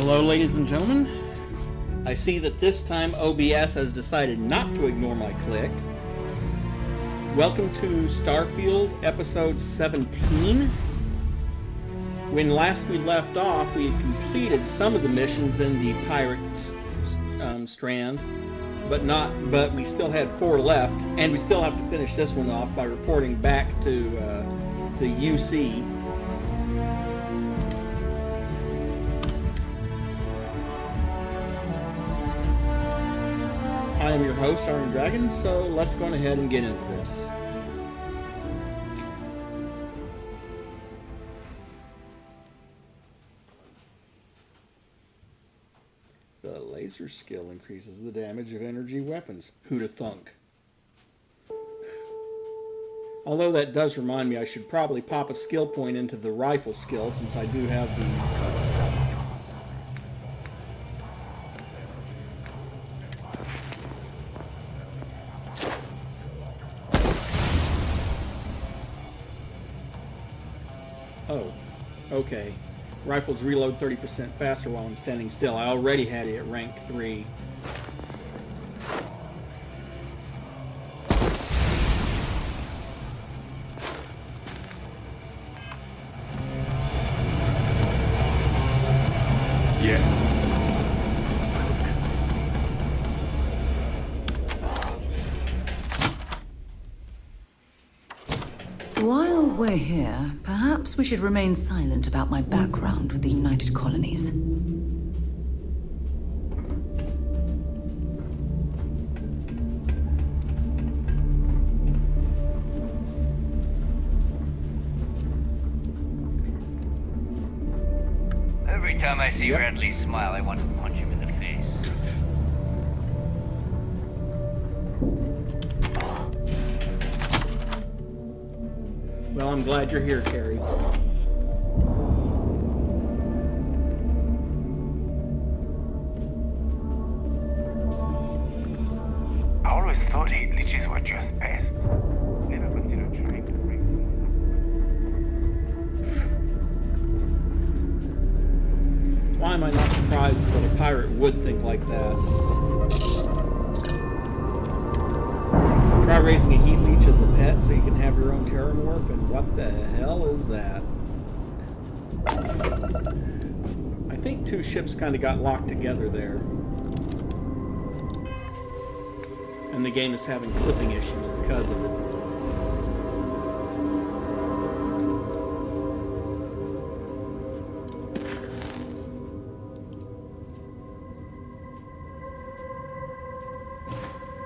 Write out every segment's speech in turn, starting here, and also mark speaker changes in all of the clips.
Speaker 1: Hello, ladies and gentlemen. I see that this time OBS has decided not to ignore my click. Welcome to Starfield, episode 17. When last we left off, we had completed some of the missions in the Pirates strand, but we still had 4 left, and we still have to finish this one off by reporting back to the UC. I am your host, Iron Dragon, so let's go ahead and get into this. The laser skill increases the damage of energy weapons. Who'da thunk? Although that does remind me, I should probably pop a skill point into the rifle skill since I do have the... Oh, okay. Rifles reload 30% faster while I'm standing still. I already had it at rank 3.
Speaker 2: Yeah.
Speaker 3: While we're here, perhaps we should remain silent about my background with the United Colonies.
Speaker 4: Every time I see Radley smile, I want to punch him in the face.
Speaker 1: Well, I'm glad you're here, Carrie.
Speaker 2: I always thought heat leeches were just pests. Never considered trying to break them.
Speaker 1: Why am I not surprised that a pirate would think like that? Try raising a heat leech as a pet so you can have your own terramorph, and what the hell is that? I think 2 ships kind of got locked together there. And the game is having clipping issues because of it.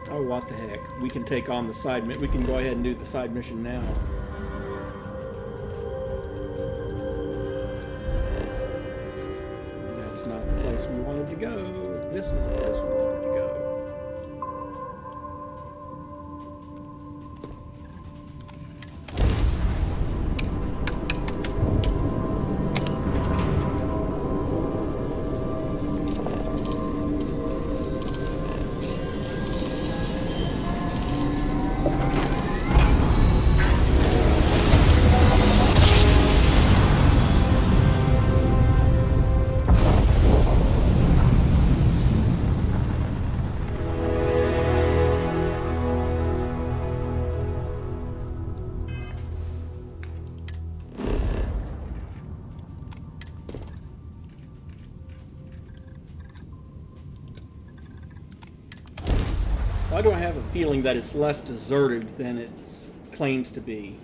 Speaker 1: Oh, what the heck. We can take on the side mission. We can go ahead and do the side mission now. That's not the place we wanted to go. This is the place we wanted to go. Why do I have a feeling that it's less deserted than it claims to be?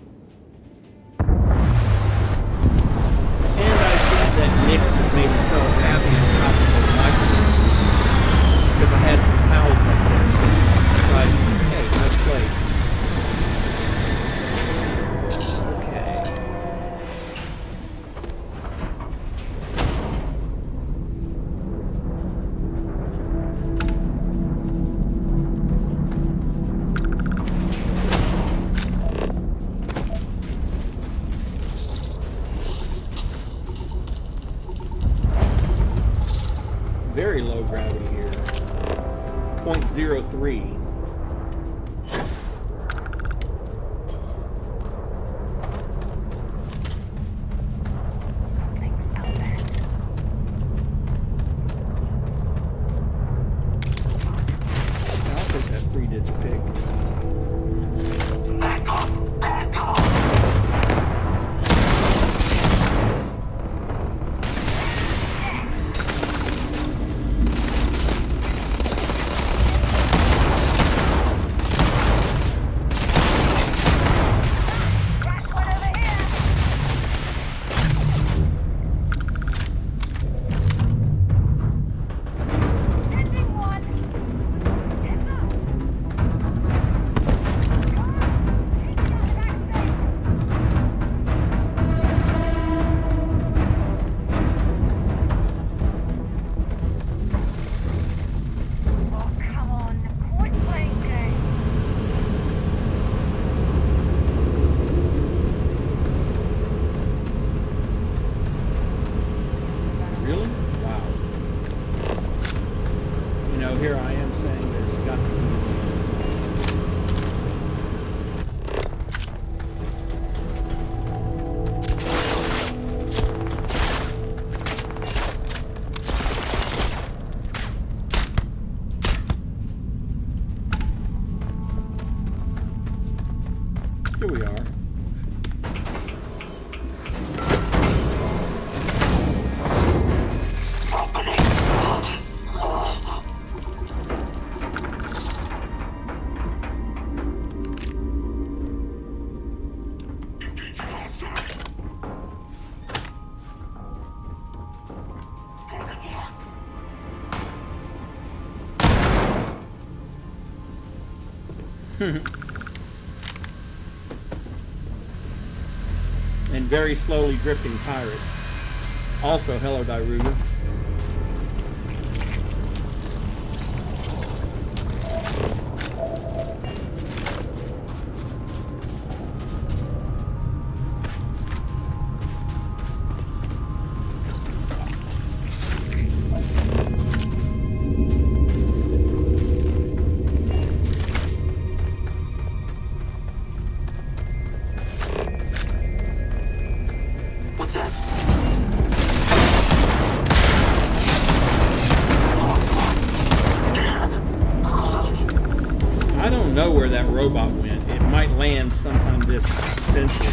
Speaker 1: And I see that Nix has made himself happy on top of the microphone. Because I had some towels up there, so I decided, hey, nice place. Okay. Very low gravity here. 0.03.
Speaker 3: Something's out there.
Speaker 1: here I am saying there's got to be. Here we are. And very slowly drifting pirate. Also, hello, Dairuga.
Speaker 5: What's that?
Speaker 1: I don't know where that robot went. It might land sometime this century.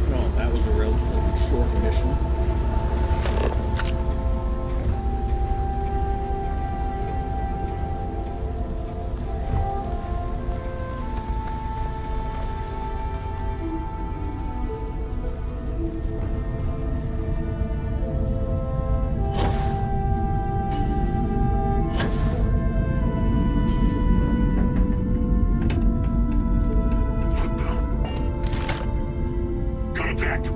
Speaker 1: Well, that was a relatively short mission.
Speaker 5: Contact.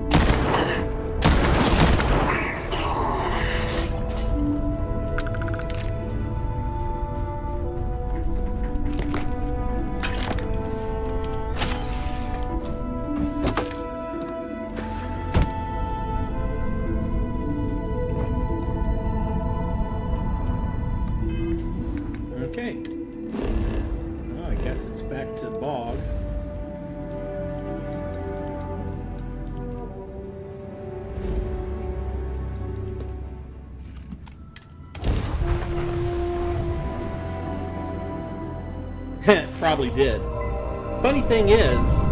Speaker 1: Okay. Well, I guess it's back to Bog. Probably did. Funny thing is,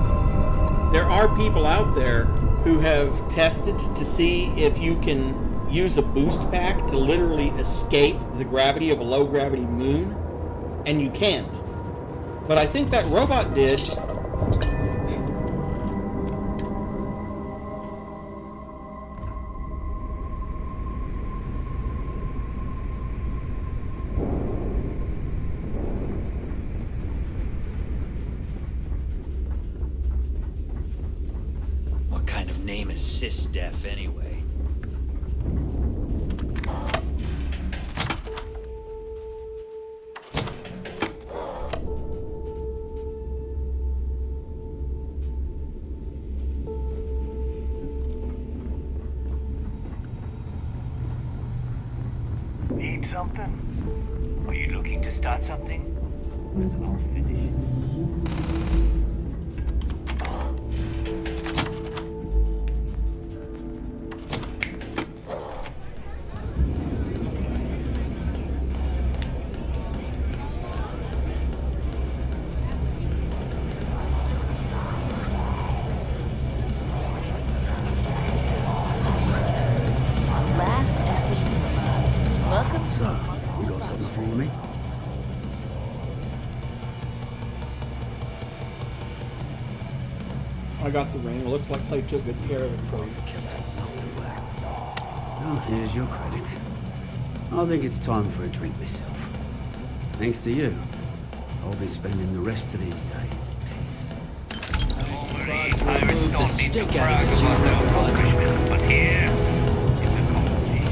Speaker 1: there are people out there who have tested to see if you can use a boost pack to literally escape the gravity of a low gravity moon, and you can't. But I think that robot did.
Speaker 6: name is Sys-Def anyway?
Speaker 2: Need something?
Speaker 4: Are you looking to start something? I'll finish it.
Speaker 7: Last effort over. Welcome.
Speaker 8: So, you got something for me?
Speaker 1: I got the ring. Looks like Clay took good care of it for you.
Speaker 8: Kept it locked away. Well, here's your credit. I think it's time for a drink myself. Thanks to you, I'll be spending the rest of these days at peace.
Speaker 4: Normally,
Speaker 6: to
Speaker 4: pirates
Speaker 6: remove the
Speaker 4: don't need to
Speaker 6: stick out of
Speaker 4: brag
Speaker 6: his
Speaker 4: about their
Speaker 6: urinal blood.
Speaker 4: accomplishments, but here, it's a competition.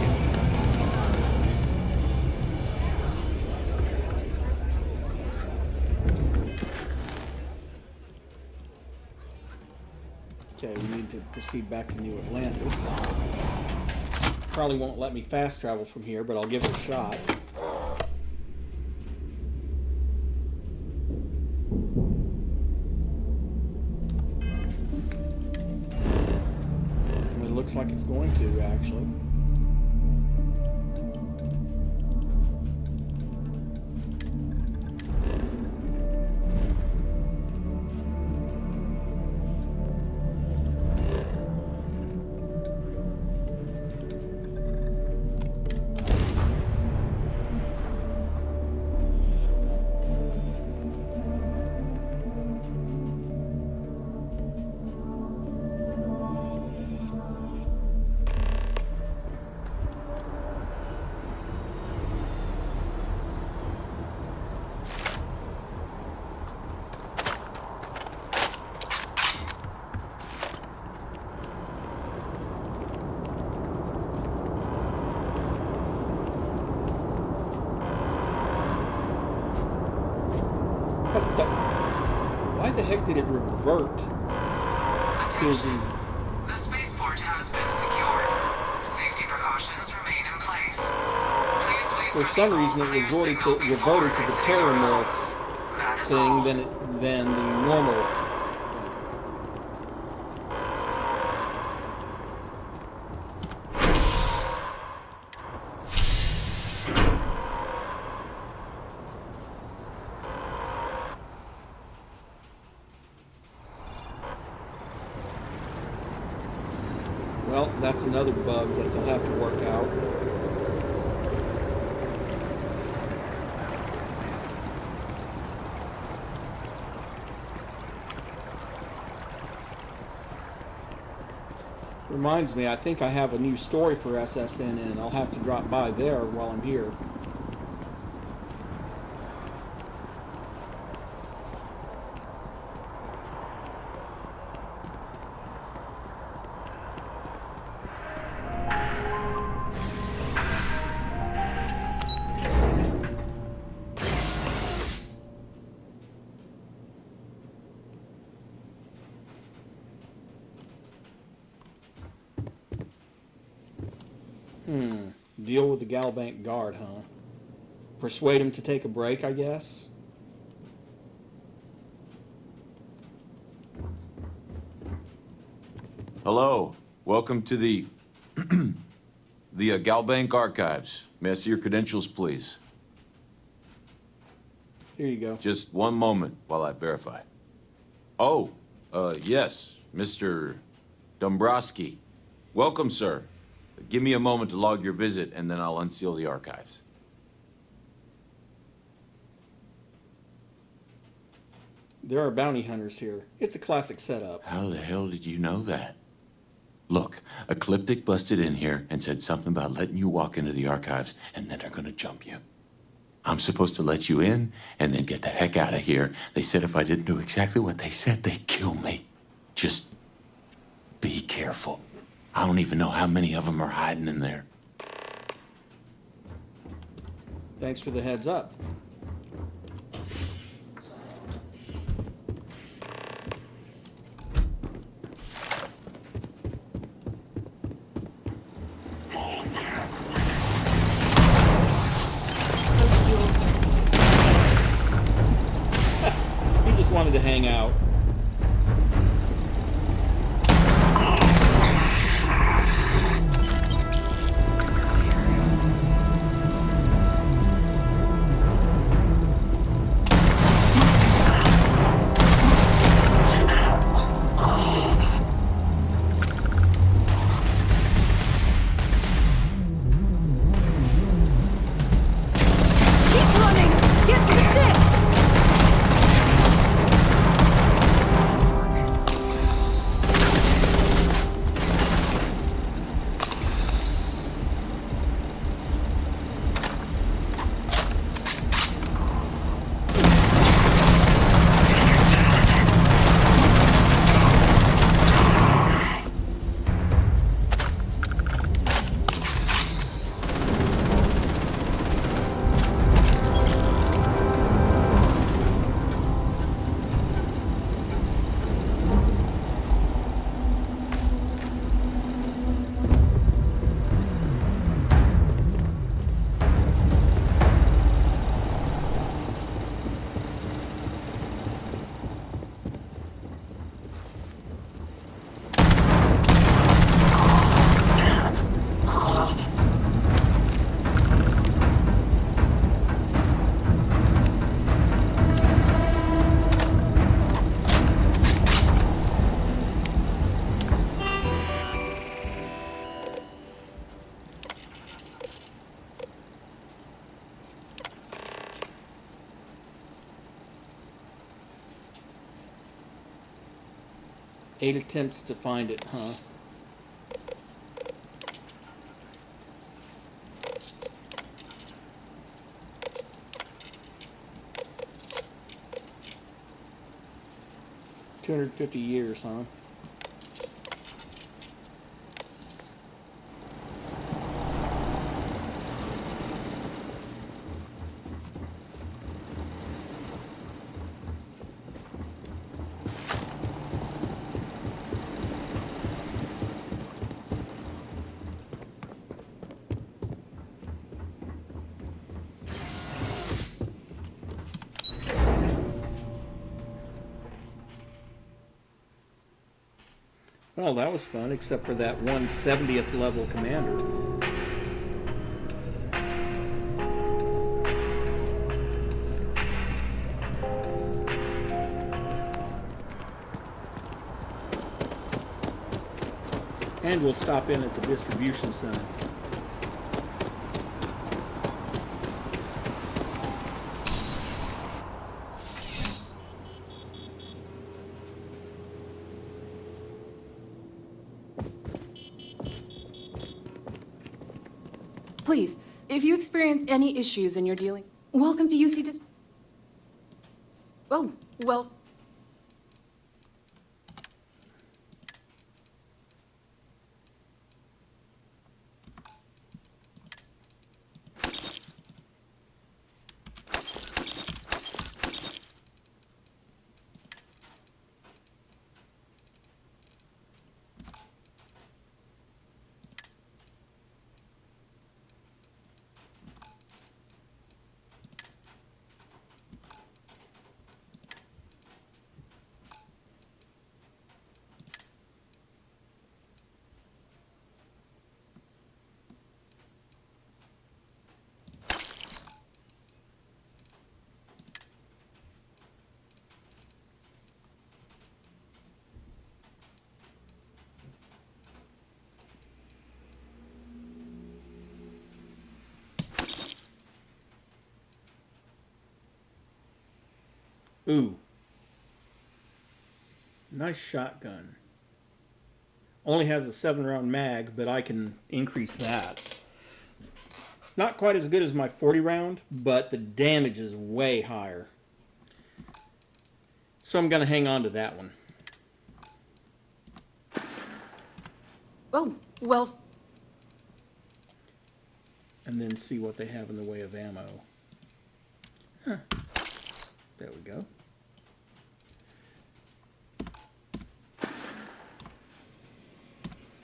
Speaker 1: Okay, we need to proceed back to New Atlantis. Probably won't let me fast travel from here, but I'll give it a shot. It looks like it's going to, actually. Why the heck did it revert to the...
Speaker 9: The spaceport has been secured. Safety precautions remain in place. Please wait
Speaker 1: For some reason, it reverted to the terramorph thing than the normal. Well, that's another bug that they'll have to work out. Reminds me, I think I have a new story for SSN, and I'll have to drop by there while I'm here. Deal with the Galbank guard, huh? Persuade him to take a break, I guess?
Speaker 10: Hello. Welcome to the Galbank Archives. May I see your credentials, please?
Speaker 1: Here you go.
Speaker 10: Just one moment while I verify. Oh, yes, Mr. Dombrowski. Welcome, sir. Give me a moment to log your visit, and then I'll unseal the archives.
Speaker 1: There are bounty hunters here. It's a classic setup.
Speaker 10: How the hell did you know that? Look, Ecliptic busted in here and said something about letting you walk into the archives, and then they're gonna jump you. I'm supposed to let you in, and then get the heck out of here. They said if I didn't do exactly what they said, they'd kill me. Just Be careful. I don't even know how many of them are hiding in there.
Speaker 1: Thanks for the heads up. He just wanted to hang out.
Speaker 3: Keep running! Get to the stick! Eight attempts to find it, huh? $250, huh? Well, that was fun, except for that 170th level commander. And we'll stop in at the distribution center.
Speaker 11: Please, if you experience any issues in your dealing, welcome to UC Dis. Oh, well.
Speaker 1: Ooh. Nice shotgun. Only has a 7-round mag, but I can increase that. Not quite as good as my 40-round, but the damage is way higher. So I'm going to hang on to that one.
Speaker 11: Oh, well,
Speaker 1: and then see what they have in the way of ammo. Huh. There we go.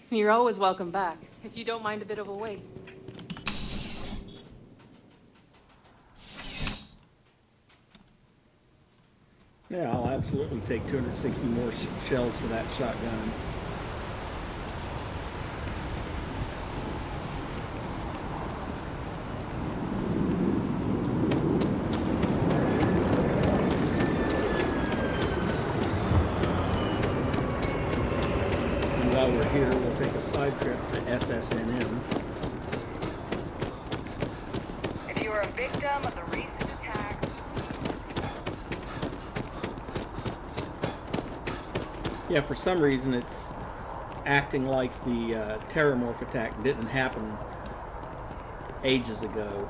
Speaker 11: you're always welcome back, if you don't mind a bit of a wait.
Speaker 1: Yeah, I'll absolutely take 260 more shells for that shotgun. And while we're here, we'll take a side trip to SSNM.
Speaker 7: If you are a victim of the recent attack,
Speaker 1: Yeah, for some reason it's acting like the Terramorph attack didn't happen ages ago.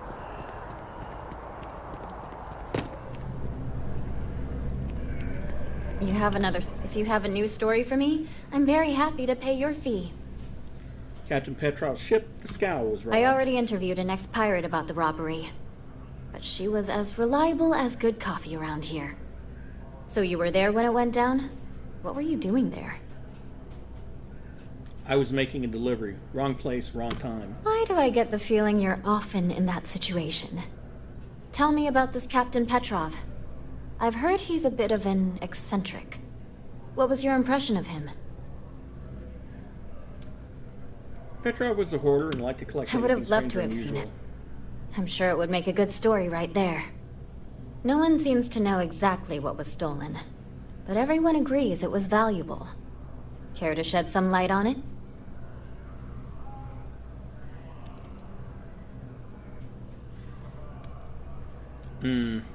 Speaker 12: If you have a news story for me, I'm very happy to pay your fee.
Speaker 1: Captain Petrov's ship, the Scow, was robbed.
Speaker 12: I already interviewed an ex-pirate about the robbery, but she was as reliable as good coffee around here. So you were there when it went down? What were you doing there?
Speaker 1: I was making a delivery. Wrong place, wrong time.
Speaker 12: Why do I get the feeling you're often in that situation? Tell me about this Captain Petrov. I've heard he's a bit of an eccentric. What was your impression of him?
Speaker 1: Petrov was a hoarder and liked to collect
Speaker 12: I would have
Speaker 1: anything
Speaker 12: loved to
Speaker 1: strange or
Speaker 12: have seen
Speaker 1: unusual.
Speaker 12: it. I'm sure it would make a good story right there. No one seems to know exactly what was stolen, but everyone agrees it was valuable. Care to shed some light on it?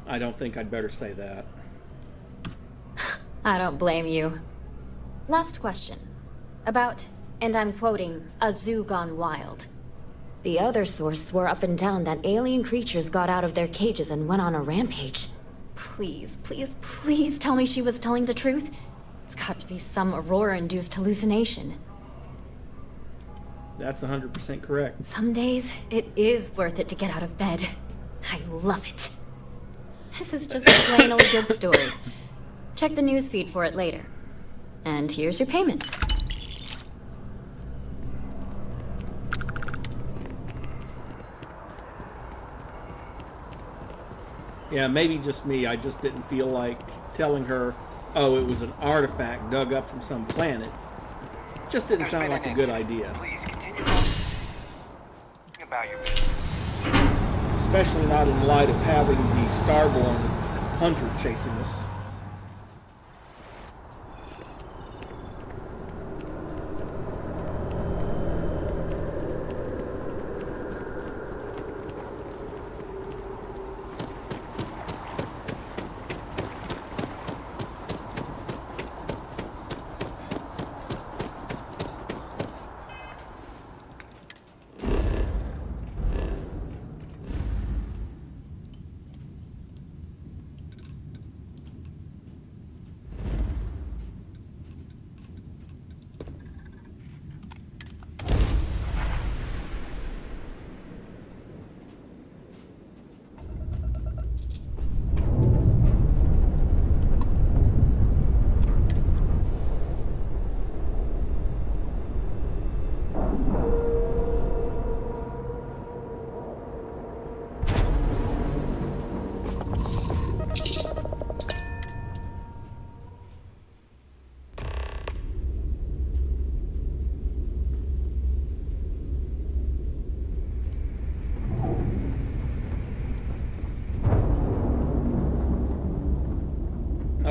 Speaker 1: I don't think I'd better say that.
Speaker 12: I don't blame you. Last question. About, and I'm quoting, a zoo gone wild. The other source swore up and down that alien creatures got out of their cages and went on a rampage. Please, please, please tell me she was telling the truth. It's got to be some Aurora-induced hallucination.
Speaker 1: That's 100% correct.
Speaker 12: Some days, it is worth it to get out of bed. I love it. This is just a plain old good story. Check the newsfeed for it later. And here's your payment.
Speaker 1: Yeah, maybe just me. I just didn't feel like telling her, oh, it was an artifact dug up from some planet. Just didn't sound like a good idea.
Speaker 2: Please continue about your
Speaker 1: Especially not in light of having the Starborn hunter chasing us.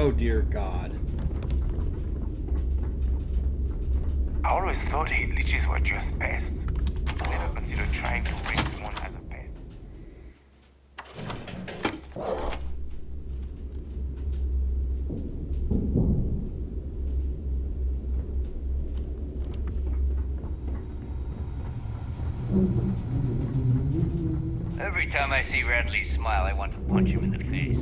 Speaker 1: Oh dear God.
Speaker 2: I always thought heat leeches were just pests. Never considered trying to raise one as a pet.
Speaker 4: Every time I see Radley smile, I want to punch him in the face.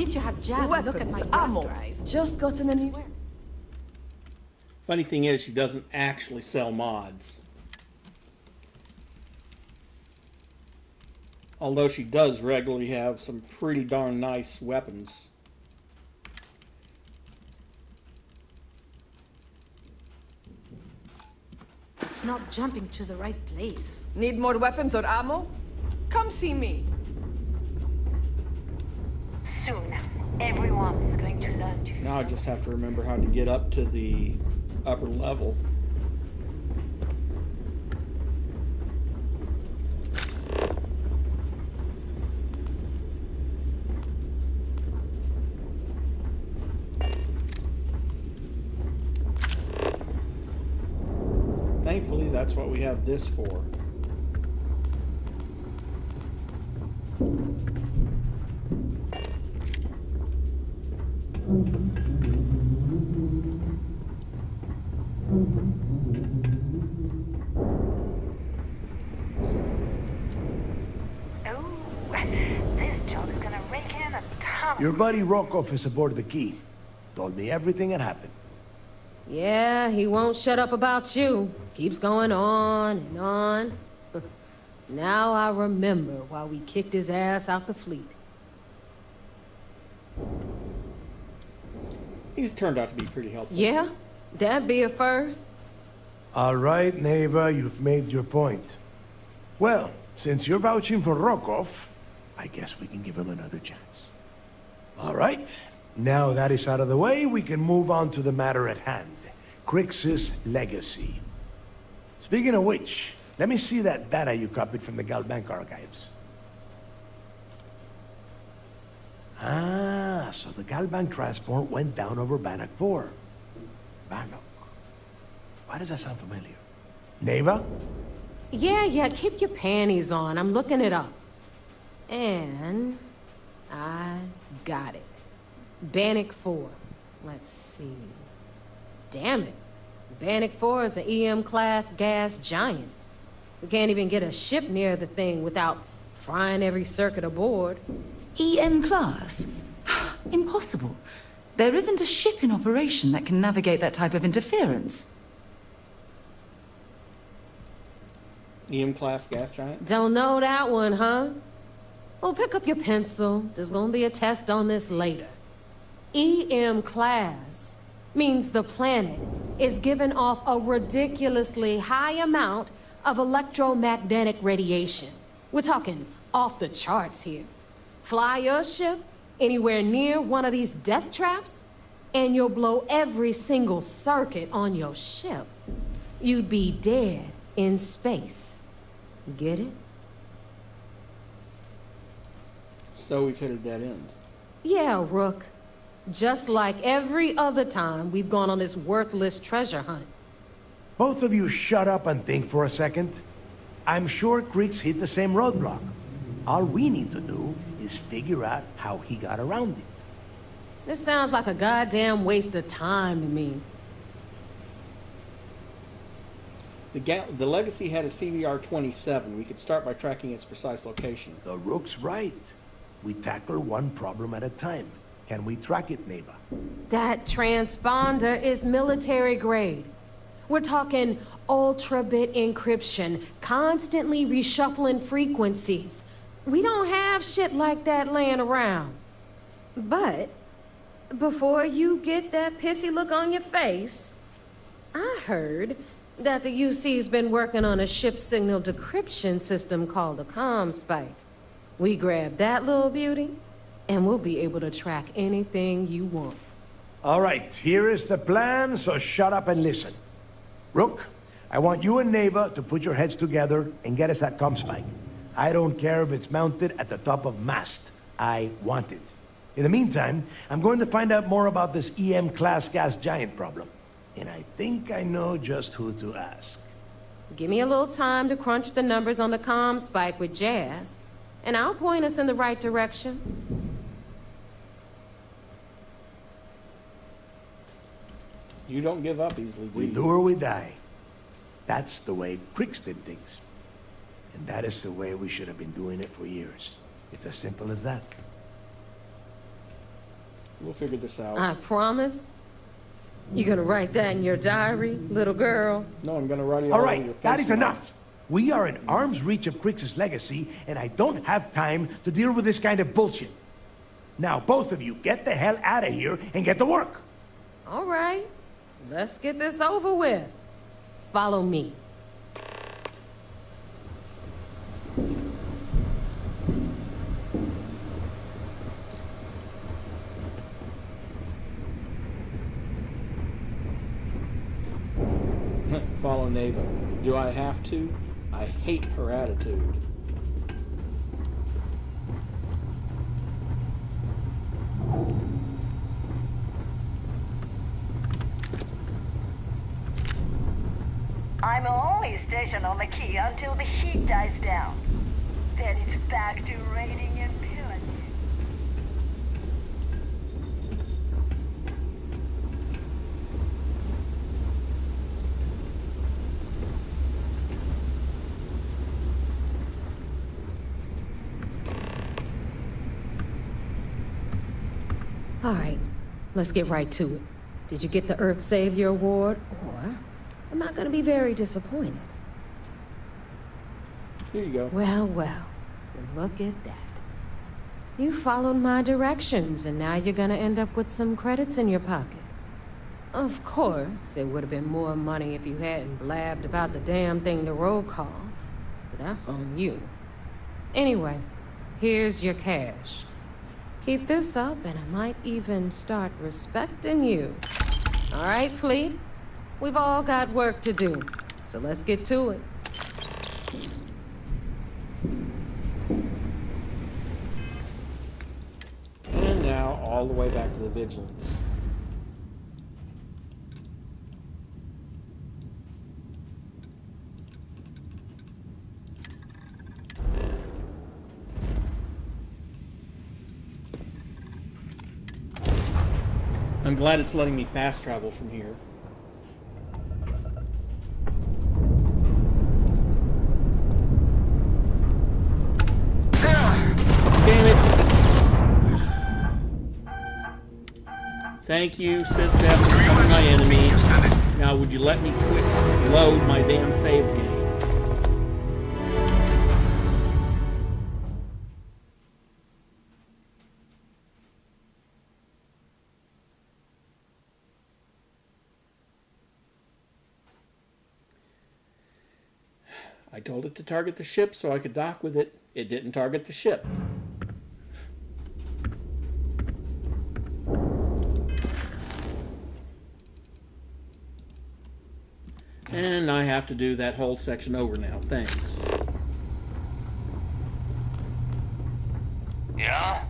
Speaker 11: need to have Jazz look at my
Speaker 13: ammo.
Speaker 11: drive.
Speaker 13: Just gotten a new...
Speaker 1: Funny thing is, she doesn't actually sell mods. Although she does regularly have some pretty darn nice weapons.
Speaker 11: It's not jumping to the right place.
Speaker 13: Need more weapons or ammo? Come see me.
Speaker 7: Soon, everyone is going to learn to...
Speaker 1: Now I just have to remember how to get up to the upper level. Thankfully, that's what we have this for.
Speaker 7: This job is gonna rake in a ton.
Speaker 14: Your buddy Rokov is aboard the Key. Told me everything that happened.
Speaker 11: Yeah, he won't shut up about you. Keeps going on and on. Now I remember why we kicked his ass out the fleet.
Speaker 1: He's turned out to be pretty helpful.
Speaker 11: Yeah? That'd be a first.
Speaker 14: All right, Neva, you've made your point. Well, since you're vouching for Rokov, I guess we can give him another chance. All right. Now that is out of the way, we can move on to the matter at hand. Crix's legacy. Speaking of which, let me see that data you copied from the Galbank archives. Ah, so the Galbank transport went down over Bannock 4. Bannock. Why does that sound familiar? Neva?
Speaker 11: Yeah, keep your panties on. I'm looking it up. And I got it. Bannock 4. Let's see. Damn it. Bannock 4 is an EM-class gas giant. We can't even get a ship near the thing without frying every circuit aboard.
Speaker 3: EM class? Impossible. There isn't a ship in operation that can navigate that type of interference.
Speaker 1: EM-class gas giant?
Speaker 11: Don't know that one, huh? Well, pick up your pencil. There's gonna be a test on this later. EM class means the planet is giving off a ridiculously high amount of electromagnetic radiation. We're talking off the charts here. Fly your ship anywhere near one of these death traps, and you'll blow every single circuit on your ship. You'd be dead in space. Get it?
Speaker 1: So we've hit a dead end.
Speaker 11: Yeah, Rook. Just like every other time we've gone on this worthless treasure hunt.
Speaker 14: Both of you shut up and think for a second. I'm sure Crix hit the same roadblock. All we need to do is figure out how he got around it.
Speaker 11: This sounds like a goddamn waste of time to me.
Speaker 1: The Legacy had a CVR-27. We could start by tracking its precise location.
Speaker 14: The Rook's right. We tackle one problem at a time. Can we track it, Neva?
Speaker 11: That transponder is military grade. We're talking ultra-bit encryption, constantly reshuffling frequencies. We don't have shit like that laying around. But before you get that pissy look on your face, I heard that the UC's been working on a ship signal decryption system called the ComSpike. We grab that little beauty, and we'll be able to track anything you want.
Speaker 14: All right, here is the plan, so shut up and listen. Rook, I want you and Neva to put your heads together and get us that ComSpike. I don't care if it's mounted at the top of mast. I want it. In the meantime, I'm going to find out more about this EM-class gas giant problem. And I think I know just who to ask.
Speaker 11: Give me a little time to crunch the numbers on the ComSpike with Jazz, and I'll point us in the right direction.
Speaker 1: You don't give up easily, do
Speaker 14: We
Speaker 1: you?
Speaker 14: do or we die. That's the way Crix did things. And that is the way we should have been doing it for years. It's as simple as that.
Speaker 1: We'll figure this out.
Speaker 11: I promise. You gonna write that in your diary, little girl?
Speaker 1: No, I'm gonna write it
Speaker 14: All
Speaker 1: all over your
Speaker 14: right,
Speaker 1: face.
Speaker 14: that is
Speaker 1: now.
Speaker 14: enough. We are in arm's reach of Crixus' legacy, and I don't have time to deal with this kind of bullshit. Now, both of you, get the hell out of here and get to work.
Speaker 11: All right, let's get this over with. Follow me.
Speaker 1: Follow Neva. Do I have to? I hate her attitude.
Speaker 7: I'm only stationed on the key until the heat dies down. Then it's back to raiding and pillaging.
Speaker 11: All right, let's get right to it. Did you get the Earth Savior Award? Or am I gonna be very disappointed?
Speaker 1: Here you go.
Speaker 11: Well, look at that. You followed my directions, and now you're gonna end up with some credits in your pocket. Of course, it would have been more money if you hadn't blabbed about the damn thing to roll call, but that's on you. Anyway, here's your cash. Keep this up, and I might even start respecting you. All right, Fleet? We've all got work to do, so let's get to it.
Speaker 1: And now, all the way back to the Vigilance. I'm glad it's letting me fast travel from here. Damn it! Thank you, Sistef, for becoming my enemy. Now, would you let me quit load my damn save game? I told it to target the ship so I could dock with it. It didn't target the ship. And I have to do that whole section over now. Thanks.
Speaker 2: Yeah?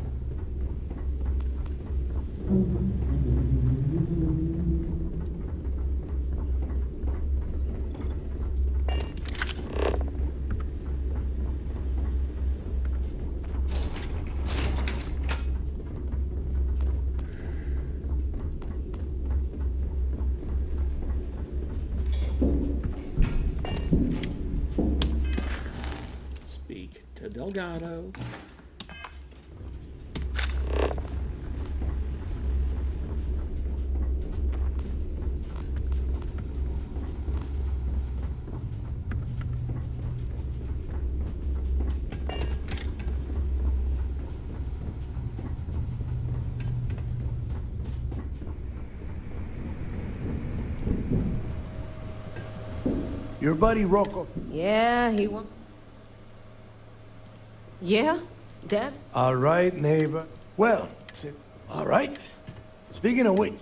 Speaker 1: Speak to Delgado.
Speaker 14: Your buddy Rocco.
Speaker 11: Yeah, he won. Yeah, Dad?
Speaker 14: All right, neighbor. Well, all right. Speaking of which...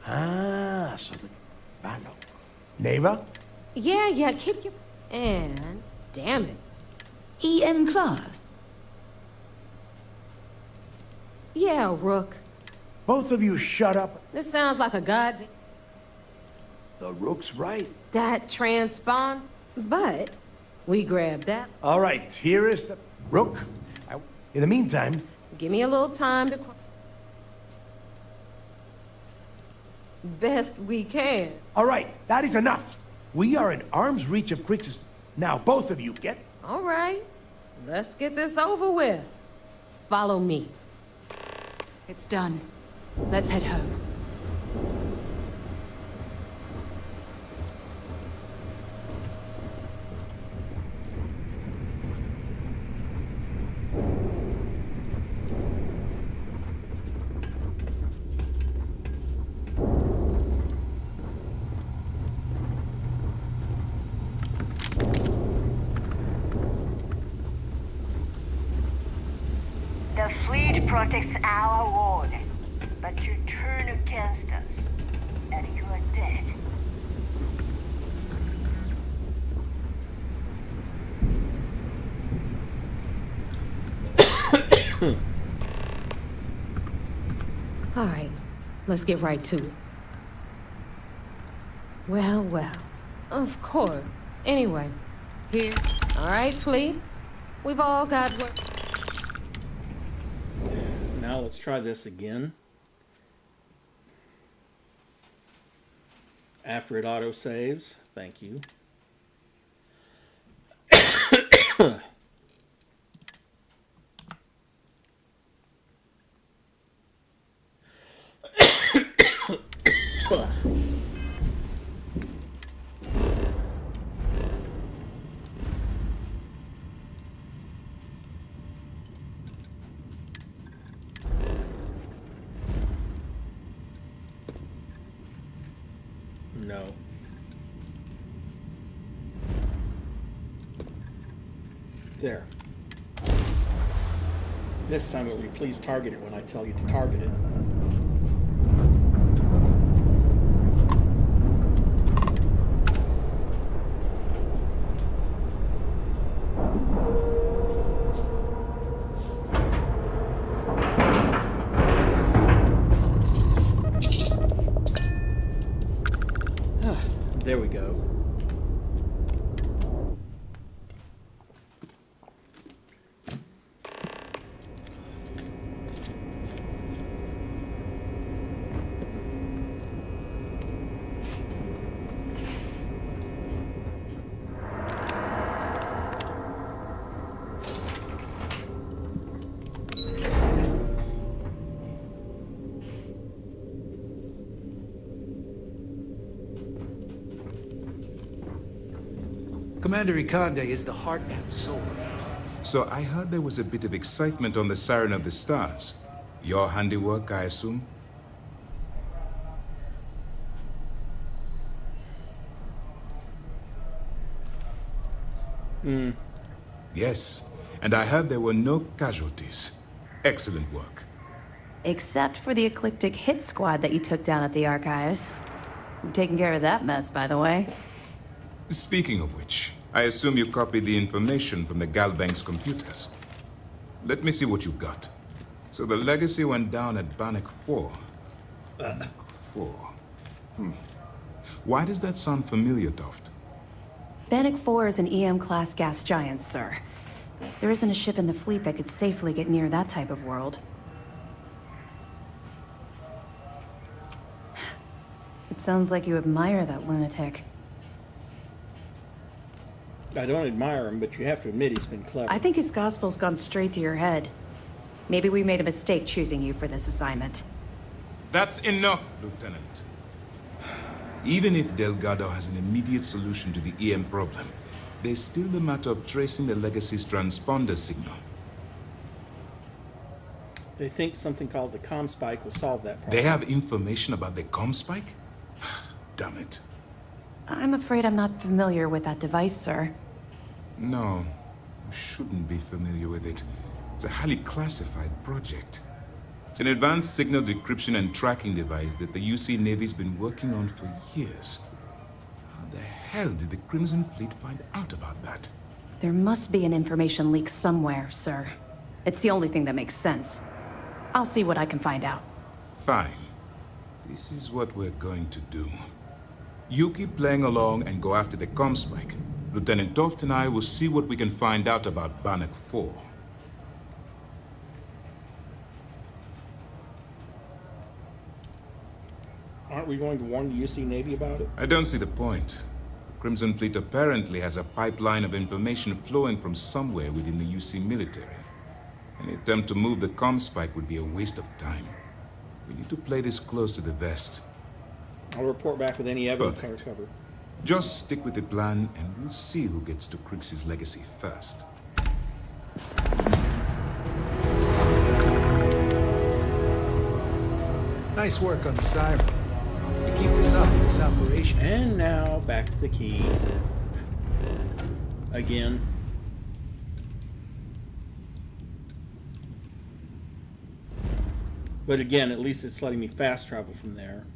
Speaker 14: Ah, so the... Bando. Neighbor?
Speaker 11: Yeah, keep your... And, damn it.
Speaker 3: EM class?
Speaker 11: Yeah, Rook.
Speaker 14: Both of you shut up.
Speaker 11: This sounds like a goddamn...
Speaker 14: The Rook's right.
Speaker 11: That transpond, but we grabbed that.
Speaker 14: All right, here is the... Rook, in the meantime...
Speaker 11: Give me a little time to... Best we can.
Speaker 14: All right, that is enough. We are in arm's reach of Crixus. Now, both of you, get
Speaker 11: All right. Let's get this over with. Follow me.
Speaker 3: It's done. Let's head home.
Speaker 7: The fleet protects our ward, but you turn against us, and you are dead.
Speaker 11: All right, let's get right to it. Well, well, of course. Anyway, here. All right, fleet. We've all got work.
Speaker 1: Now let's try this again. After it auto-saves. Thank you. No. There. This time it will please target it when I tell you to target it. There we go.
Speaker 15: Commander Ikande is the heart and soul of this.
Speaker 16: So I heard there was a bit of excitement on the Siren of the Stars. Your handiwork, I assume? Yes, and I heard there were no casualties. Excellent work.
Speaker 17: Except for the eclectic hit squad that you took down at the archives. You've taken care of that mess, by the way.
Speaker 16: Speaking of which, I assume you copied the information from the Galbank's computers. Let me see what you got. So the legacy went down at Bannock 4. Bannock 4. Why does that sound familiar, Toft?
Speaker 17: Bannock 4 is an EM-class gas giant, sir. There isn't a ship in the fleet that could safely get near that type of world. It sounds like you admire that lunatic.
Speaker 1: I don't admire him, but you have to admit he's been clever.
Speaker 17: I think his gospel's gone straight to your head. Maybe we made a mistake choosing you for this assignment.
Speaker 16: That's enough, Lieutenant. Even if Delgado has an immediate solution to the EM problem, there's still the matter of tracing the Legacy's transponder signal.
Speaker 1: They think something called the comm spike will solve that problem.
Speaker 16: They have information about the comm spike? Damn it.
Speaker 17: I'm afraid I'm not familiar with that device, sir.
Speaker 16: No, you shouldn't be familiar with it. It's a highly classified project. It's an advanced signal decryption and tracking device that the UC Navy's been working on for years. How the hell did the Crimson Fleet find out about that?
Speaker 17: There must be an information leak somewhere, sir. It's the only thing that makes sense. I'll see what I can find out.
Speaker 16: Fine. This is what we're going to do. You keep playing along and go after the comm spike. Lieutenant Toft and I will see what we can find out about Bannock 4.
Speaker 1: Aren't we going to warn the UC Navy about it?
Speaker 16: I don't see the point. Crimson Fleet apparently has a pipeline of information flowing from somewhere within the UC military. Any attempt to move the comm spike would be a waste of time. We need to play this close to the vest.
Speaker 1: I'll report back with any evidence I
Speaker 16: Perfect.
Speaker 1: recover.
Speaker 16: Just stick with the plan, and we'll see who gets to Crix's legacy first.
Speaker 15: Nice work on the siren. You keep this up in this operation.
Speaker 1: And now back to the key. Again. But again, at least it's letting me fast travel from there.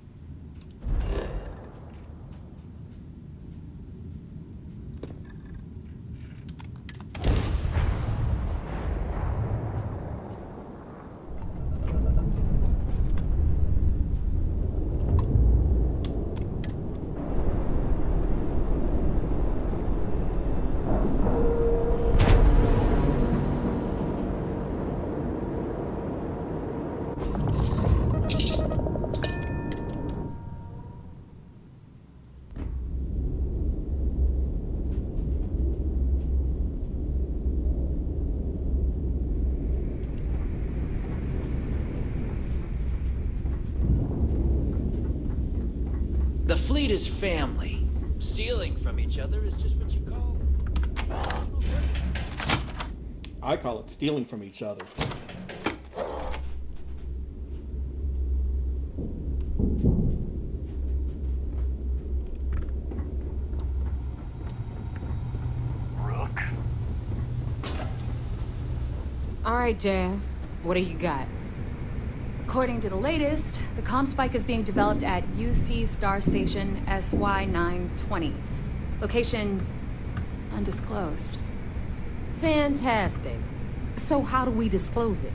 Speaker 6: The fleet is family. Stealing from each other is just what you call.
Speaker 1: I call it stealing from each other.
Speaker 2: Rook?
Speaker 11: All right, Jazz. What do you got?
Speaker 17: According to the latest, the comm spike is being developed at UC Star Station SY-920. Location undisclosed.
Speaker 11: Fantastic. So how do we disclose it?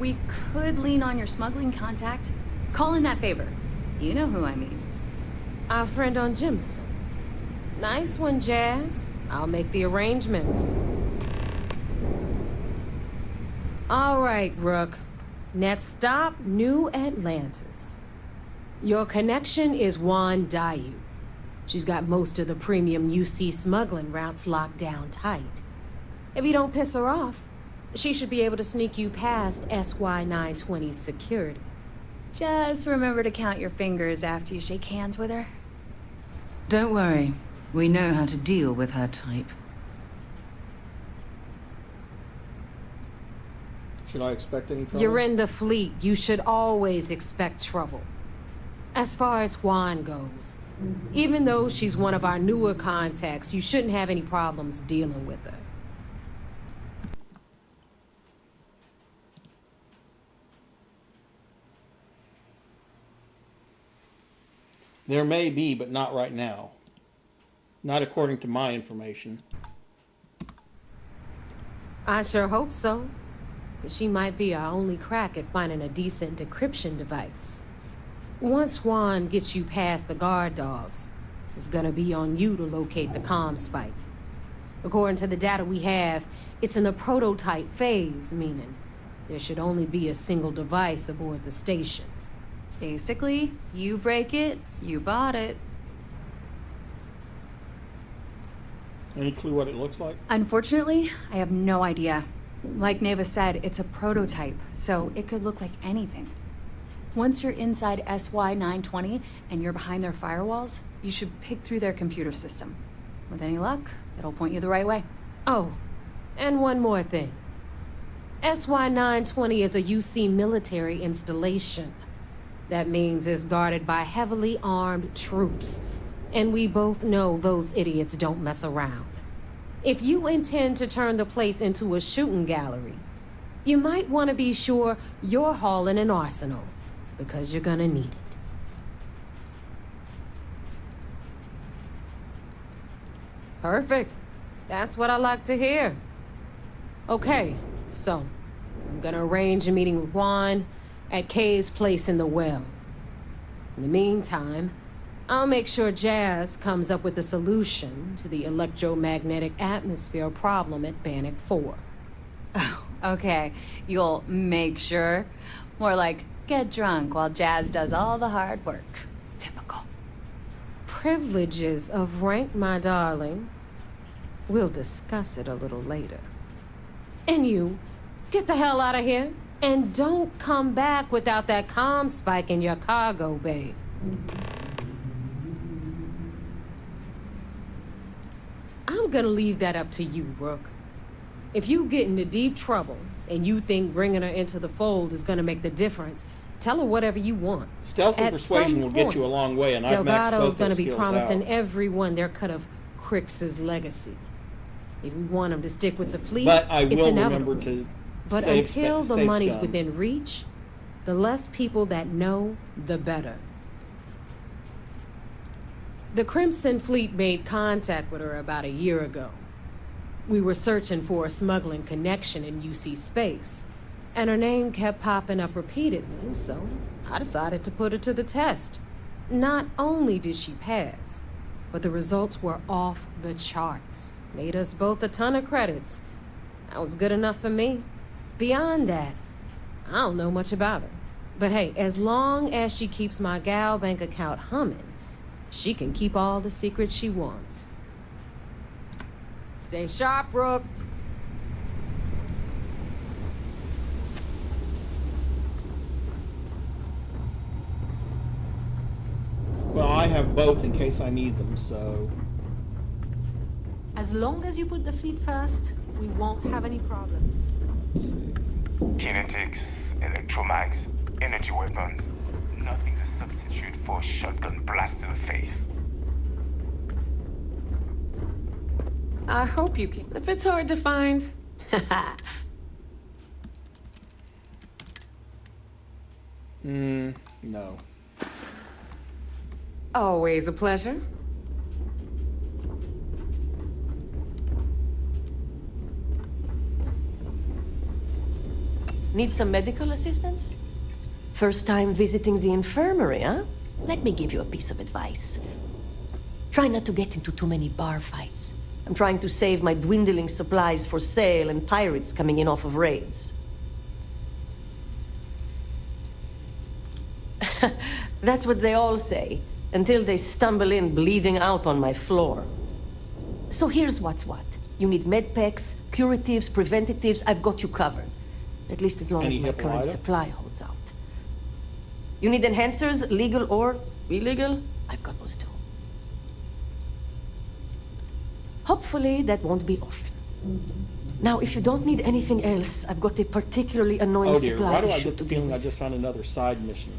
Speaker 17: We could lean on your smuggling contact. Call in that favor. You know who I mean.
Speaker 11: Our friend on Jimson. Nice one, Jazz. I'll make the arrangements. All right, Rook. Next stop, New Atlantis. Your connection is Juan Dayu. She's got most of the premium UC smuggling routes locked down tight. If you don't piss her off, she should be able to sneak you past SY-920's security.
Speaker 17: Just remember to count your fingers after you shake hands with her.
Speaker 3: Don't worry. We know how to deal with her type.
Speaker 1: Should I expect any trouble?
Speaker 11: You're in the fleet. You should always expect trouble. As far as Juan goes, even though she's one of our newer contacts, you shouldn't have any problems dealing with her.
Speaker 1: There may be, but not right now. Not according to my information.
Speaker 11: I sure hope so. Because she might be our only crack at finding a decent decryption device. Once Juan gets you past the guard dogs, it's gonna be on you to locate the comm spike. According to the data we have, it's in the prototype phase, meaning there should only be a single device aboard the station.
Speaker 17: Basically, you break it, you bought it.
Speaker 1: Any clue what it looks like?
Speaker 17: Unfortunately, I have no idea. Like Neva said, it's a prototype, so it could look like anything. Once you're inside SY-920 and you're behind their firewalls, you should pick through their computer system. With any luck, it'll point you the right way.
Speaker 11: Oh, and one more thing. SY-920 is a UC military installation. That means it's guarded by heavily armed troops. And we both know those idiots don't mess around. If you intend to turn the place into a shooting gallery, you might want to be sure you're hauling an arsenal, because you're gonna need it. Perfect. That's what I like to hear. Okay, so I'm gonna arrange a meeting with Juan at Kay's place in the well. In the meantime, I'll make sure Jazz comes up with a solution to the electromagnetic atmosphere problem at Bannock 4.
Speaker 17: Oh, okay. You'll make sure. More like get drunk while Jazz does all the hard work. Typical.
Speaker 11: privileges of rank, my darling. We'll discuss it a little later. And you, get the hell out of here. And don't come back without that comm spike in your cargo bay. I'm gonna leave that up to you, Rook. If you get into deep trouble and you think bringing her into the fold is gonna make the difference, tell her whatever you want.
Speaker 1: Stealth and persuasion will get you a long way, and I've maxed
Speaker 11: Delgado's
Speaker 1: both
Speaker 11: gonna
Speaker 1: those
Speaker 11: be
Speaker 1: skills
Speaker 11: promising
Speaker 1: out.
Speaker 11: everyone their cut of Crix's legacy. If we want him to stick with the fleet,
Speaker 1: But I
Speaker 11: it's
Speaker 1: will
Speaker 11: inevitable.
Speaker 1: remember to
Speaker 11: But
Speaker 1: save
Speaker 11: until the
Speaker 1: save
Speaker 11: money's
Speaker 1: scum.
Speaker 11: within reach, the less people that know, the better. The Crimson Fleet made contact with her about a year ago. We were searching for a smuggling connection in UC space, and her name kept popping up repeatedly, so I decided to put her to the test. Not only did she pass, but the results were off the charts. Made us both a ton of credits. That was good enough for me. Beyond that, I don't know much about her. But hey, as long as she keeps my gal bank account humming, she can keep all the secrets she wants. Stay sharp, Rook.
Speaker 1: Well, I have both in case I need them, so...
Speaker 18: As long as you put the fleet first, we won't have any problems.
Speaker 1: Let's see.
Speaker 2: Kinetics, electromags, energy weapons. Nothing's a substitute for a shotgun blast to the face.
Speaker 13: I hope you can. If it's hard to find.
Speaker 1: No.
Speaker 13: Always a pleasure.
Speaker 18: Need some medical assistance? First time visiting the infirmary, huh? Let me give you a piece of advice. Try not to get into too many bar fights. I'm trying to save my dwindling supplies for sale and pirates coming in off of raids. That's what they all say, until they stumble in bleeding out on my floor. So here's what's what. You need medpacks, curatives, preventatives, I've got you covered. At least as long as my current supply holds out. You need enhancers, legal or illegal? I've got those too. Hopefully that won't be often. Now, if you don't need anything else, I've got a particularly annoying
Speaker 1: Oh dear,
Speaker 18: supply
Speaker 1: why do I
Speaker 18: issue
Speaker 1: get the
Speaker 18: to deal
Speaker 1: feeling I
Speaker 18: with.
Speaker 1: just found another side mission?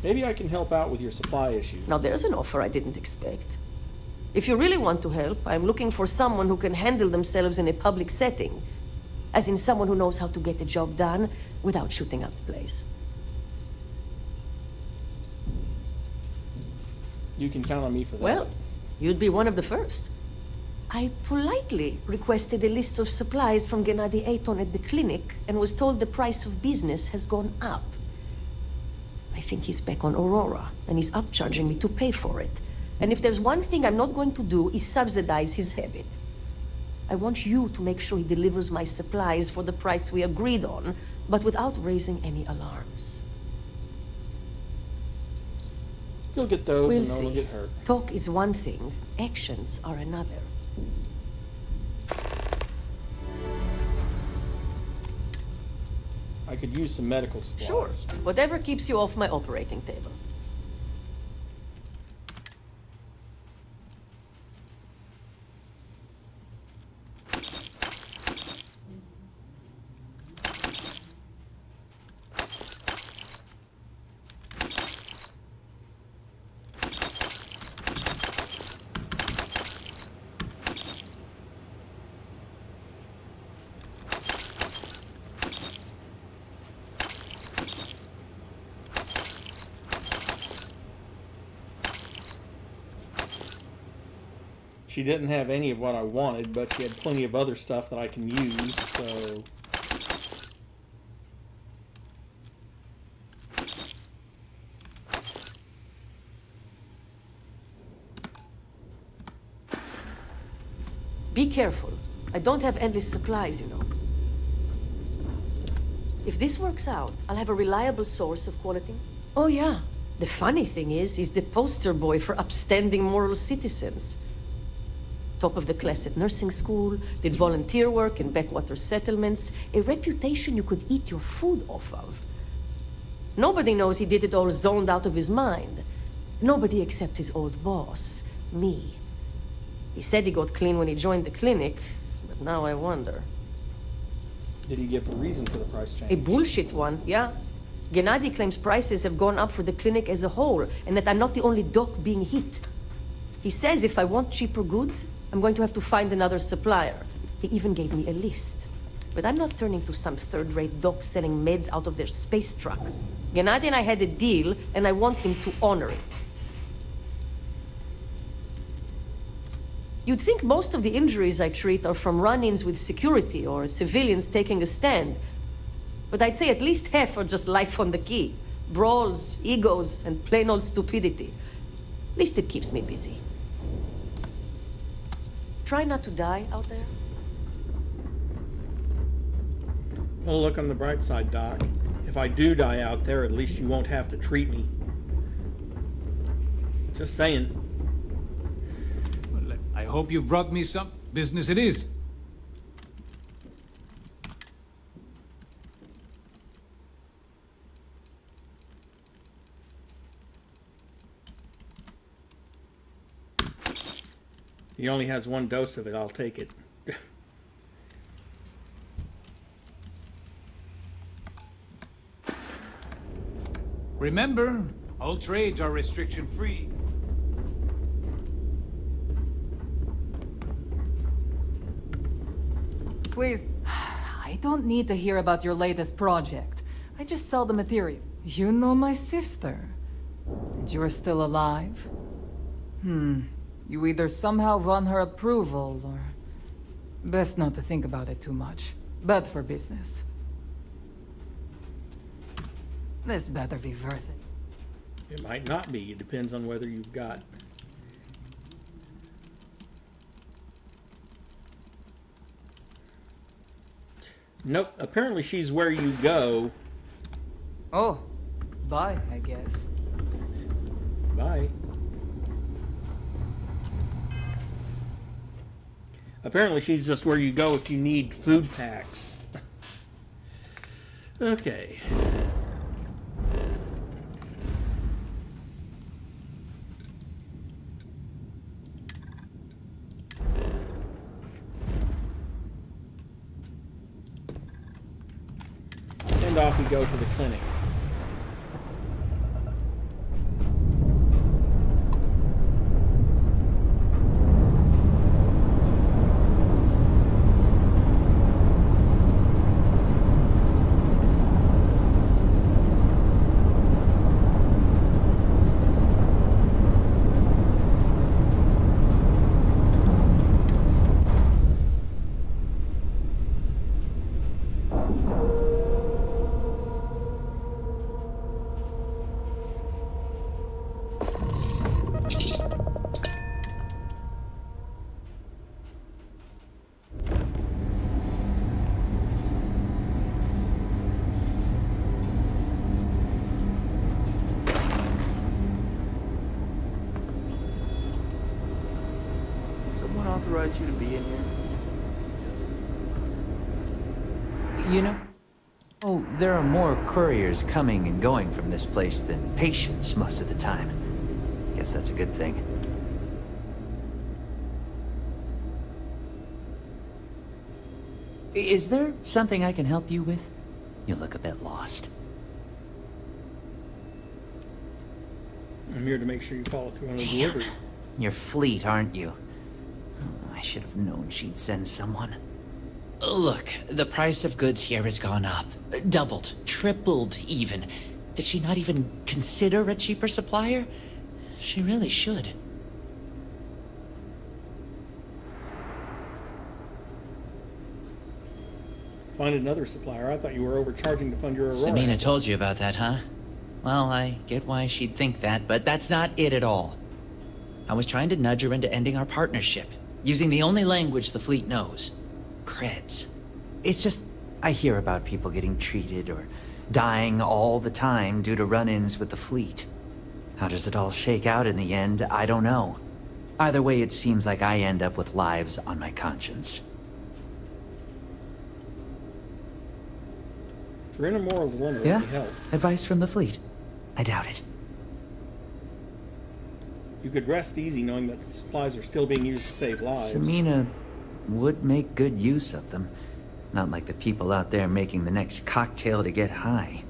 Speaker 1: Maybe I can help out with your supply issue.
Speaker 18: Now there's an offer I didn't expect. If you really want to help, I'm looking for someone who can handle themselves in a public setting. As in someone who knows how to get the job done without shooting up the place.
Speaker 1: You can count on me for that.
Speaker 18: Well, you'd be one of the first. I politely requested a list of supplies from Gennady Aton at the clinic and was told the price of business has gone up. I think he's back on Aurora, and he's upcharging me to pay for it. And if there's one thing I'm not going to do is subsidize his habit. I want you to make sure he delivers my supplies for the price we agreed on, but without raising any alarms.
Speaker 1: You'll get those
Speaker 18: We'll
Speaker 1: and no one will
Speaker 18: see.
Speaker 1: get hurt.
Speaker 18: Talk is one thing, actions are another.
Speaker 1: I could use some medical supplies.
Speaker 18: Sure. Whatever keeps you off my operating table.
Speaker 1: She didn't have any of what I wanted, but she had plenty of other stuff that I can use, so...
Speaker 18: Be careful. I don't have endless supplies, you know. If this works out, I'll have a reliable source of quality. Oh yeah, The funny thing is, he's the poster boy for upstanding moral citizens. Top of the class at nursing school, did volunteer work in backwater settlements, a reputation you could eat your food off of. Nobody knows he did it all zoned out of his mind. Nobody except his old boss, me. He said he got clean when he joined the clinic, but now I wonder.
Speaker 1: Did he give a reason for the price change?
Speaker 18: A bullshit one, yeah. Gennady claims prices have gone up for the clinic as a whole, and that I'm not the only doc being hit. He says if I want cheaper goods, I'm going to have to find another supplier. He even gave me a list. But I'm not turning to some third-rate doc selling meds out of their space truck. Gennady and I had a deal, and I want him to honor it. You'd think most of the injuries I treat are from run-ins with security or civilians taking a stand. But I'd say at least half are just life on the key. Brawls, egos, and plain old stupidity. At least it keeps me busy. Try not to die out there.
Speaker 1: Well, look on the bright side, Doc. If I do die out there, at least you won't have to treat me. Just saying.
Speaker 15: Well, I hope you've brought me some business it is.
Speaker 1: He only has one dose of it, I'll take it.
Speaker 15: Remember, all trades are restriction-free.
Speaker 3: Please, I don't need to hear about your latest project. I just sell the material. You know my sister. And you're still alive? You either somehow won her approval, or... Best not to think about it too much. Bad for business. This better be worth it.
Speaker 1: It might not be. It depends on whether you've got... Nope. Apparently she's where you go.
Speaker 3: Oh. Bye, I guess.
Speaker 1: Bye. Apparently she's just where you go if you need food packs. Okay. And off we go to the clinic.
Speaker 6: Authorized you to be in here?
Speaker 19: You know? Oh, there are more couriers coming and going from this place than patients most of the time. Guess that's a good thing. Is there something I can help you with? You look a bit lost.
Speaker 1: I'm here to make sure you follow through on the delivery.
Speaker 19: You're fleet, aren't you? I should have known she'd send someone. Look, the price of goods here has gone up. Doubled, tripled even. Did she not even consider a cheaper supplier? She really should.
Speaker 1: Find another supplier. I thought you were overcharging to fund your Aurora.
Speaker 19: Samina told you about that, huh? Well, I get why she'd think that, but that's not it at all. I was trying to nudge her into ending our partnership, using the only language the fleet knows. Creds. It's just, I hear about people getting treated or dying all the time due to run-ins with the fleet. How does it all shake out in the end? I don't know. Either way, it seems like I end up with lives on my conscience.
Speaker 20: If you're in a moral dilemma,
Speaker 19: Yeah?
Speaker 20: it can help.
Speaker 19: Advice from the fleet? I doubt it.
Speaker 20: You could rest easy knowing that the supplies are still being used to save lives.
Speaker 19: Samina would make good use of them. Not like the people out there making the next cocktail to get high.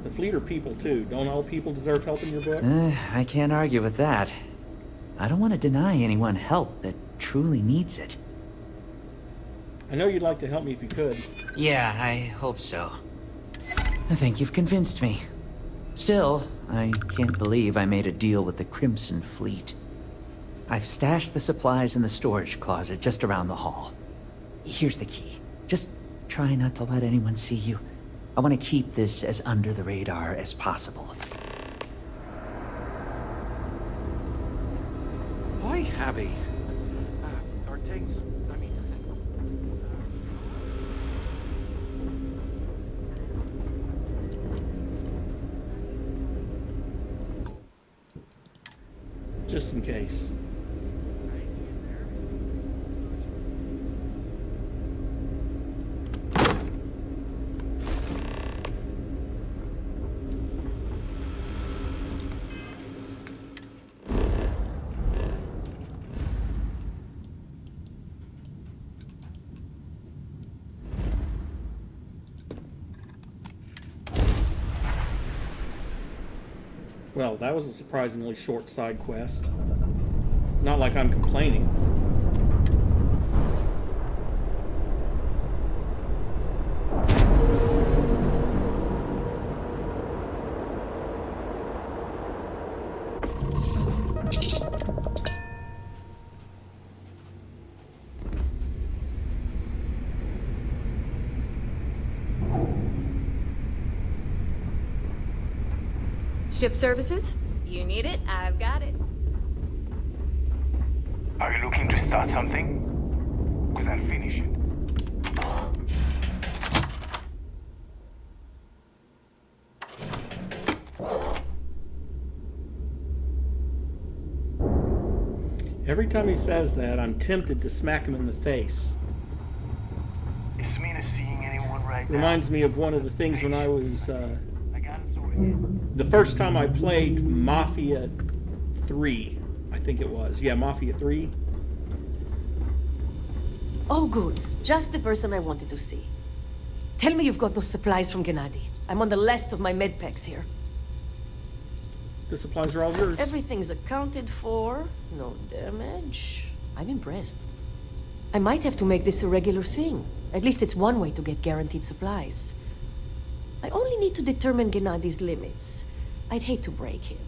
Speaker 20: The fleet are people too. Don't all people deserve help in your book?
Speaker 19: I can't argue with that. I don't want to deny anyone help that truly needs it.
Speaker 20: I know you'd like to help me if you could.
Speaker 19: Yeah, I hope so. I think you've convinced me. Still, I can't believe I made a deal with the Crimson Fleet. I've stashed the supplies in the storage closet just around the hall. Here's the key. Just try not to let anyone see you. I want to keep this as under the radar as possible.
Speaker 5: Hi, Abby. Are things... I mean...
Speaker 20: Just in case. Well, that was a surprisingly short side quest. Not like I'm complaining.
Speaker 21: Ship services? You need it, I've got it.
Speaker 2: Are you looking to start something? Because I'll finish it.
Speaker 20: Every time he says that, I'm tempted to smack him in the face.
Speaker 2: Is Samina seeing anyone right now?
Speaker 20: Reminds me of one of the things when I was, the first time I played Mafia 3, I think it was. Yeah, Mafia 3.
Speaker 18: Oh, good. Just the person I wanted to see. Tell me you've got those supplies from Gennady. I'm on the last of my medpacks here.
Speaker 20: The supplies are all yours.
Speaker 18: Everything's accounted for. No damage. I'm impressed. I might have to make this a regular thing. At least it's one way to get guaranteed supplies. I only need to determine Gennady's limits. I'd hate to break him.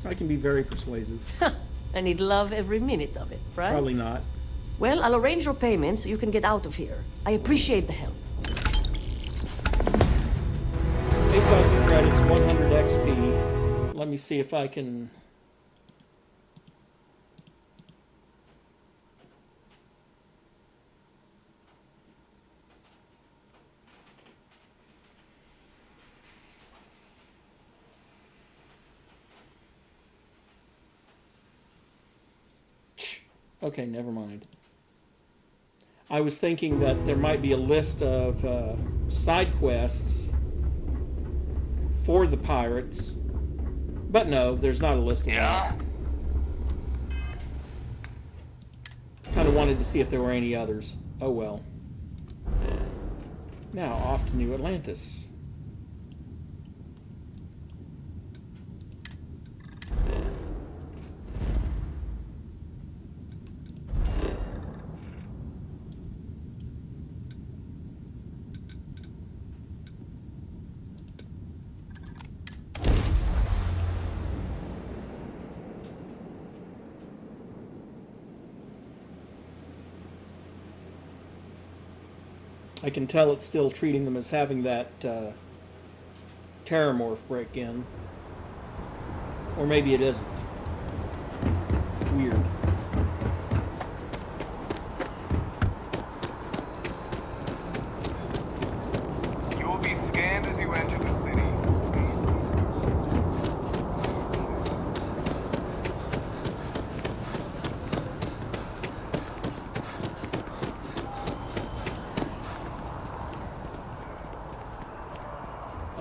Speaker 20: I can be very persuasive.
Speaker 18: And he'd love every minute of it, right?
Speaker 20: Probably not.
Speaker 18: Well, I'll arrange your payment so you can get out of here. I appreciate the help.
Speaker 20: 8,000 credits, 100 XP. Let me see if I can... Okay, never mind. I was thinking that there might be a list of side quests for the pirates, but no, there's not a list of that. Kind of wanted to see if there were any others. Oh well. Now off to New Atlantis. I can tell it's still treating them as having that terramorph break in. Or maybe it isn't. Weird.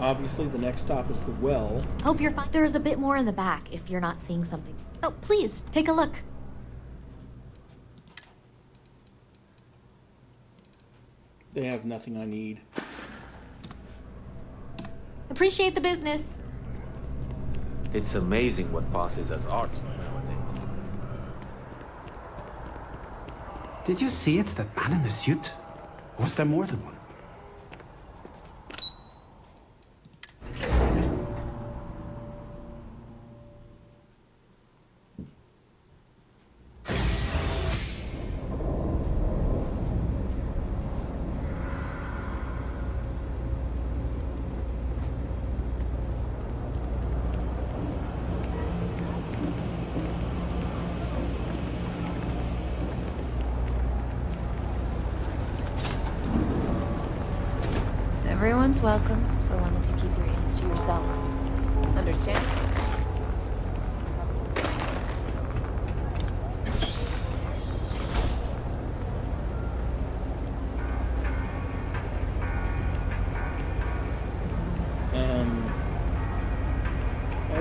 Speaker 20: obviously, the next stop is the well.
Speaker 12: Hope you're fine. There's a bit more in the back if you're not seeing something. Oh, please, take a look.
Speaker 20: They have nothing I need.
Speaker 12: Appreciate the business.
Speaker 8: It's amazing what passes as art nowadays.
Speaker 22: Did you see it, that man in the suit? Or was there more than one?
Speaker 12: Everyone's welcome, so long as you keep your hands to yourself. Understand?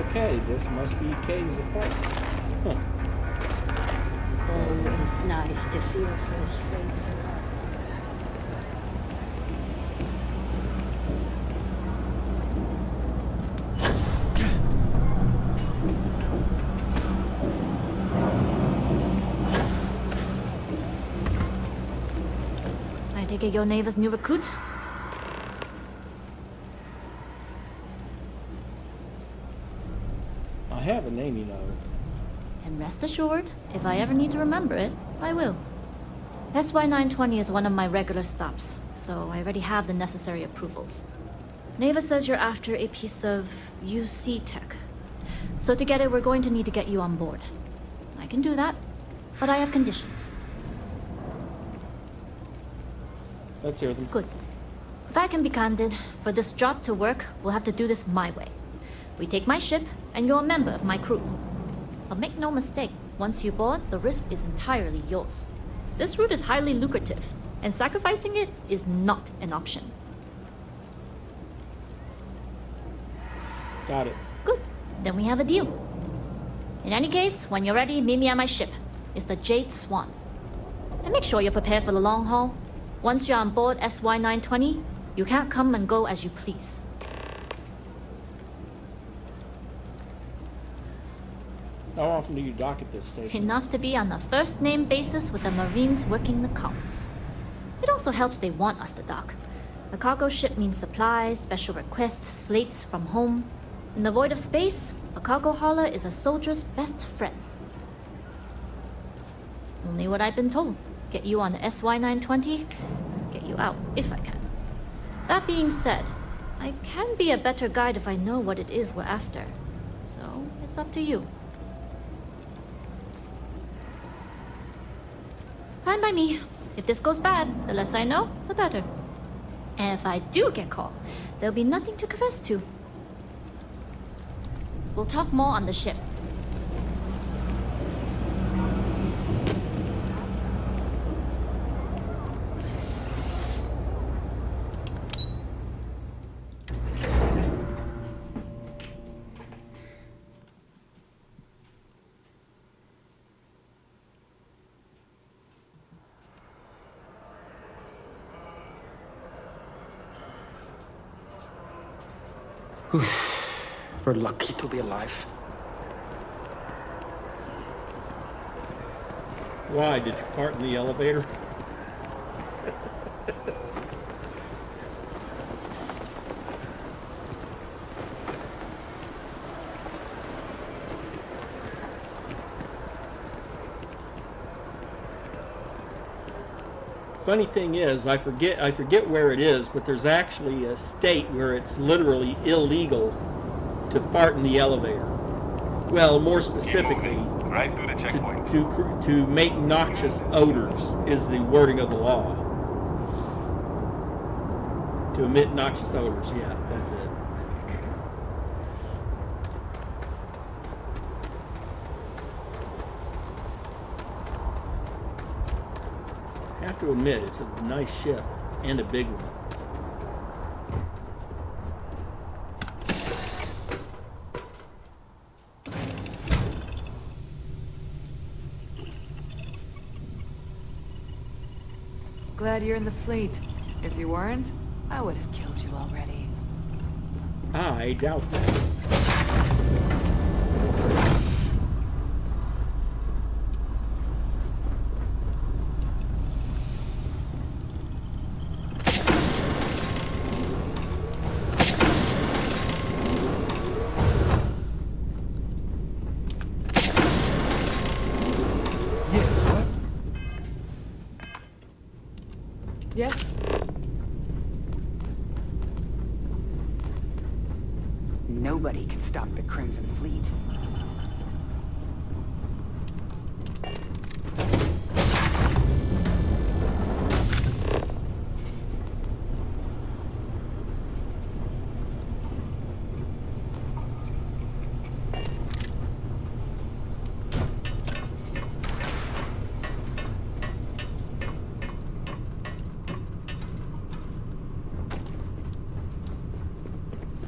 Speaker 20: Okay, this must be Kay's apartment. Huh.
Speaker 23: Always nice to see a fresh face around.
Speaker 12: I take it you're Neva's new recruit?
Speaker 20: I have a name, you know.
Speaker 12: And rest assured, if I ever need to remember it, I will. SY920 is one of my regular stops, so I already have the necessary approvals. Neva says you're after a piece of UC tech. So to get it, we're going to need to get you on board. I can do that, but I have conditions.
Speaker 20: Let's hear them.
Speaker 12: Good. If I can be candid, for this job to work, we'll have to do this my way. We take my ship, and you're a member of my crew. But make no mistake, once you board, the risk is entirely yours. This route is highly lucrative, and sacrificing it is not an option.
Speaker 20: Got it.
Speaker 12: Good. Then we have a deal. In any case, when you're ready, meet me at my ship. It's the Jade Swan. And make sure you're prepared for the long haul. Once you're on board SY920, you can't come and go as you please.
Speaker 20: How often do you dock at this station?
Speaker 12: Enough to be on a first-name basis with the Marines working the comms. It also helps they want us to dock. A cargo ship means supplies, special requests, slates from home. In the void of space, a cargo hauler is a soldier's best friend. Only what I've been told. Get you on the SY920, get you out if I can. That being said, I can be a better guide if I know what it is we're after. So, it's up to you. Fine by me. If this goes bad, the less I know, the better. And if I do get caught, there'll be nothing to confess to. We'll talk more on the ship.
Speaker 22: We're lucky to be alive.
Speaker 20: Why? Did you fart in the elevator? Funny thing is, I forget where it is, but there's actually a state where it's literally illegal to fart in the elevator. Well, more specifically,
Speaker 2: right through the checkpoint.
Speaker 20: To make noxious odors is the wording of the law. To emit noxious odors, yeah, that's it. I have to admit, it's a nice ship and a big one.
Speaker 3: Glad you're in the fleet. If you weren't, I would have killed you already.
Speaker 1: I doubt that.
Speaker 14: Yes, what?
Speaker 3: Yes?
Speaker 4: Nobody can stop the Crimson Fleet.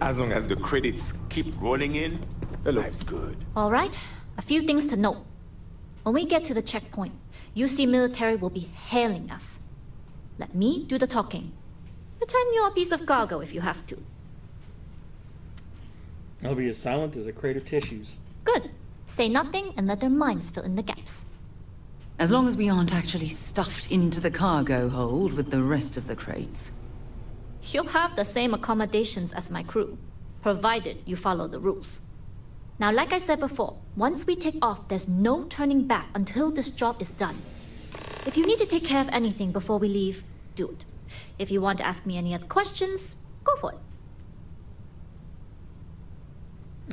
Speaker 8: As long as the credits keep rolling in, life's good.
Speaker 12: All right, a few things to note. When we get to the checkpoint, UC military will be hailing us. Let me do the talking. Pretend you're a piece of cargo if you have to.
Speaker 1: I'll be as silent as a crate of tissues.
Speaker 12: Good. Say nothing and let their minds fill in the gaps.
Speaker 3: As long as we aren't actually stuffed into the cargo hold with the rest of the crates.
Speaker 12: You'll have the same accommodations as my crew, provided you follow the rules. Now, like I said before, once we take off, there's no turning back until this job is done. If you need to take care of anything before we leave, do it. If you want to ask me any other questions, go for it.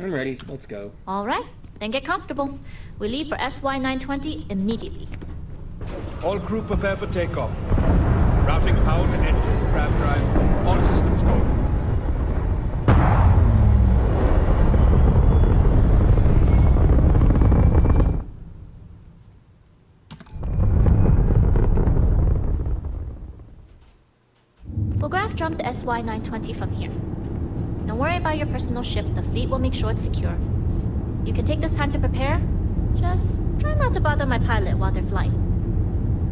Speaker 1: I'm ready. Let's go.
Speaker 12: All right, then get comfortable. We leave for SY-920 immediately.
Speaker 5: All crew prepare for takeoff. Routing power to engine, crab drive. All systems go.
Speaker 12: We'll graph jump the SY-920 from here. Don't worry about your personal ship. The fleet will make sure it's secure. You can take this time to prepare. Just try not to bother my pilot while they're flying.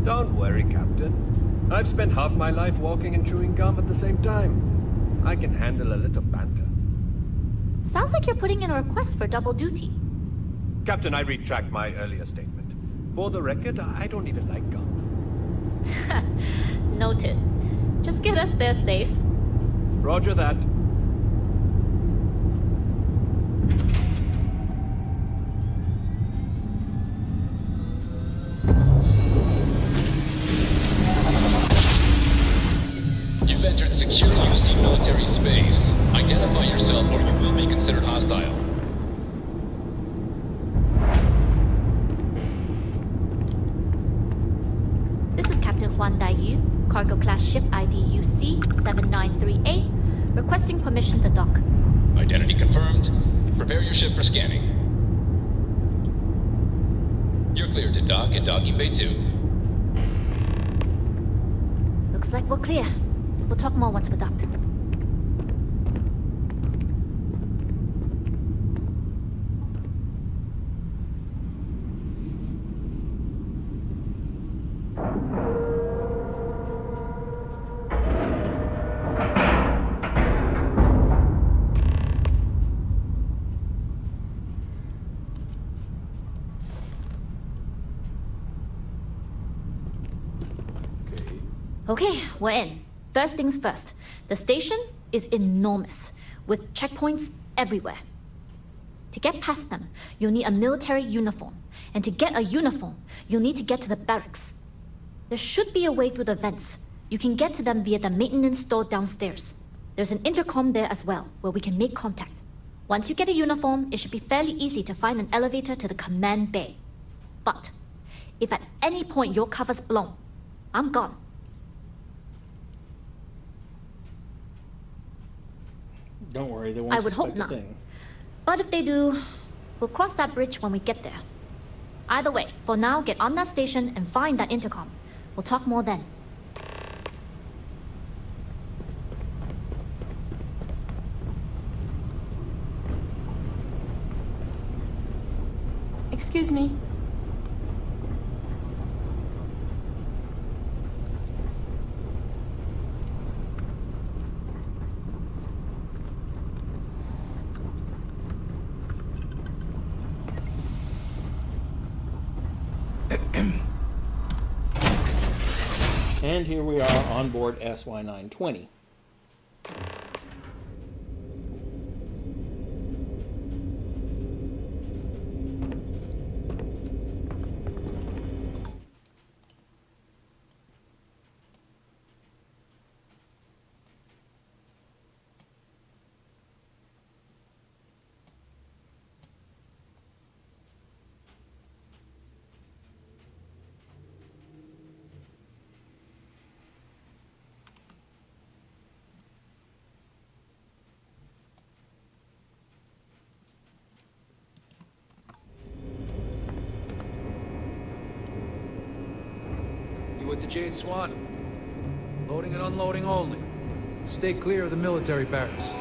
Speaker 5: Don't worry, Captain. I've spent half my life walking and chewing gum at the same time. I can handle a little banter.
Speaker 12: Sounds like you're putting in a request for double duty.
Speaker 5: Captain, I retract my earlier statement. For the record, I don't even like gum.
Speaker 12: Noted. Just get us there safe.
Speaker 5: Roger that.
Speaker 9: You've entered secure UC military space. Identify yourself or you will be considered hostile.
Speaker 12: This is Captain Huan Daiyu, cargo class ship ID UC-7938, requesting permission to dock.
Speaker 9: Identity confirmed. Prepare your ship for scanning. You're cleared to dock at docking bay 2.
Speaker 12: Looks like we're clear. We'll talk more once we're docked. Okay, we're in. First things first. The station is enormous, with checkpoints everywhere. To get past them, you'll need a military uniform. And to get a uniform, you'll need to get to the barracks. There should be a way through the vents. You can get to them via the maintenance store downstairs. There's an intercom there as well, where we can make contact. Once you get a uniform, it should be fairly easy to find an elevator to the command bay. But if at any point your cover's blown, I'm gone.
Speaker 1: Don't worry, they won't
Speaker 12: I would hope
Speaker 1: suspect a
Speaker 12: not.
Speaker 1: thing.
Speaker 12: But if they do, we'll cross that bridge when we get there. Either way, for now, get on that station and find that intercom. We'll talk more then.
Speaker 13: Excuse me.
Speaker 1: And here we are on board SY-920.
Speaker 15: You with the Jade Swan? Loading and unloading only. Stay clear of the military barracks.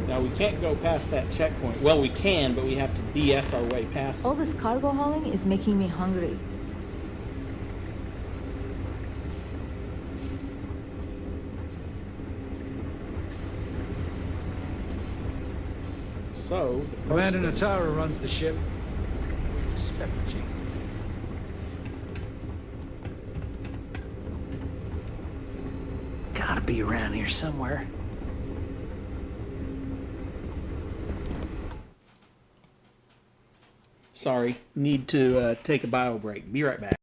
Speaker 1: Now we can't go past that checkpoint. Well, we can, but we have to BS our way past it.
Speaker 7: All this cargo hauling is making me hungry.
Speaker 1: So,
Speaker 15: Commander Natara runs the ship.
Speaker 19: Gotta be around here somewhere.
Speaker 1: Sorry, need to take a bio break. Be right back.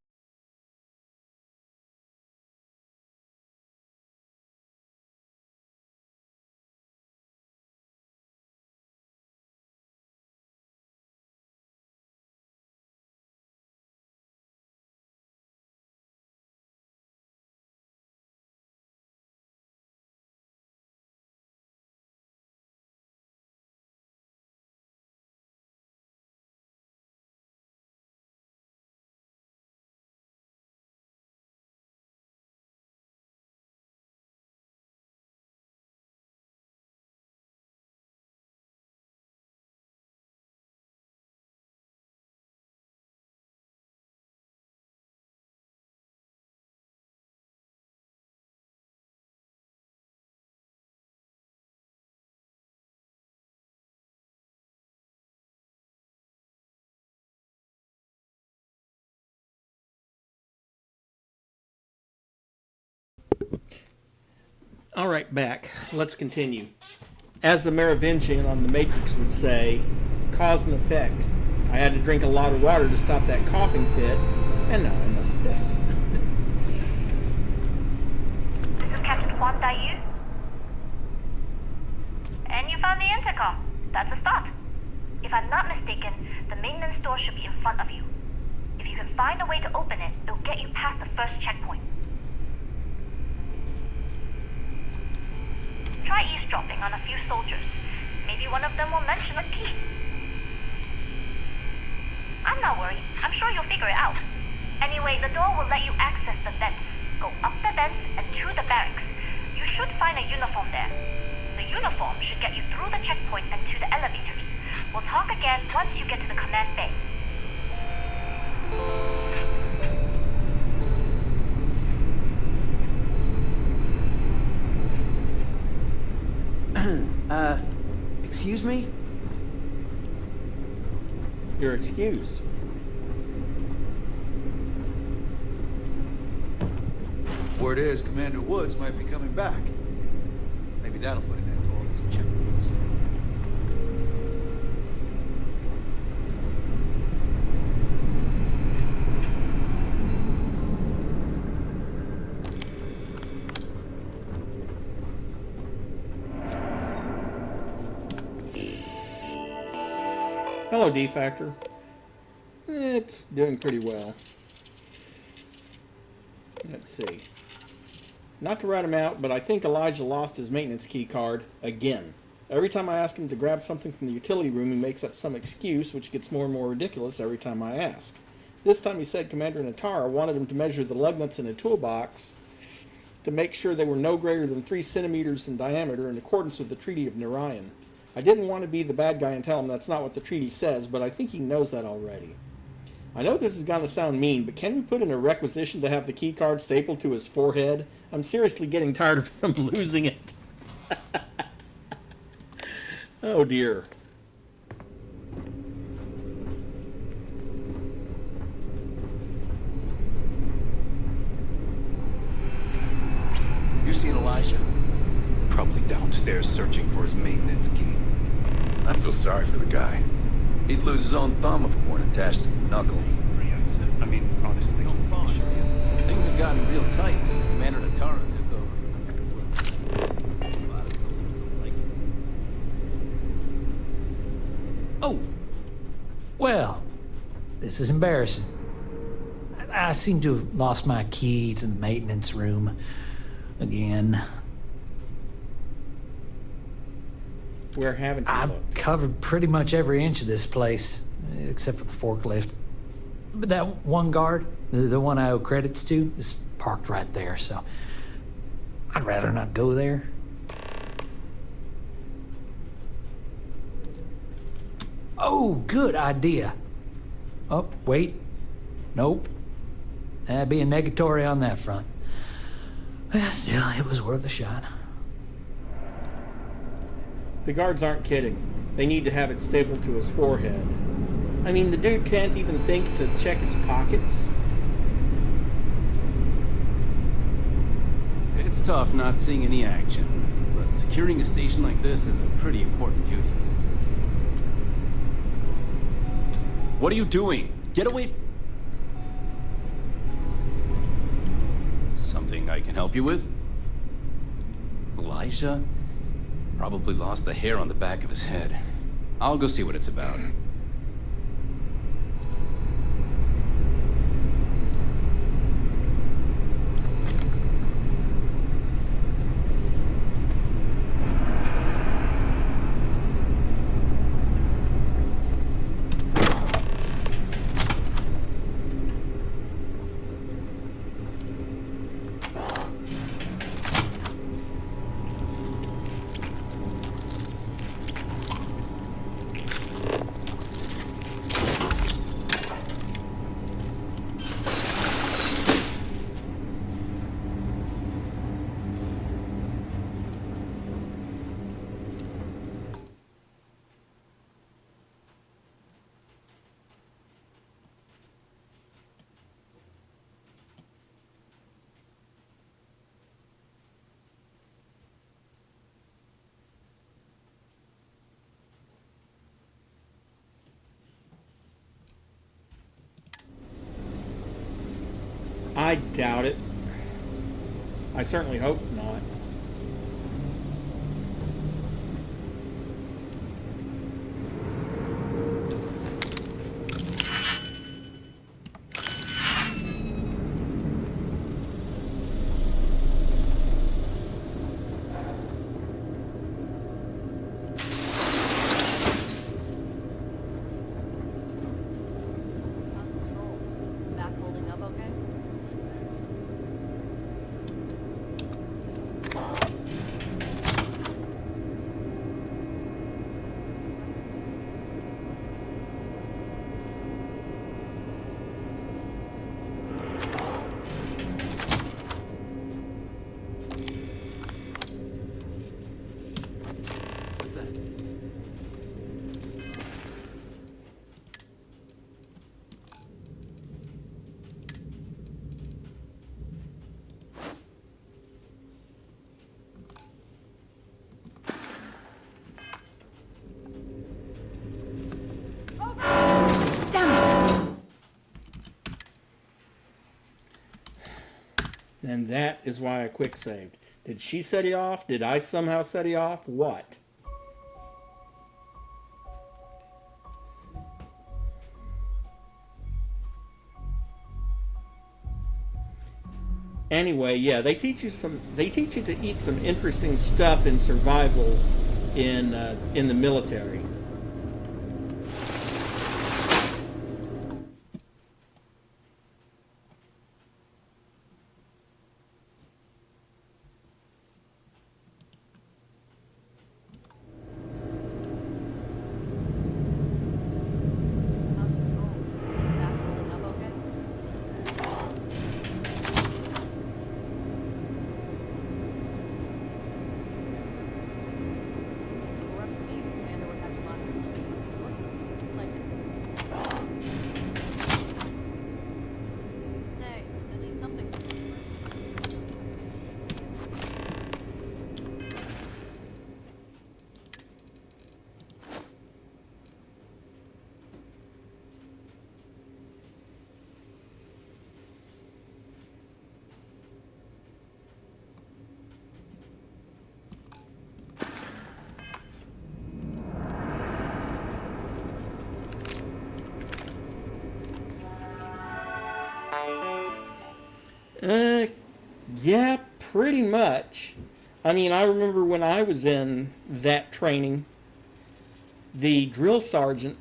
Speaker 1: All right, back. Let's continue. As the Merovingian on the Matrix would say, cause and effect. I had to drink a lot of water to stop that coughing fit, and now I must piss.
Speaker 10: This is Captain Huang Daiyu. And you found the intercom. That's a start. If I'm not mistaken, the maintenance door should be in front of you. If you can find a way to open it, it'll get you past the first checkpoint. Try eavesdropping on a few soldiers. Maybe one of them will mention a key. I'm not worried. I'm sure you'll figure it out. Anyway, the door will let you access the vents. Go up the vents and to the barracks. You should find a uniform there. The uniform should get you through the checkpoint and to the elevators. We'll talk again once you get to the command bay.
Speaker 4: Excuse me?
Speaker 1: You're excused.
Speaker 15: Word is Commander Woods might be coming back. Maybe that'll put an end to all these checkpoints.
Speaker 1: Hello, D-Factor. It's doing pretty well. Let's see. Not to rat him out, but I think Elijah lost his maintenance key card again. Every time I ask him to grab something from the utility room, he makes up some excuse, which gets more and more ridiculous every time I ask. This time he said Commander Natara wanted him to measure the lug nuts in a toolbox to make sure they were no greater than 3 centimeters in diameter in accordance with the Treaty of Narayan. I didn't want to be the bad guy and tell him that's not what the treaty says, but I think he knows that already. I know this is going to sound mean, but can we put in a requisition to have the key card stapled to his forehead? I'm seriously getting tired of him losing it. Oh dear.
Speaker 11: You seen Elijah?
Speaker 16: Probably downstairs searching for his maintenance key.
Speaker 11: I feel sorry for the guy. He'd lose his own thumb if it weren't attached to the knuckle.
Speaker 16: I mean, honestly,
Speaker 6: Things have gotten real tight since Commander Natara took over from
Speaker 17: Oh! Well, this is embarrassing. I seem to have lost my key to the maintenance room again.
Speaker 1: Where haven't you
Speaker 17: I've
Speaker 1: looked?
Speaker 17: covered pretty much every inch of this place, except for the forklift. But that one guard, the one I owe credits to, is parked right there, so I'd rather not go there. Oh, good idea. Oh, wait. Nope. That'd be a negatory on that front. Well, still, it was worth a shot.
Speaker 1: The guards aren't kidding. They need to have it stapled to his forehead. I mean, the dude can't even think to check his pockets.
Speaker 6: It's tough not seeing any action, but securing a station like this is a pretty important duty. What are you doing? Get away! Something I can help you with? Elijah? Probably lost the hair on the back of his head. I'll go see what it's about.
Speaker 1: I doubt it. I certainly hope not.
Speaker 3: Back holding up okay?
Speaker 6: What's that?
Speaker 1: And that is why I quick saved. Did she set it off? Did I somehow set it off? What? Anyway, yeah, they teach you to eat some interesting stuff in survival in the military. Yeah, pretty much. I mean, I remember when I was in that training, the drill sergeant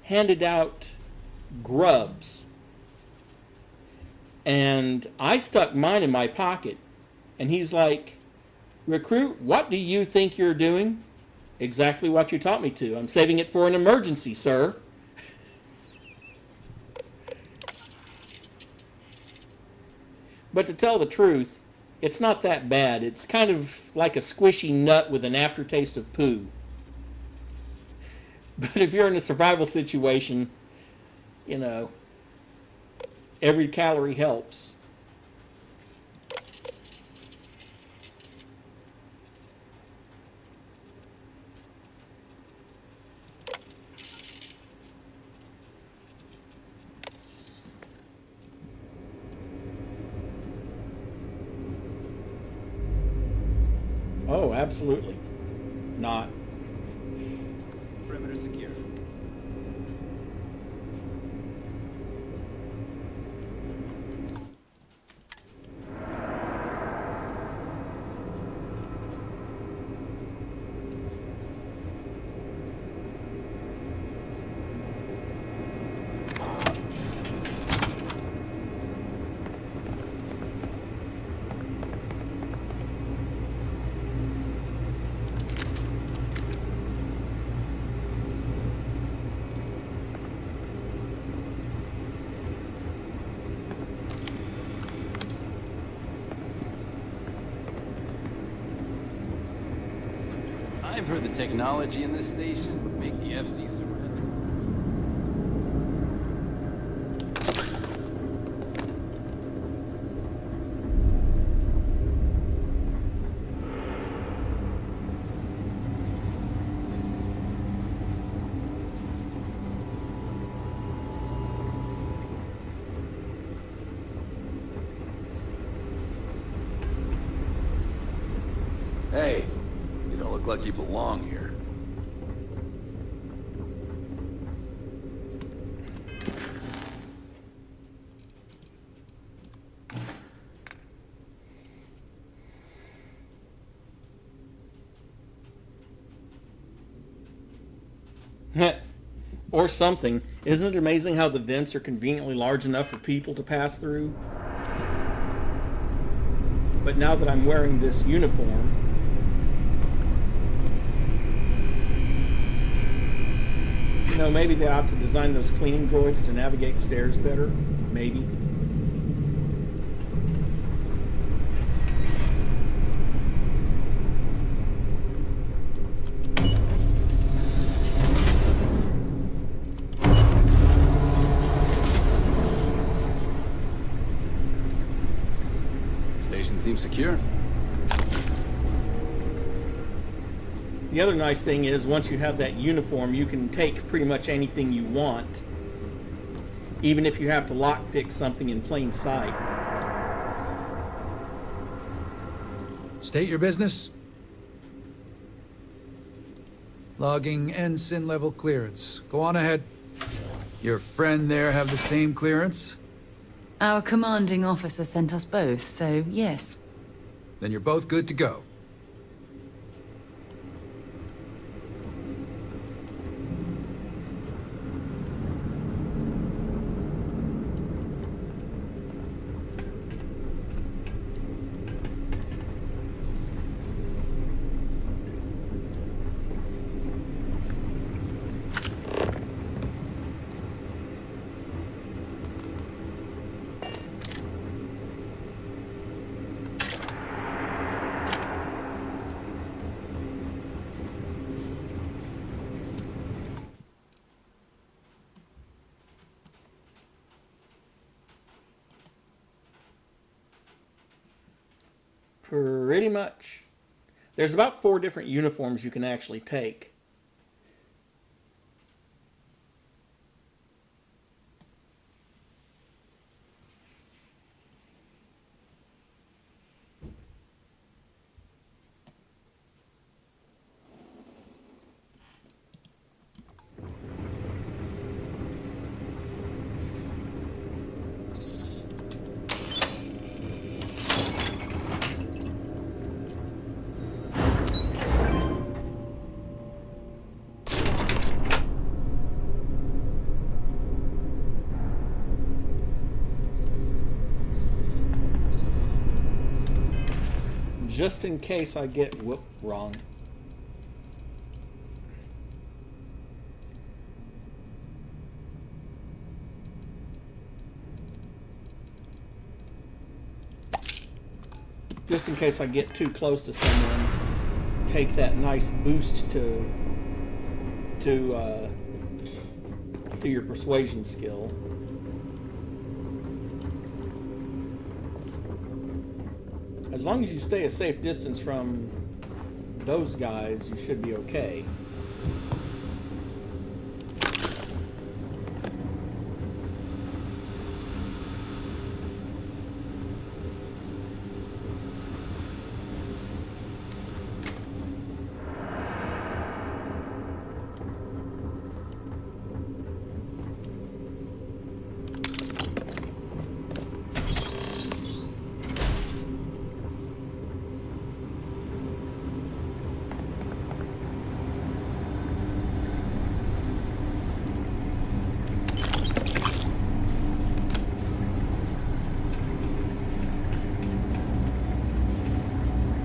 Speaker 1: handed out grubs. And I stuck mine in my pocket. And he's like, "Recruit, what do you think you're doing?" "Exactly what you taught me to. I'm saving it for an emergency, sir." But to tell the truth, it's not that bad. It's kind of like a squishy nut with an aftertaste of poo. But if you're in a survival situation, you know, every calorie helps. Oh, absolutely. Not.
Speaker 15: Perimeter secure.
Speaker 18: I've heard the technology in this station would make the FC surrender.
Speaker 11: Hey, you don't look like you belong here.
Speaker 1: Or something. Isn't it amazing how the vents are conveniently large enough for people to pass through? But now that I'm wearing this uniform, you know, maybe they ought to design those cleaning droids to navigate stairs better. Maybe.
Speaker 18: Station seems secure.
Speaker 1: The other nice thing is, once you have that uniform, you can take pretty much anything you want, even if you have to lockpick something in plain sight.
Speaker 15: State your business. Logging ensign level clearance. Go on ahead. Your friend there have the same clearance?
Speaker 3: Our commanding officer sent us both, so yes.
Speaker 15: Then you're both good to go.
Speaker 1: Pretty much. There's about 4 different uniforms you can actually take. Just in case I get... Whoop, wrong. Just in case I get too close to someone, take that nice boost to your persuasion skill. As long as you stay a safe distance from those guys, you should be okay.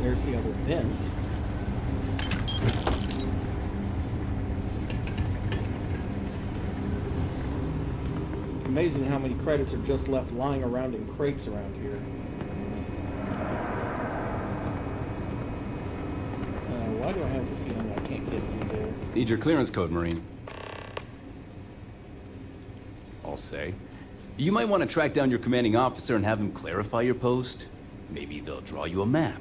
Speaker 1: There's the other vent. Amazing how many credits are just left lying around in crates around here. Why do I have the feeling I can't get through there?
Speaker 21: Need your clearance code, Marine. I'll say. You might want to track down your commanding officer and have him clarify your post. Maybe they'll draw you a map.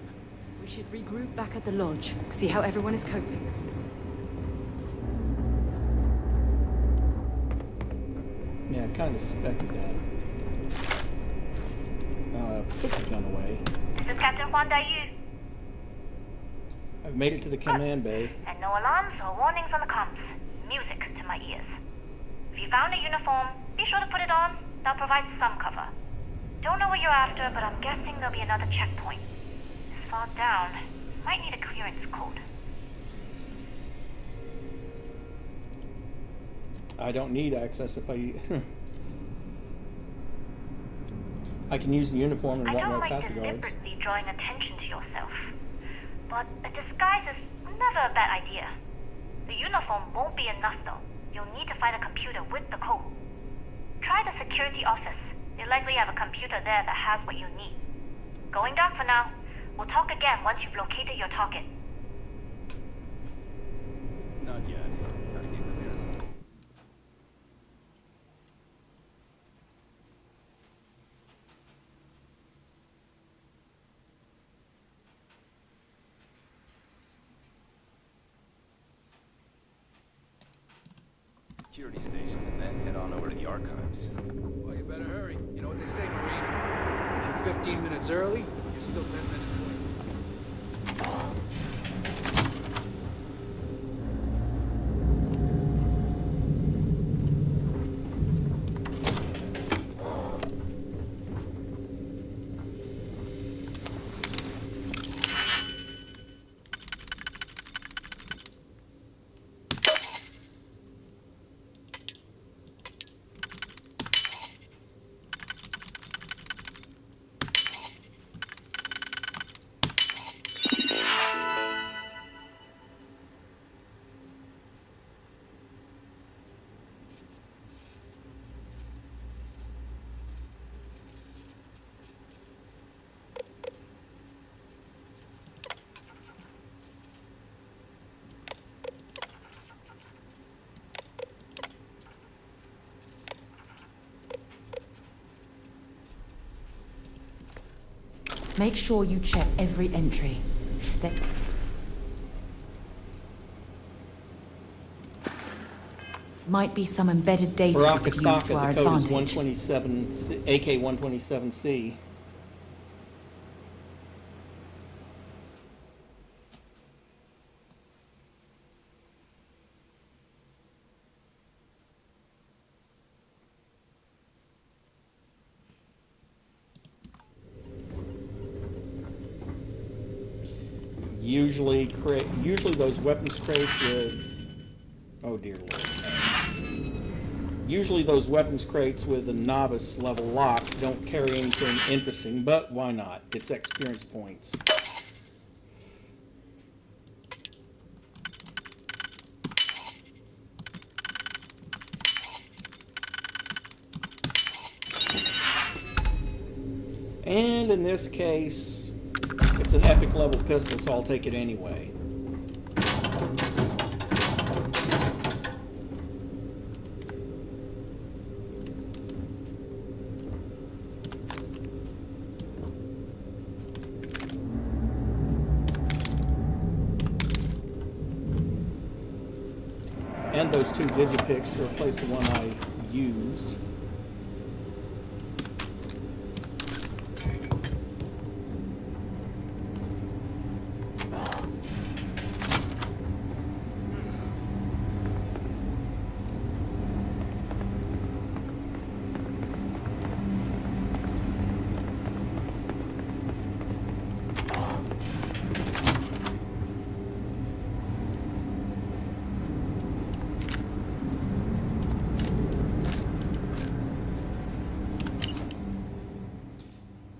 Speaker 13: We should regroup back at the lodge, see how everyone is coping.
Speaker 1: Yeah, I kind of suspected that. Put the gun away.
Speaker 10: This is Captain Huan Daiyu.
Speaker 1: I've made it to the command bay.
Speaker 10: And no alarms or warnings on the comms. Music to my ears. If you found a uniform, be sure to put it on. That'll provide some cover. Don't know what you're after, but I'm guessing there'll be another checkpoint. This far down, might need a clearance code.
Speaker 1: I don't need access if I... I can use the uniform and
Speaker 10: I
Speaker 1: walk
Speaker 10: don't
Speaker 1: right
Speaker 10: like
Speaker 1: past the guards.
Speaker 10: deliberately drawing attention to yourself. But a disguise is never a bad idea. The uniform won't be enough though. You'll need to find a computer with the code. Try the security office. They likely have a computer there that has what you need. Going dark for now. We'll talk again once you've located your target.
Speaker 21: Not yet. Gotta get clearance. Security station and then head on over to the archives.
Speaker 15: Well, you better hurry. You know what they say, Marine? If you're 15 minutes early, you're still 10 minutes late.
Speaker 22: Make sure you check every entry. There might be some embedded data
Speaker 1: For
Speaker 22: we could use to
Speaker 1: Akasaka,
Speaker 22: our
Speaker 1: the code is
Speaker 22: advantage.
Speaker 1: 127, AK-127C. Usually those weapons crates with... Oh dear lord. Usually those weapons crates with a novice level lock don't carry anything interesting, but why not? It's experience points. And in this case, it's an epic level pistol, so I'll take it anyway. And those 2 digipicks to replace the one I used.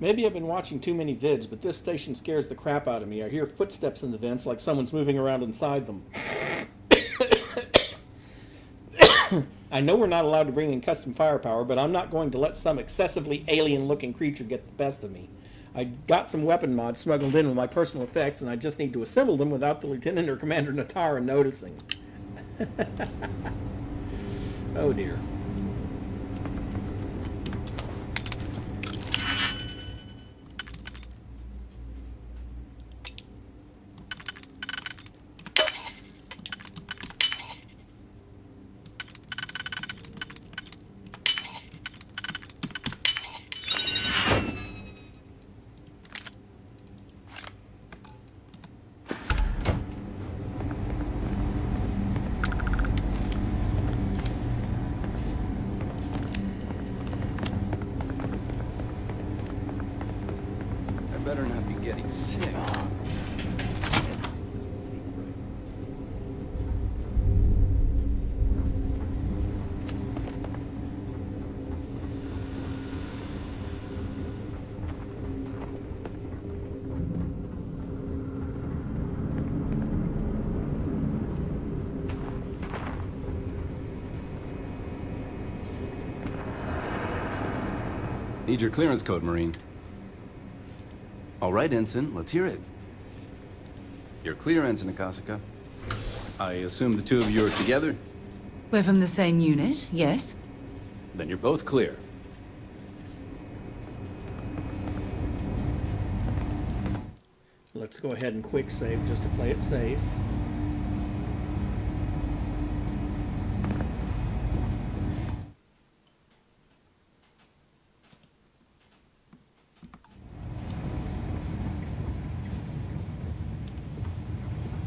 Speaker 1: Maybe I've been watching too many vids, but this station scares the crap out of me. I hear footsteps in the vents like someone's moving around inside them. I know we're not allowed to bring in custom firepower, but I'm not going to let some excessively alien-looking creature get the best of me. I got some weapon mods smuggled in with my personal effects, and I just need to assemble them without the Lieutenant or Commander Natara noticing. Oh dear.
Speaker 18: Better not be getting sick.
Speaker 21: Need your clearance code, Marine. All right, Ensign, let's hear it. You're clear, Ensign Akasaka. I assume the 2 of you are together?
Speaker 22: We're from the same unit, yes?
Speaker 21: Then you're both clear.
Speaker 1: Let's go ahead and quick save just to play it safe.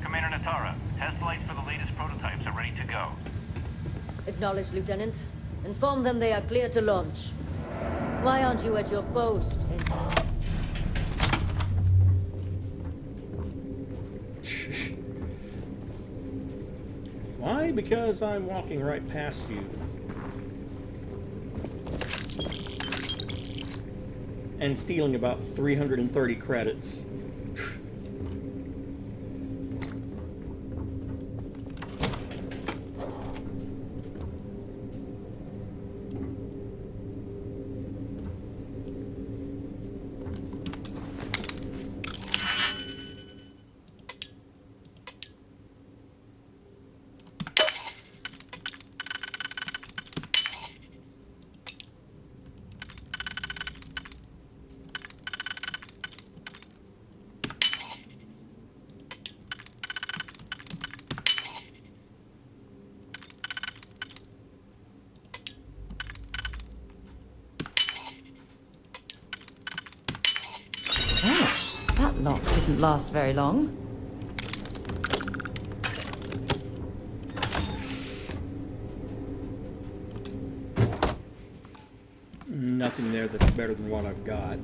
Speaker 2: Commander Natara, test flights for the latest prototypes are ready to go.
Speaker 20: Acknowledged, Lieutenant. Inform them they are clear to launch. Why aren't you at your post, Ensign?
Speaker 1: Why? Because I'm walking right past you. And stealing about 330 credits.
Speaker 22: That lock didn't last very long.
Speaker 1: Nothing there that's better than what I've got.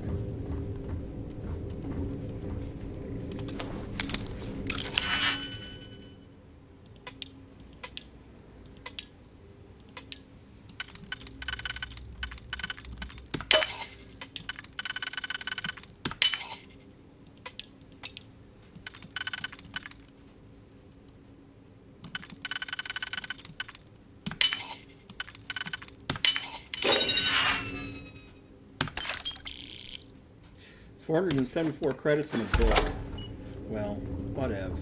Speaker 1: 474 credits in a book. Well, whatever.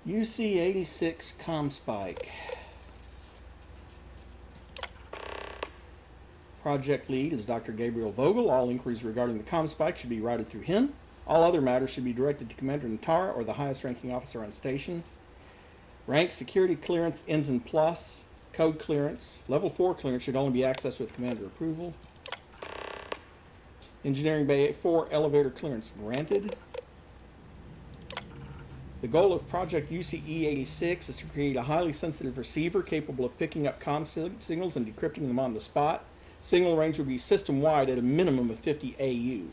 Speaker 1: UC-86 ComSpike. Project lead is Dr. Gabriel Vogel. All inquiries regarding the ComSpike should be routed through him. All other matters should be directed to Commander Natara or the highest ranking officer on station. Rank security clearance Ensign Plus. Code clearance. Level 4 clearance should only be accessed with Commander approval. Engineering Bay 4 elevator clearance granted. The goal of Project UCE-86 is to create a highly sensitive receiver capable of picking up comm signals and decrypting them on the spot. Signal range would be system-wide at a minimum of 50 AU.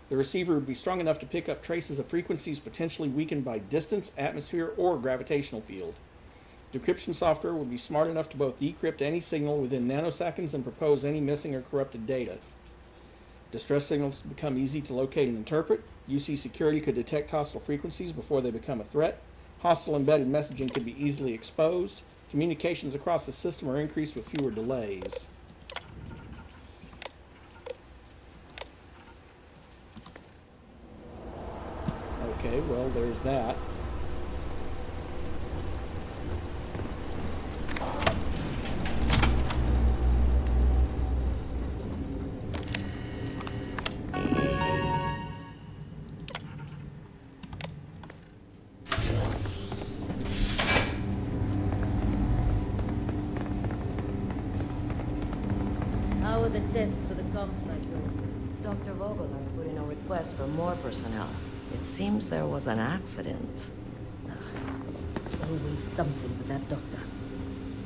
Speaker 1: The receiver would be strong enough to pick up traces of frequencies potentially weakened by distance, atmosphere, or gravitational field. Decryption software would be smart enough to both decrypt any signal within nanoseconds and propose any missing or corrupted data. Distress signals become easy to locate and interpret. UC security could detect hostile frequencies before they become a threat. Hostile embedded messaging could be easily exposed. Communications across the system are increased with fewer delays. Okay, well, there's that.
Speaker 20: How are the tests for the ComSpike going?
Speaker 8: Dr. Vogel has put in a request for more personnel. It seems there was an accident.
Speaker 20: There's always something with that doctor.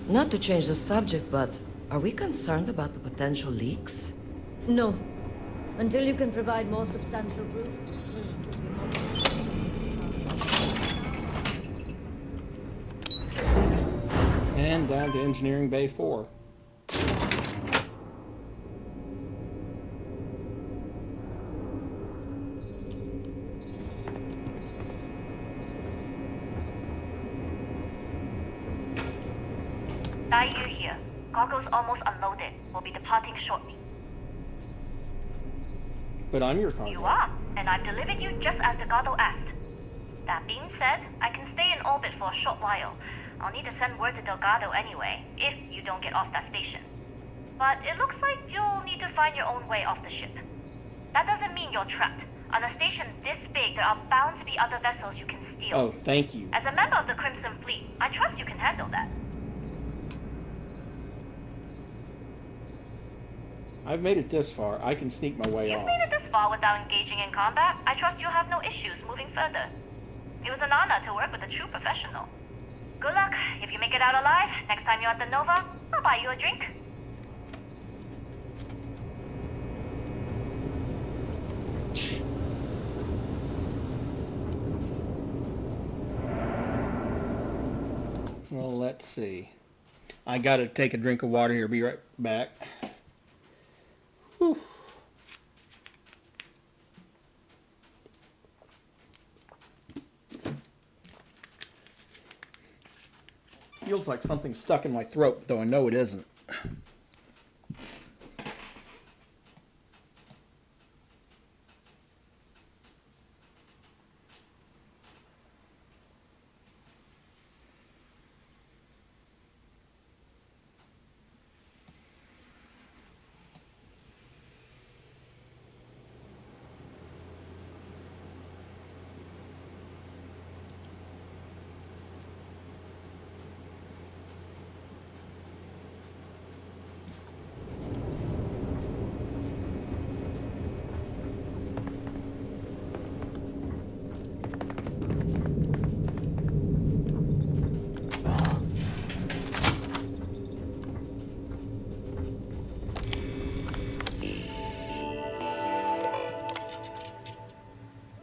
Speaker 8: Not to change the subject, but are we concerned about the potential leaks?
Speaker 20: No. Until you can provide more substantial proof.
Speaker 1: And down to Engineering Bay 4.
Speaker 10: Daiyu here. Goggles almost unloaded. We'll be departing shortly.
Speaker 1: But I'm your cargo.
Speaker 10: You are, and I've delivered you just as Delgado asked. That being said, I can stay in orbit for a short while. I'll need to send word to Delgado anyway, if you don't get off that station. But it looks like you'll need to find your own way off the ship. That doesn't mean you're trapped. On a station this big, there are bound to be other vessels you can steal.
Speaker 1: Oh, thank you.
Speaker 10: As a member of the Crimson Fleet, I trust you can handle that.
Speaker 1: I've made it this far. I can sneak my way
Speaker 10: You've
Speaker 1: off.
Speaker 10: made it this far without engaging in combat. I trust you'll have no issues moving further. It was an honor to work with a true professional. Good luck. If you make it out alive, next time you're at the Nova, I'll buy you a drink.
Speaker 1: Well, let's see. I gotta take a drink of water here. Be right back. Whew. Feels like something's stuck in my throat, though I know it isn't.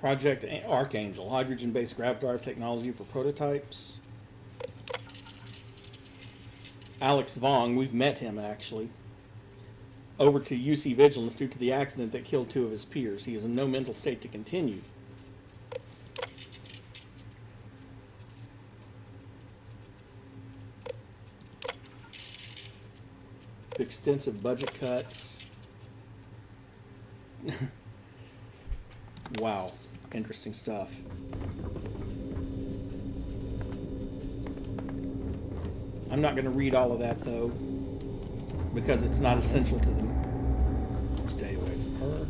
Speaker 1: Project Archangel, hydrogen-based grav-drive technology for prototypes. Alex Vong, we've met him actually. Over to UC Vigilance due to the accident that killed 2 of his peers. He is in no mental state to continue. Extensive budget cuts. Wow, interesting stuff. I'm not going to read all of that though, because it's not essential to them. Stay away from her.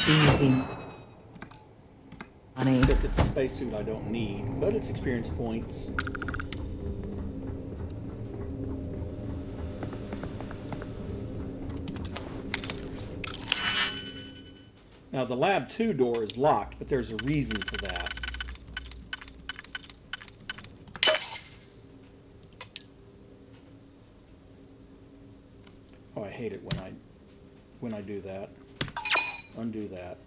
Speaker 3: Easy. Honey.
Speaker 1: Except it's a spacesuit I don't need, but it's experience points. Now the Lab 2 door is locked, but there's a reason for that. Oh, I hate it when I do that. Undo that.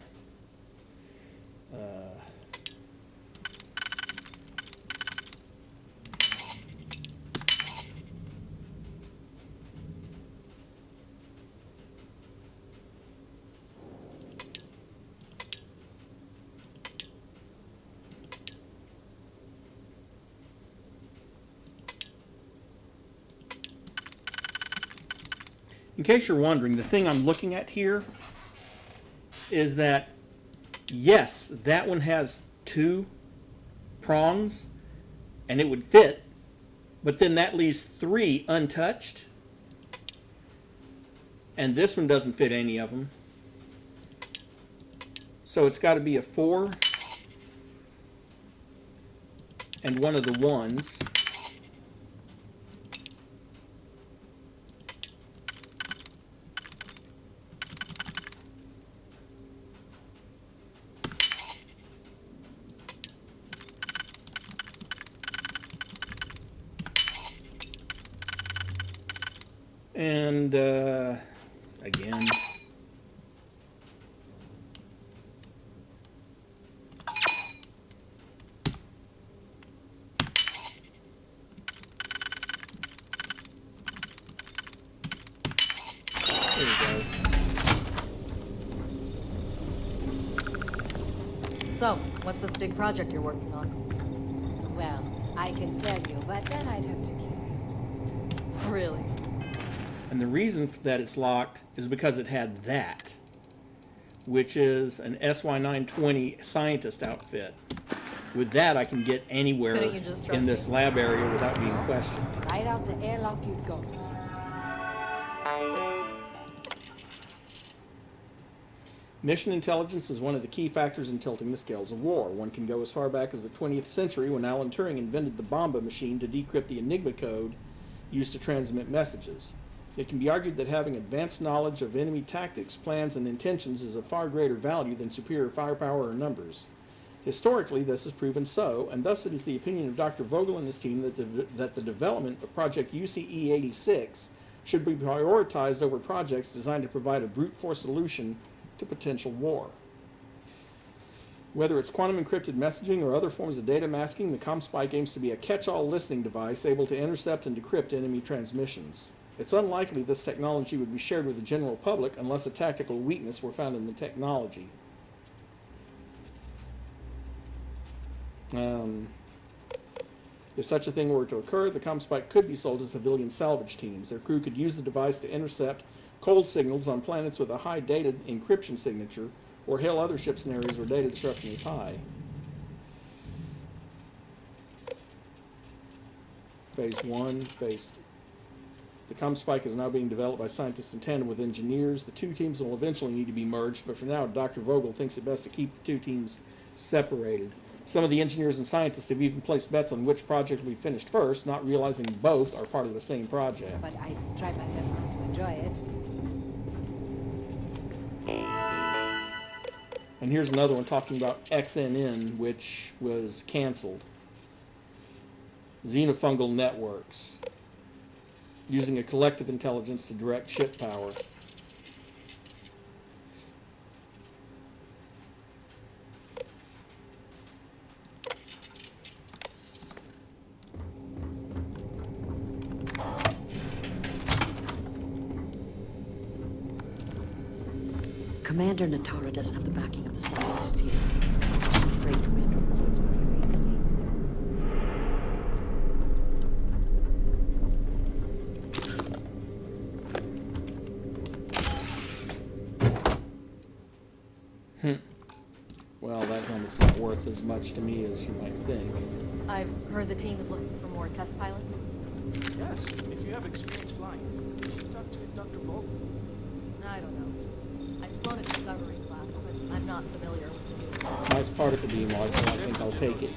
Speaker 1: In case you're wondering, the thing I'm looking at here is that, yes, that one has 2 prongs, and it would fit, but then that leaves 3 untouched, and this one doesn't fit any of them. So it's got to be a 4 and one of the 1s. And again, there we go.
Speaker 3: So, what's this big project you're working on?
Speaker 5: Well, I can tell you, but then I'd have to kill you.
Speaker 3: Really?
Speaker 1: And the reason that it's locked is because it had that, which is an SY-920 scientist outfit. With that, I can get anywhere in this lab area without being questioned.
Speaker 5: Right out the airlock you'd go.
Speaker 1: Mission intelligence is one of the key factors in tilting the scales of war. One can go as far back as the 20th century when Alan Turing invented the Bomba machine to decrypt the Enigma code used to transmit messages. It can be argued that having advanced knowledge of enemy tactics, plans, and intentions is of far greater value than superior firepower or numbers. Historically, this is proven so, and thus it is the opinion of Dr. Vogel and his team that the development of Project UCE-86 should be prioritized over projects designed to provide a brute force solution to potential war. Whether it's quantum encrypted messaging or other forms of data masking, the ComSpike aims to be a catch-all listening device able to intercept and decrypt enemy transmissions. It's unlikely this technology would be shared with the general public unless a tactical weakness were found in the technology. If such a thing were to occur, the ComSpike could be sold to civilian salvage teams. Their crew could use the device to intercept cold signals on planets with a high data encryption signature, or hail other ships in areas where data disruption is high. Phase 1, The ComSpike is now being developed by scientists in tandem with engineers. The 2 teams will eventually need to be merged, but for now, Dr. Vogel thinks it best to keep the 2 teams separated. Some of the engineers and scientists have even placed bets on which project will be finished first, not realizing both are part of the same project.
Speaker 5: But I tried my best not to enjoy it.
Speaker 1: And here's another one talking about XNN, which was canceled. Xenofungal networks. Using a collective intelligence to direct ship power.
Speaker 8: Commander Natara doesn't have the backing of the scientists here. I'm afraid Commander Woods will be reinstated.
Speaker 1: Well, that helmet's not worth as much to me as you might think.
Speaker 3: I've heard the team is looking for more test pilots.
Speaker 9: Yes, if you have experience flying, you should talk to Dr. Vogel.
Speaker 3: I don't know. I've flown a discovery class, but I'm not familiar with the
Speaker 1: Nice particle beam rifle, I think I'll take it.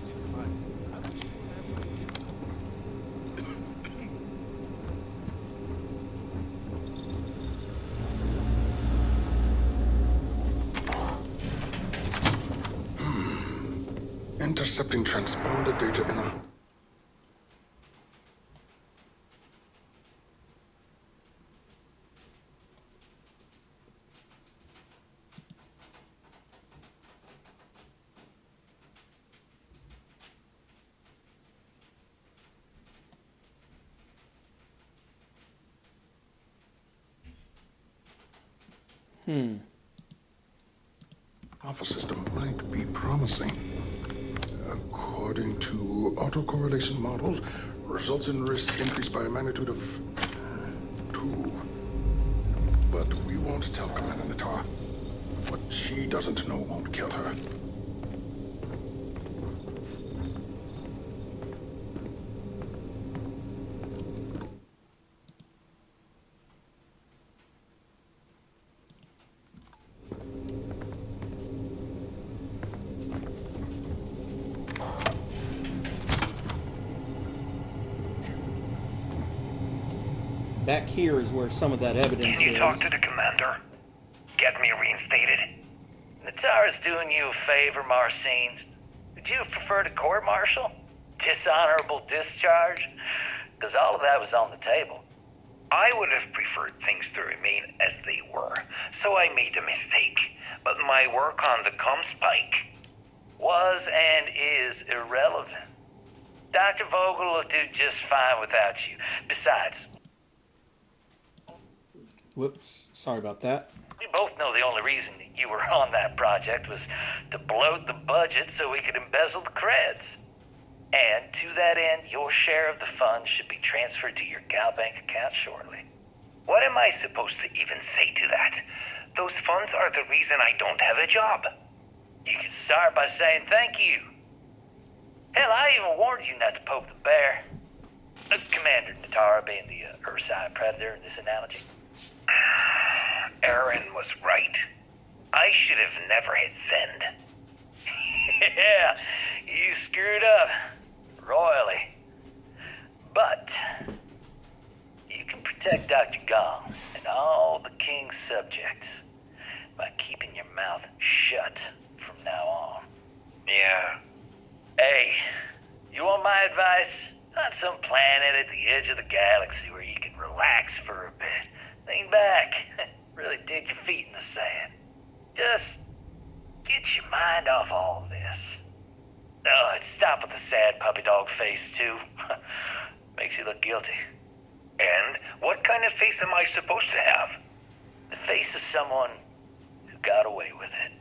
Speaker 14: Intercepting transponder data in a... Alpha system might be promising. According to autocorrelation models, results in risk increased by a magnitude of 2. But we won't tell Commander Natara. What she doesn't know won't kill her.
Speaker 1: Back here is where some of that evidence
Speaker 23: Can you
Speaker 1: is.
Speaker 23: talk to the commander? Get me reinstated. Natara's doing you a favor, Marcine. Would you have preferred a court-martial? Dishonorable discharge? Because all of that was on the table. I would have preferred things to remain as they were, so I made a mistake. But my work on the Comspike was and is irrelevant. Dr. Vogel will do just fine without you. Besides,
Speaker 1: Whoops, sorry about that.
Speaker 23: we both know the only reason you were on that project was to bloat the budget so we could embezzle the creds. And to that end, your share of the funds should be transferred to your Gal Bank account shortly. What am I supposed to even say to that? Those funds are the reason I don't have a job. You can start by saying thank you. Hell, I even warned you not to poke the bear. Commander Natara being the Ursine Predator in this analogy. Aaron was right. I should have never hit send. Yeah, you screwed up. Royally. But you can protect Dr. Gong and all the King's subjects by keeping your mouth shut from now on. Yeah. Hey, you want my advice? On some planet at the edge of the galaxy where you can relax for a bit. Lean back. Really dig your feet in the sand. Just get your mind off all of this. Oh, and stop with the sad puppy dog face, too. Makes you look guilty. And what kind of face am I supposed to have? The face of someone who got away with it.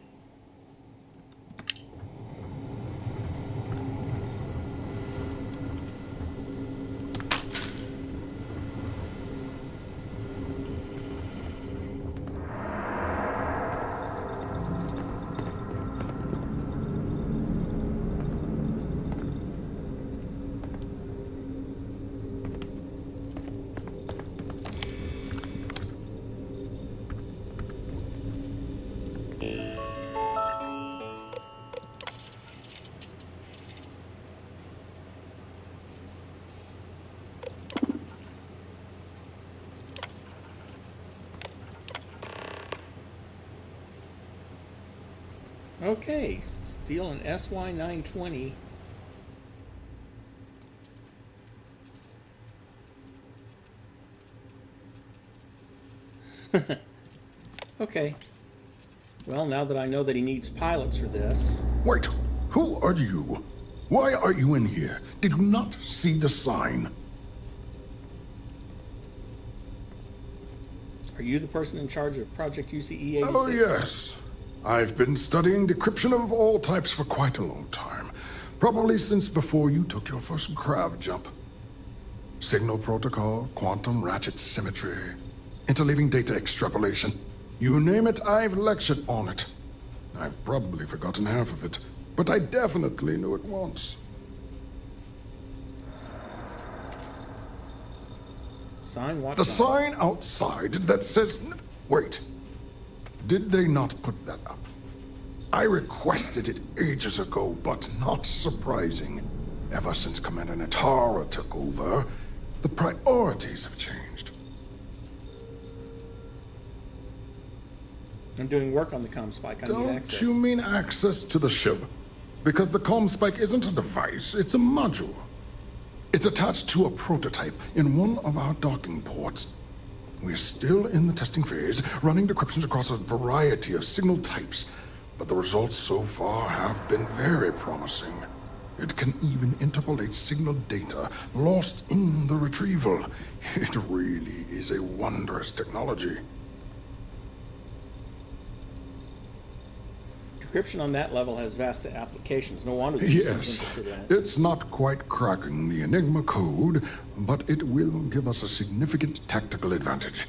Speaker 1: Okay, steal an SY-920. Okay. Well, now that I know that he needs pilots for this...
Speaker 14: Wait! Who are you? Why are you in here? Did you not see the sign?
Speaker 1: Are you the person in charge of Project UCE-86?
Speaker 14: Oh, yes. I've been studying decryption of all types for quite a long time. Probably since before you took your first crab jump. Signal protocol, quantum ratchet symmetry, interleaving data extrapolation. You name it, I've lectured on it. I've probably forgotten half of it, but I definitely knew it once.
Speaker 1: Sign what?
Speaker 14: The sign outside that says... Wait. Did they not put that up? I requested it ages ago, but not surprising. Ever since Commander Natara took over, the priorities have changed.
Speaker 1: I'm doing work on the comm spike. I need access.
Speaker 14: Don't you mean access to the ship? Because the comm spike isn't a device, it's a module. It's attached to a prototype in one of our docking ports. We're still in the testing phase, running decryptions across a variety of signal types, but the results so far have been very promising. It can even interpolate signal data lost in the retrieval. It really is a wondrous technology.
Speaker 1: Decryption on that level has vast applications. No wonder the UC's interested in it.
Speaker 14: It's not quite cracking the Enigma code, but it will give us a significant tactical advantage.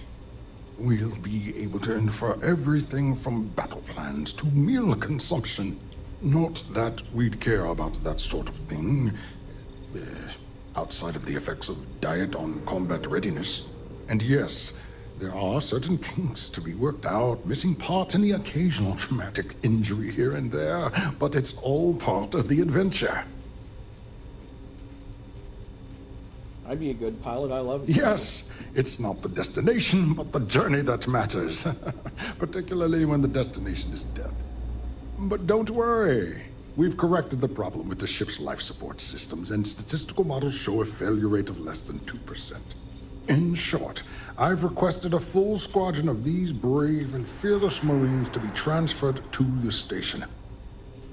Speaker 14: We'll be able to infer everything from battle plans to meal consumption. Not that we'd care about that sort of thing, outside of the effects of diet on combat readiness. And yes, there are certain kinks to be worked out, missing parts and the occasional traumatic injury here and there, but it's all part of the adventure.
Speaker 1: I'd be a good pilot. I love it.
Speaker 14: Yes, it's not the destination, but the journey that matters. Particularly when the destination is death. But don't worry. We've corrected the problem with the ship's life support systems, and statistical models show a failure rate of less than 2%. In short, I've requested a full squadron of these brave and fearless Marines to be transferred to the station.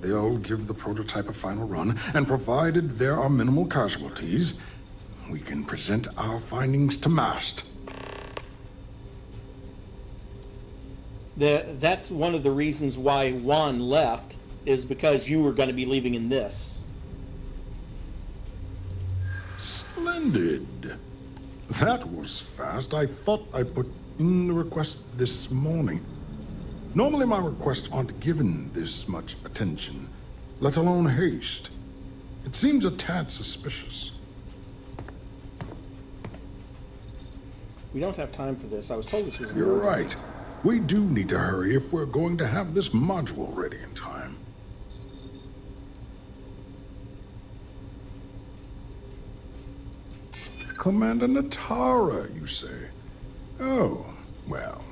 Speaker 14: They'll give the prototype a final run, and provided there are minimal casualties, we can present our findings to MAST.
Speaker 1: That's one of the reasons why Juan left, is because you were going to be leaving in this.
Speaker 14: Splendid. That was fast. I thought I put in the request this morning. Normally my requests aren't given this much attention, let alone haste. It seems a tad suspicious.
Speaker 1: We don't have time for this. I was told this was an
Speaker 14: You're
Speaker 1: emergency.
Speaker 14: right. We do need to hurry if we're going to have this module ready in time. Commander Natara, you say? Oh, well,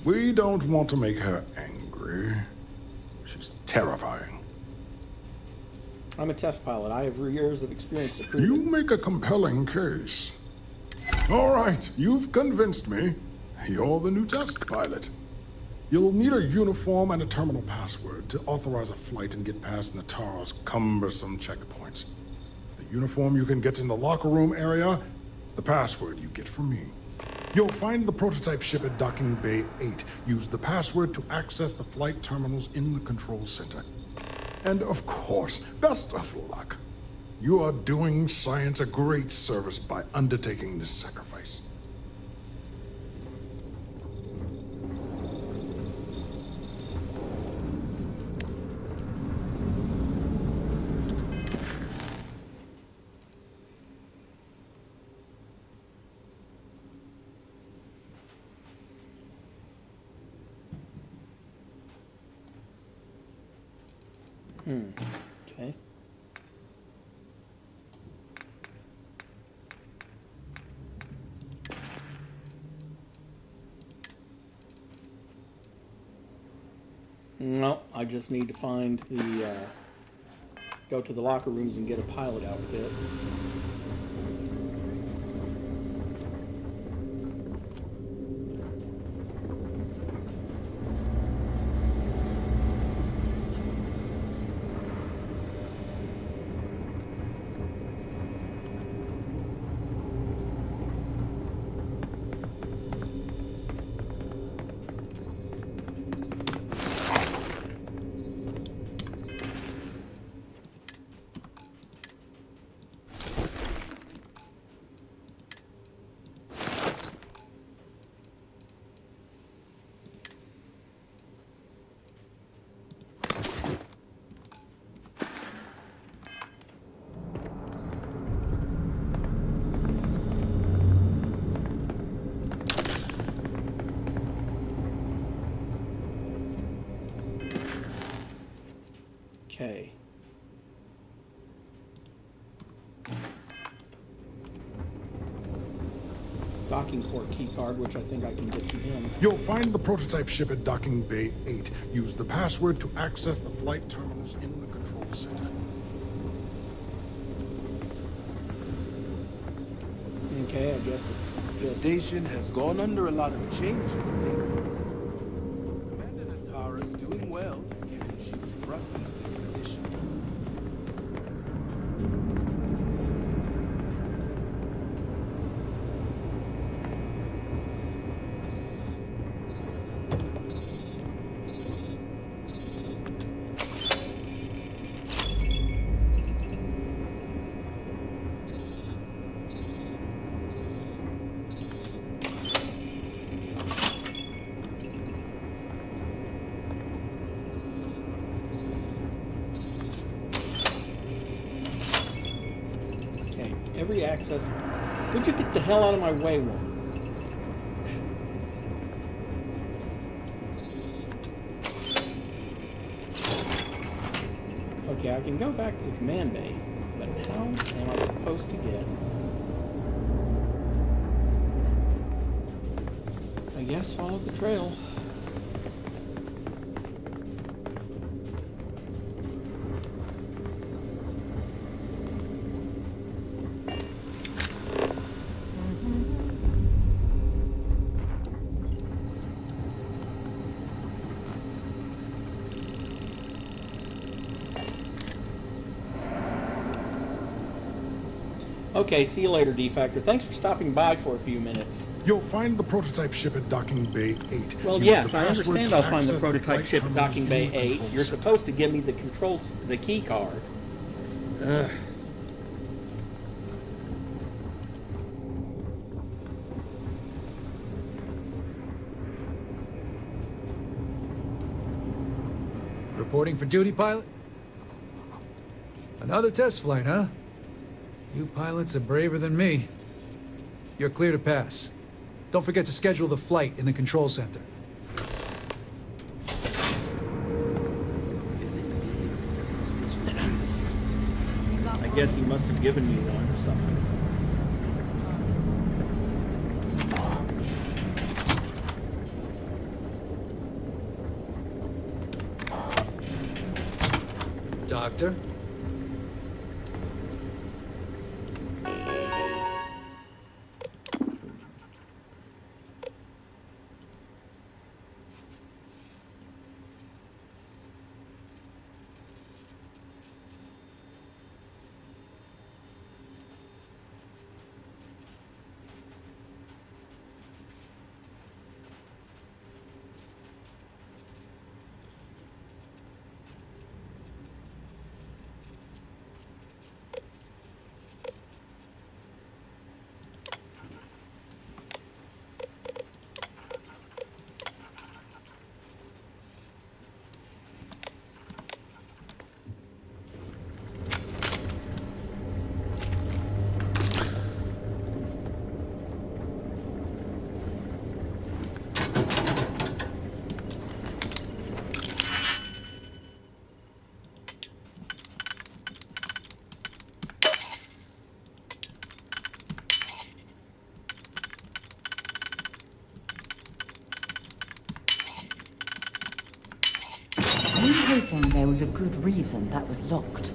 Speaker 14: we don't want to make her angry. She's terrifying.
Speaker 1: I'm a test pilot. I have years of experience to prove
Speaker 14: You
Speaker 1: it.
Speaker 14: make a compelling case. All right, you've convinced me. You're the new test pilot. You'll need a uniform and a terminal password to authorize a flight and get past Natara's cumbersome checkpoints. The uniform you can get in the locker room area, the password you get from me. You'll find the prototype ship at Docking Bay 8. Use the password to access the flight terminals in the control center. And of course, best of luck. You are doing science a great service by undertaking this sacrifice.
Speaker 1: Okay. No, I just need to find the, go to the locker rooms and get a pilot outfit. Okay. Docking port keycard, which I think I can get from him.
Speaker 14: You'll find the prototype ship at Docking Bay 8. Use the password to access the flight terminals in the control center.
Speaker 1: Okay, I guess it's
Speaker 7: The station has gone under a lot of changes lately. Commander Natara's doing well, given she was thrust into this position.
Speaker 1: Every access. Would you get the hell out of my way, woman? Okay, I can go back to the command bay, but how am I supposed to get? I guess follow the trail. Okay, see you later, D-Factor. Thanks for stopping by for a few minutes.
Speaker 14: You'll find the prototype ship at Docking Bay 8.
Speaker 1: Well,
Speaker 14: Use
Speaker 1: yes,
Speaker 14: the
Speaker 1: I
Speaker 14: password
Speaker 1: understand
Speaker 14: to
Speaker 1: I'll find the
Speaker 14: access
Speaker 1: prototype
Speaker 14: flight
Speaker 1: ship at
Speaker 14: terminals
Speaker 1: Docking
Speaker 14: in
Speaker 1: Bay
Speaker 14: the
Speaker 1: 8.
Speaker 14: control
Speaker 1: You're
Speaker 14: center.
Speaker 1: supposed to give me the key card. Ugh.
Speaker 15: Reporting for duty, pilot? Another test flight, huh? You pilots are braver than me. You're clear to pass. Don't forget to schedule the flight in the control center.
Speaker 1: I guess he must have given me one or something.
Speaker 15: Doctor?
Speaker 22: knows a good reason that was locked.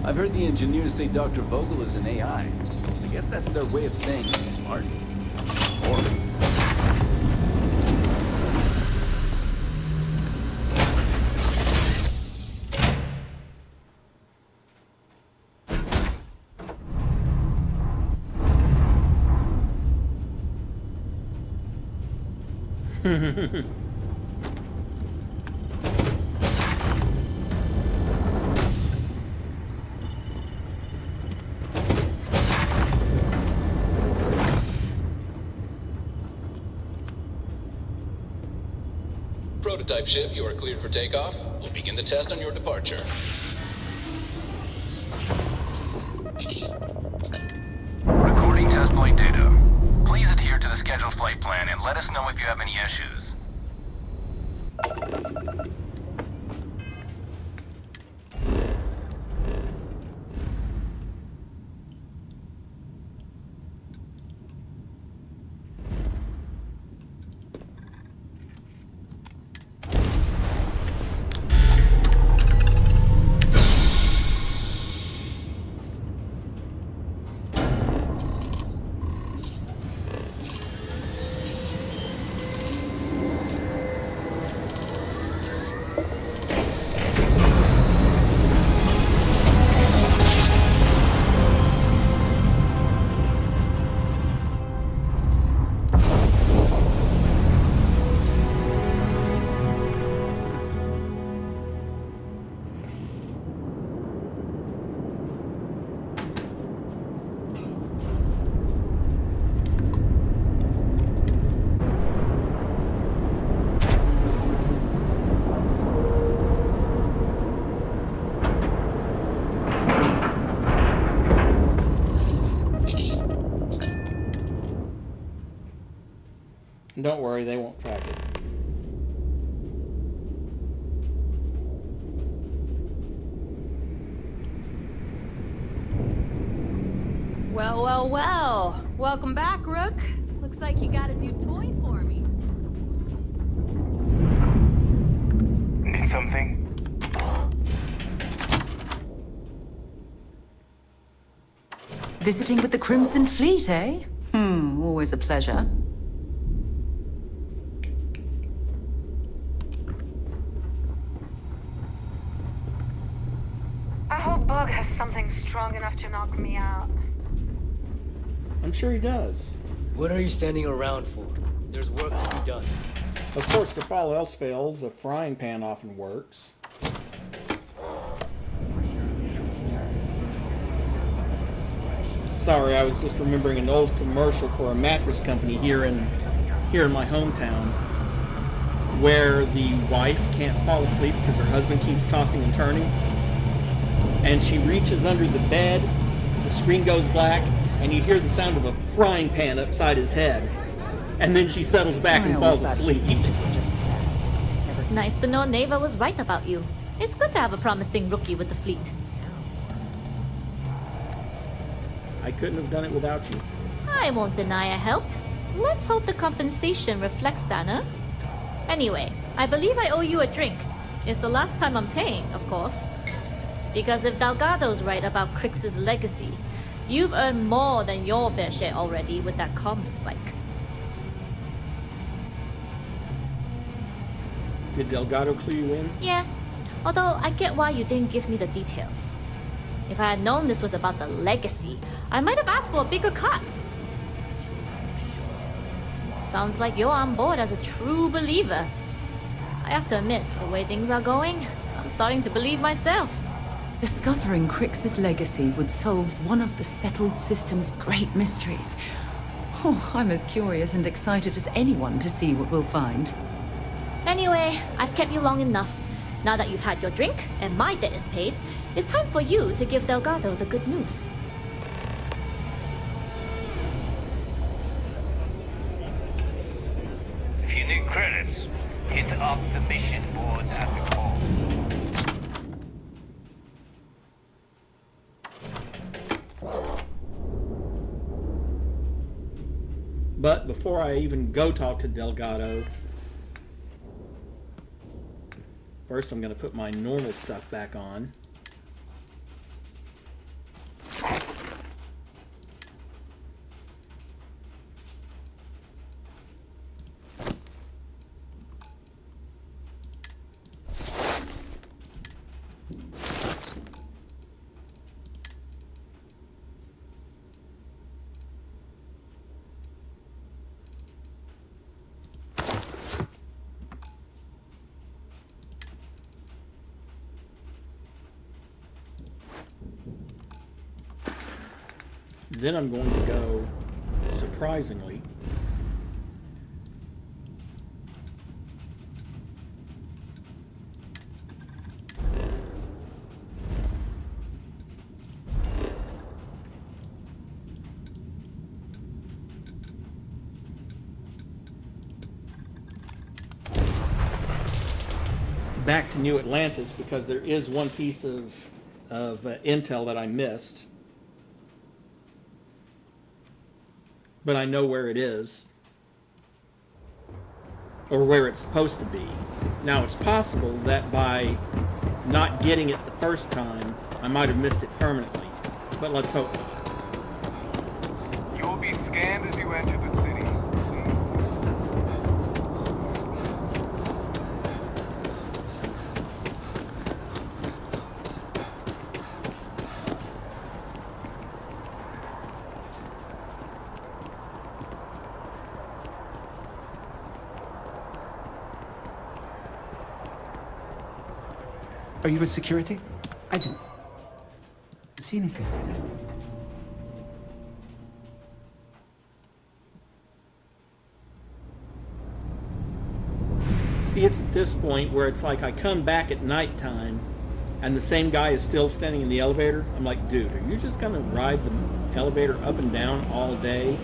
Speaker 21: I've heard the engineers say Dr. Vogel is an AI. I guess that's their way of saying he's smart. Or...
Speaker 4: Prototype ship, you are cleared for takeoff. We'll begin the test on your departure.
Speaker 2: Recording test flight data. Please adhere to the scheduled flight plan and let us know if you have any issues.
Speaker 1: Don't worry, they won't track it.
Speaker 5: Well, well, well. Welcome back, Rook. Looks like you got a new toy for me.
Speaker 2: Need something?
Speaker 22: Visiting with the Crimson Fleet, eh? Always a pleasure.
Speaker 10: I hope Bug has something strong enough to knock me out.
Speaker 1: I'm sure he does.
Speaker 12: What are you standing around for? There's work to be done.
Speaker 1: Of course, if all else fails, a frying pan often works. Sorry, I was just remembering an old commercial for a mattress company here in my hometown, where the wife can't fall asleep because her husband keeps tossing and turning, and she reaches under the bed, the screen goes black, and you hear the sound of a frying pan upside his head, and then she settles back and falls asleep.
Speaker 10: Nice to know Neva was right about you. It's good to have a promising rookie with the fleet.
Speaker 1: I couldn't have done it without you.
Speaker 10: I won't deny I helped. Let's hope the compensation reflects that, huh? Anyway, I believe I owe you a drink. It's the last time I'm paying, of course. Because if Delgado's right about Crix's legacy, you've earned more than your fair share already with that comm spike.
Speaker 1: Did Delgado clue you in?
Speaker 10: Yeah, although I get why you didn't give me the details. If I had known this was about the legacy, I might have asked for a bigger cut. Sounds like you're on board as a true believer. I have to admit, the way things are going, I'm starting to believe myself.
Speaker 22: Discovering Crix's legacy would solve one of the settled system's great mysteries. Oh, I'm as curious and excited as anyone to see what we'll find.
Speaker 10: Anyway, I've kept you long enough. Now that you've had your drink and my debt is paid, it's time for you to give Delgado the good news.
Speaker 2: Ending credits. Hit up the mission boards at the call.
Speaker 1: But before I even go talk to Delgado, first I'm going to put my normal stuff back on. Then I'm going to go, surprisingly, back to New Atlantis, because there is one piece of intel that I missed. But I know where it is, or where it's supposed to be. Now, it's possible that by not getting it the first time, I might have missed it permanently, but let's hope not.
Speaker 16: You will be scanned as you enter the city.
Speaker 17: Are you with security? I didn't see anything.
Speaker 1: See, it's at this point where it's like I come back at nighttime and the same guy is still standing in the elevator. I'm like, dude, are you just going to ride the elevator up and down all day?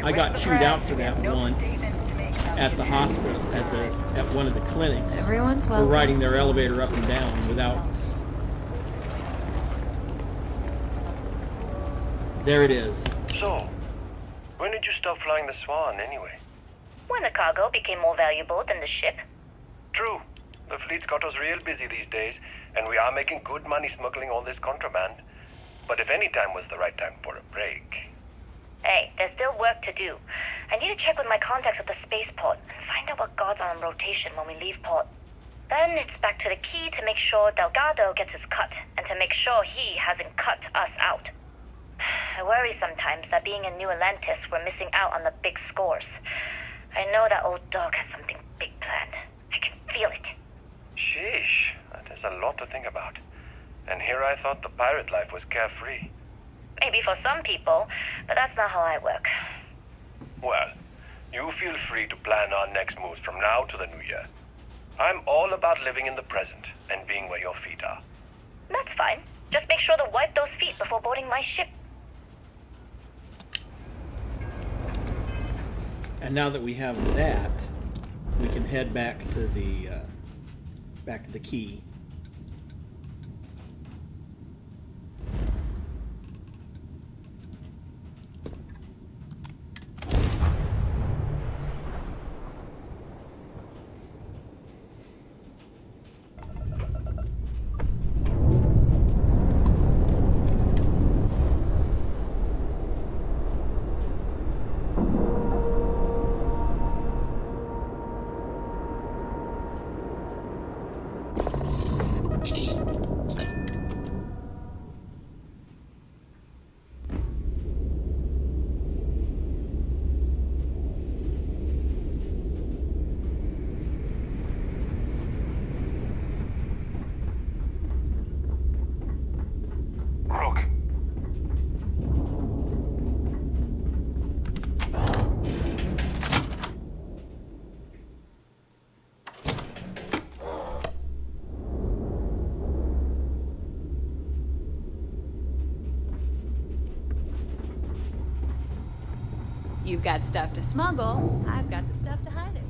Speaker 1: I got chewed out for that once at the hospital, at one of the clinics.
Speaker 22: Everyone's
Speaker 1: for
Speaker 22: welcome.
Speaker 1: riding their elevator up and down without. There it is.
Speaker 23: So, when did you stop flying the Swan anyway?
Speaker 10: When the cargo became more valuable than the ship.
Speaker 23: True. The fleet's got us real busy these days, and we are making good money smuggling all this contraband. But if any time was the right time for a break...
Speaker 10: Hey, there's still work to do. I need to check with my contacts at the spaceport and find out what guards are on rotation when we leave port. Then it's back to the key to make sure Delgado gets his cut, and to make sure he hasn't cut us out. I worry sometimes that being in New Atlantis, we're missing out on the big scores. I know that old dog has something big planned. I can feel it.
Speaker 23: Sheesh, that is a lot to think about. And here I thought the pirate life was carefree.
Speaker 10: Maybe for some people, but that's not how I work.
Speaker 23: Well, you feel free to plan our next moves from now to the new year. I'm all about living in the present and being where your feet are.
Speaker 10: That's fine. Just make sure to wipe those feet before boarding my ship.
Speaker 1: And now that we have that, we can head back to the key.
Speaker 5: You've got stuff to smuggle, I've got the stuff to hide it.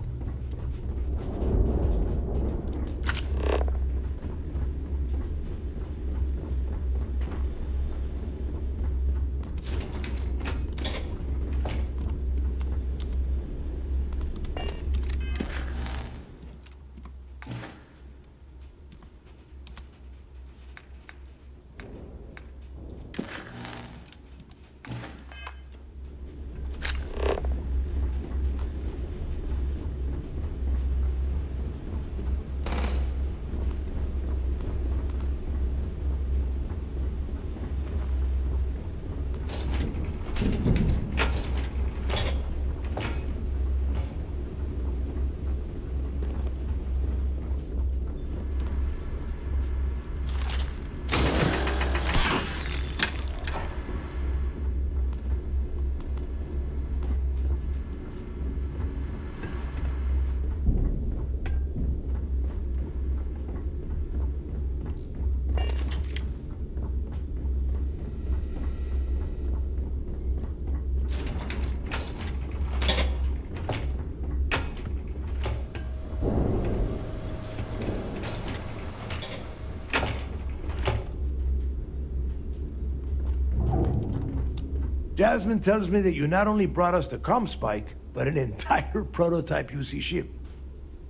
Speaker 6: Jasmine tells me that you not only brought us the ComSpike, but an entire prototype UC ship.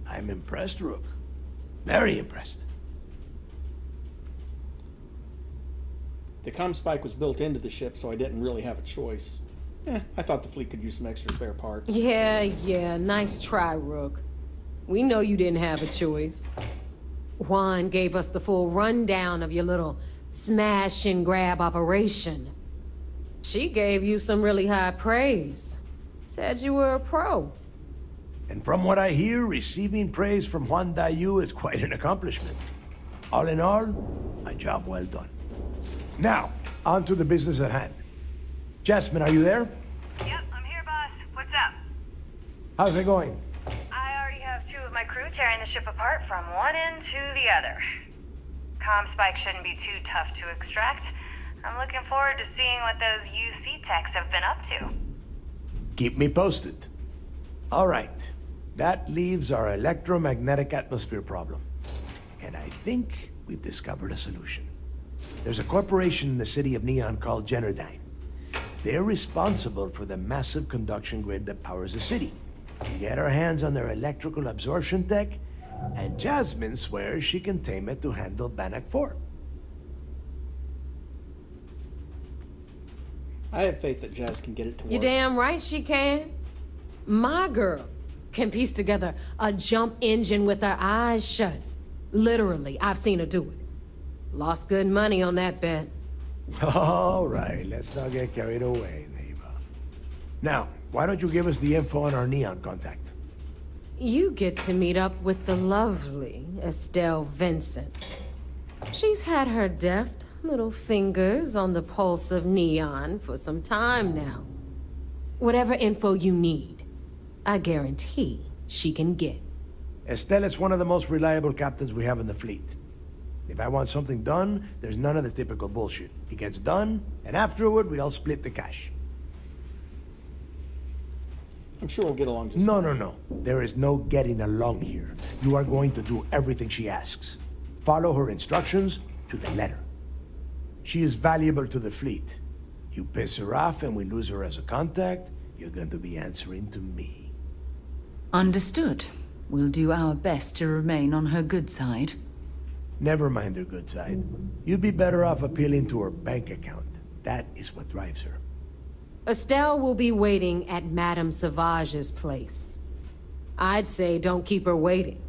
Speaker 6: I'm impressed, Rook. Very impressed.
Speaker 1: The ComSpike was built into the ship, so I didn't really have a choice. I thought the fleet could use some extra spare parts.
Speaker 13: Yeah, nice try, Rook. We know you didn't have a choice. Juan gave us the full rundown of your little smash and grab operation. She gave you some really high praise. Said you were a pro.
Speaker 6: And from what I hear, receiving praise from Juan Dayu is quite an accomplishment. All in all, a job well done. Now, on to the business at hand. Jasmine, are you there?
Speaker 10: Yep, I'm here, boss. What's up?
Speaker 6: How's it going?
Speaker 10: I already have 2 of my crew tearing the ship apart from one end to the other. ComSpike shouldn't be too tough to extract. I'm looking forward to seeing what those UC techs have been up to.
Speaker 6: Keep me posted. All right. That leaves our electromagnetic atmosphere problem. And I think we've discovered a solution. There's a corporation in the city of Neon called Generdyne. They're responsible for the massive conduction grid that powers the city. We get our hands on their electrical absorption tech, and Jasmine swears she can tame it to handle Bannock 4.
Speaker 1: I have faith that Jazz can get it to work.
Speaker 13: You're damn right she can. My girl can piece together a jump engine with her eyes shut. Literally, I've seen her do it. Lost good money on that bet.
Speaker 6: All right, let's not get carried away, Neva. Now, why don't you give us the info on our Neon contact?
Speaker 13: You get to meet up with the lovely Estelle Vincent. She's had her deft little fingers on the pulse of Neon for some time now. Whatever info you need, I guarantee she can get.
Speaker 6: Estelle is one of the most reliable captains we have in the fleet. If I want something done, there's none of the typical bullshit. It gets done, and afterward, we all split the cash.
Speaker 1: I'm sure we'll get along just
Speaker 6: fine.
Speaker 1: No.
Speaker 6: There is no getting along here. You are going to do everything she asks. Follow her instructions to the letter. She is valuable to the fleet. You piss her off and we lose her as a contact, you're going to be answering to me.
Speaker 22: Understood. We'll do our best to remain on her good side.
Speaker 6: Never mind her good side. You'd be better off appealing to her bank account. That is what drives her.
Speaker 13: Estelle will be waiting at Madame Savage's place. I'd say don't keep her waiting.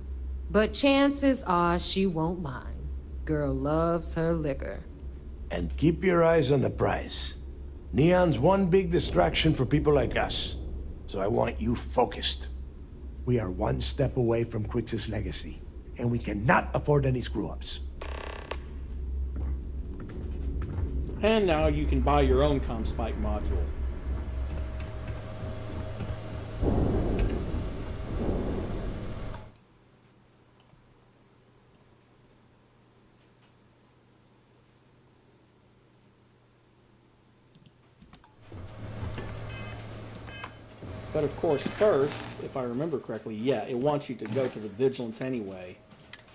Speaker 13: But chances are she won't mind. Girl loves her liquor.
Speaker 6: And keep your eyes on the prize. Neon's one big distraction for people like us. So I want you focused. We are one step away from Quix's legacy, and we cannot afford any screw-ups.
Speaker 1: And now you can buy your own ComSpike module. But of course, first, if I remember correctly, yeah, it wants you to go to the Vigilance anyway.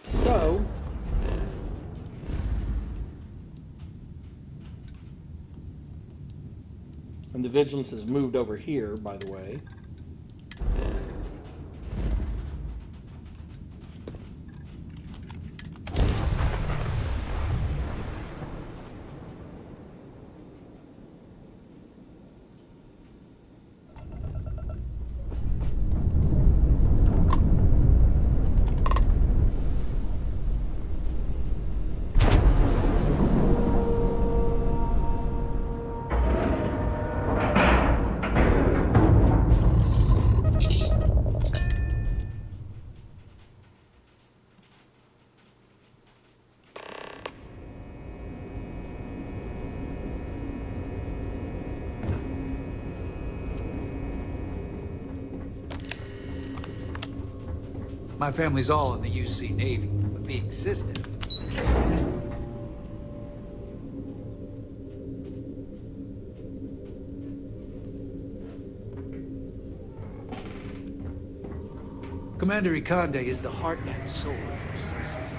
Speaker 1: So... and the Vigilance has moved over here, by the way.
Speaker 15: My family's all in the UC Navy, but being cisnet. Commander Ikande is the heart and soul of UC.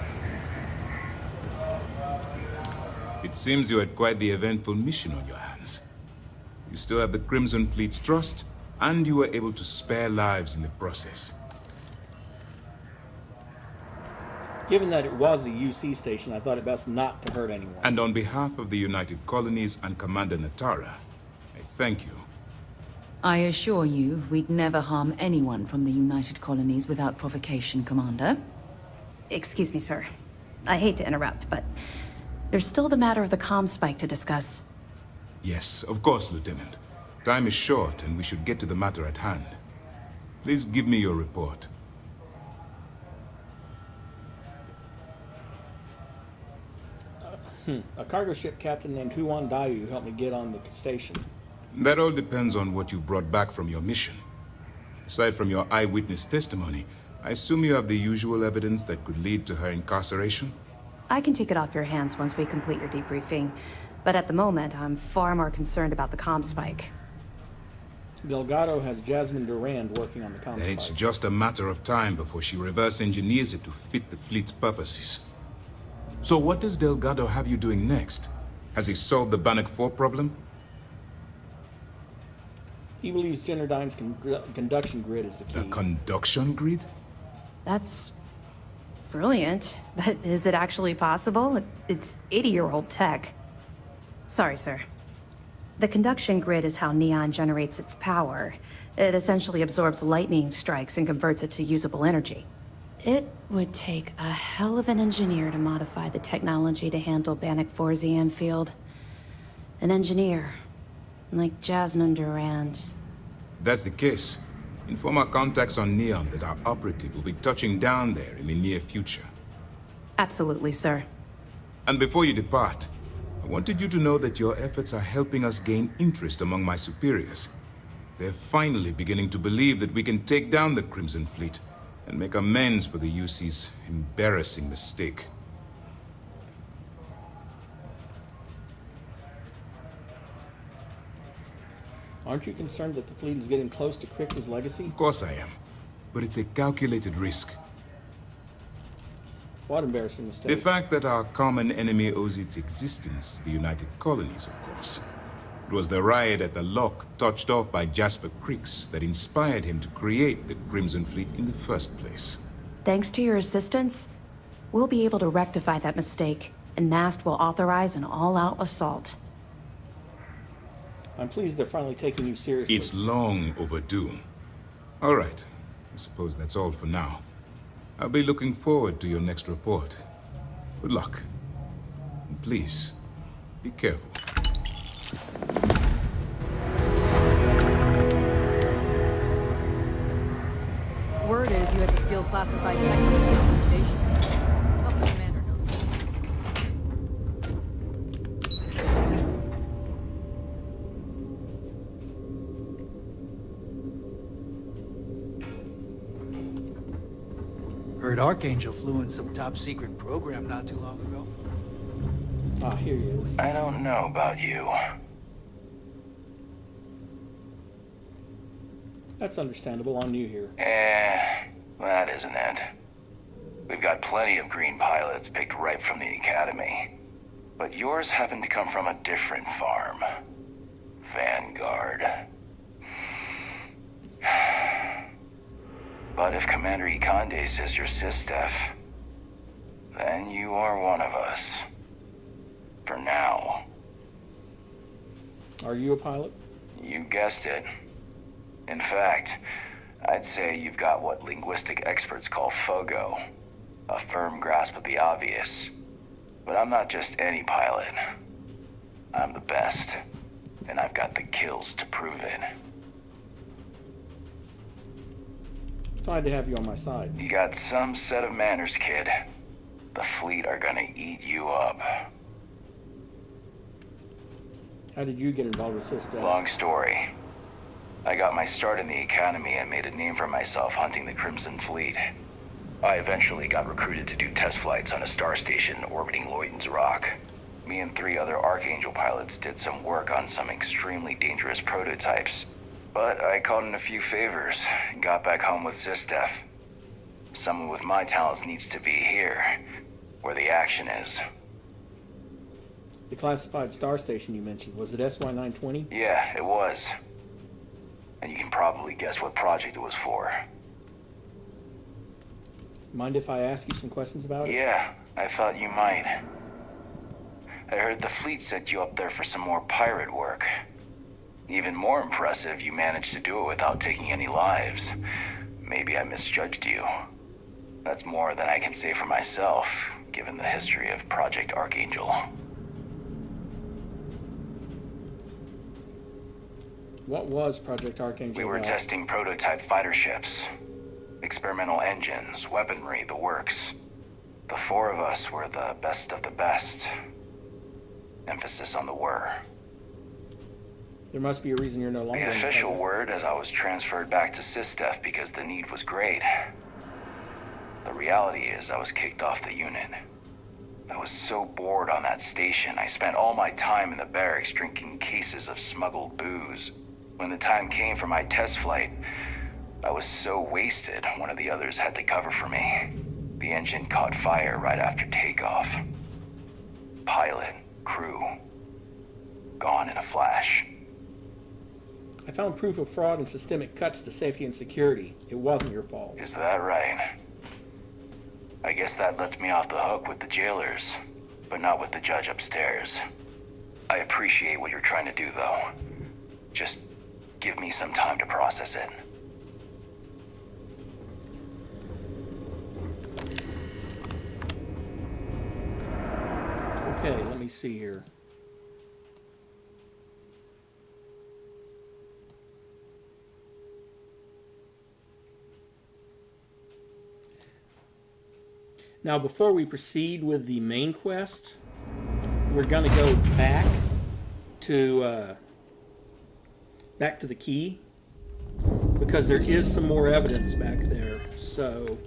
Speaker 11: It seems you had quite the eventful mission on your hands. You still have the Crimson Fleet's trust, and you were able to spare lives in the process.
Speaker 1: Given that it was a UC station, I thought it best not to hurt anyone.
Speaker 11: And on behalf of the United Colonies and Commander Natara, I thank you.
Speaker 22: I assure you, we'd never harm anyone from the United Colonies without provocation, Commander.
Speaker 18: Excuse me, sir. I hate to interrupt, but there's still the matter of the comm spike to discuss.
Speaker 11: Yes, of course, Lieutenant. Time is short, and we should get to the matter at hand. Please give me your report.
Speaker 1: A cargo ship captain named Huan Dayu helped me get on the station.
Speaker 11: That all depends on what you brought back from your mission. Aside from your eyewitness testimony, I assume you have the usual evidence that could lead to her incarceration?
Speaker 18: I can take it off your hands once we complete your debriefing, but at the moment, I'm far more concerned about the comm spike.
Speaker 1: Delgado has Jasmine Durand working on the comm spike.
Speaker 11: It's just a matter of time before she reverse engineers it to fit the fleet's purposes. So what does Delgado have you doing next? Has he solved the Bannock 4 problem?
Speaker 1: He believes Generdyne's conduction grid is the key.
Speaker 11: The conduction grid?
Speaker 18: That's brilliant, but is it actually possible? It's 80-year-old tech. Sorry, sir. The conduction grid is how Neon generates its power. It essentially absorbs lightning strikes and converts it to usable energy. It would take a hell of an engineer to modify the technology to handle Bannock 4's EM field. An engineer, like Jasmine Durand.
Speaker 11: That's the case. Inform our contacts on Neon that our operative will be touching down there in the near future.
Speaker 18: Absolutely, sir.
Speaker 11: And before you depart, I wanted you to know that your efforts are helping us gain interest among my superiors. They're finally beginning to believe that we can take down the Crimson Fleet and make amends for the UC's embarrassing mistake.
Speaker 1: Aren't you concerned that the fleet is getting close to Crix's legacy?
Speaker 11: Of course I am, but it's a calculated risk.
Speaker 1: What embarrassing mistake?
Speaker 11: The fact that our common enemy owes its existence to the United Colonies, of course. It was the riot at the lock, touched off by Jasper Crix, that inspired him to create the Crimson Fleet in the first place.
Speaker 18: Thanks to your assistance, we'll be able to rectify that mistake, and MAST will authorize an all-out assault.
Speaker 1: I'm pleased they're finally taking you seriously.
Speaker 11: It's long overdue. All right. I suppose that's all for now. I'll be looking forward to your next report. Good luck. And please, be careful.
Speaker 3: Word is you had to steal classified tech from the UC station. I hope the commander knows.
Speaker 15: Heard Archangel flew in some top-secret program not too long ago.
Speaker 1: Ah, here he is.
Speaker 23: I don't know about you.
Speaker 1: That's understandable. I'm new here.
Speaker 2: That isn't it. We've got plenty of green pilots picked right from the academy. But yours happen to come from a different farm. Vanguard. But if Commander Ikande says you're Sistef, then you are one of us. For now.
Speaker 1: Are you a pilot?
Speaker 2: You guessed it. In fact, I'd say you've got what linguistic experts call FOGO, a firm grasp of the obvious. But I'm not just any pilot. I'm the best, and I've got the kills to prove it.
Speaker 1: Glad to have you on my side.
Speaker 2: You got some set of manners, kid. The fleet are gonna eat you up.
Speaker 1: How did you get involved with Sistef?
Speaker 2: Long story. I got my start in the academy and made a name for myself hunting the Crimson Fleet. I eventually got recruited to do test flights on a star station orbiting Lloyden's Rock. Me and 3 other Archangel pilots did some work on some extremely dangerous prototypes. But I called in a few favors and got back home with Sistef. Someone with my talents needs to be here, where the action is.
Speaker 1: The classified star station you mentioned, was it SY-920?
Speaker 2: Yeah, it was. And you can probably guess what project it was for.
Speaker 1: Mind if I ask you some questions about it?
Speaker 2: Yeah, I thought you might. I heard the fleet set you up there for some more pirate work. Even more impressive, you managed to do it without taking any lives. Maybe I misjudged you. That's more than I can say for myself, given the history of Project Archangel.
Speaker 1: What was Project Archangel?
Speaker 2: We were testing prototype fighter ships. Experimental engines, weaponry, the works. The 4 of us were the best of the best. Emphasis on the were.
Speaker 1: There must be a reason you're no longer.
Speaker 2: The official word is I was transferred back to Sistef because the need was great. The reality is I was kicked off the unit. I was so bored on that station, I spent all my time in the barracks drinking cases of smuggled booze. When the time came for my test flight, I was so wasted, one of the others had to cover for me. The engine caught fire right after takeoff. Pilot, crew, gone in a flash.
Speaker 1: I found proof of fraud and systemic cuts to safety and security. It wasn't your fault.
Speaker 2: Is that right? I guess that lets me off the hook with the jailers, but not with the judge upstairs. I appreciate what you're trying to do, though. Just give me some time to process it.
Speaker 1: Okay, let me see here. Now, before we proceed with the main quest, we're going to go back to the key, because there is some more evidence back there. So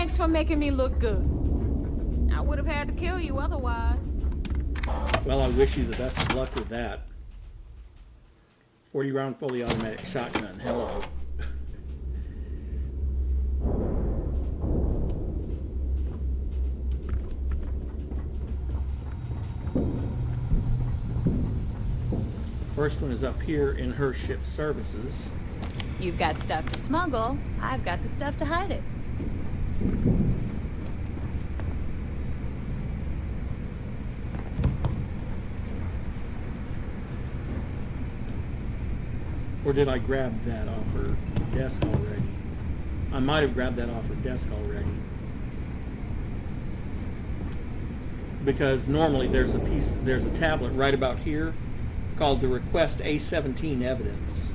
Speaker 13: Thanks for making me look good. I would have had to kill you otherwise.
Speaker 1: Well, I wish you the best of luck with that. 40-round fully automatic shotgun. Hello. First one is up here in her ship services.
Speaker 5: You've got stuff to smuggle. I've got the stuff to hide it.
Speaker 1: Or did I grab that off her desk already? I might have grabbed that off her desk already. Because normally there's a tablet right about here called the Request A17 Evidence.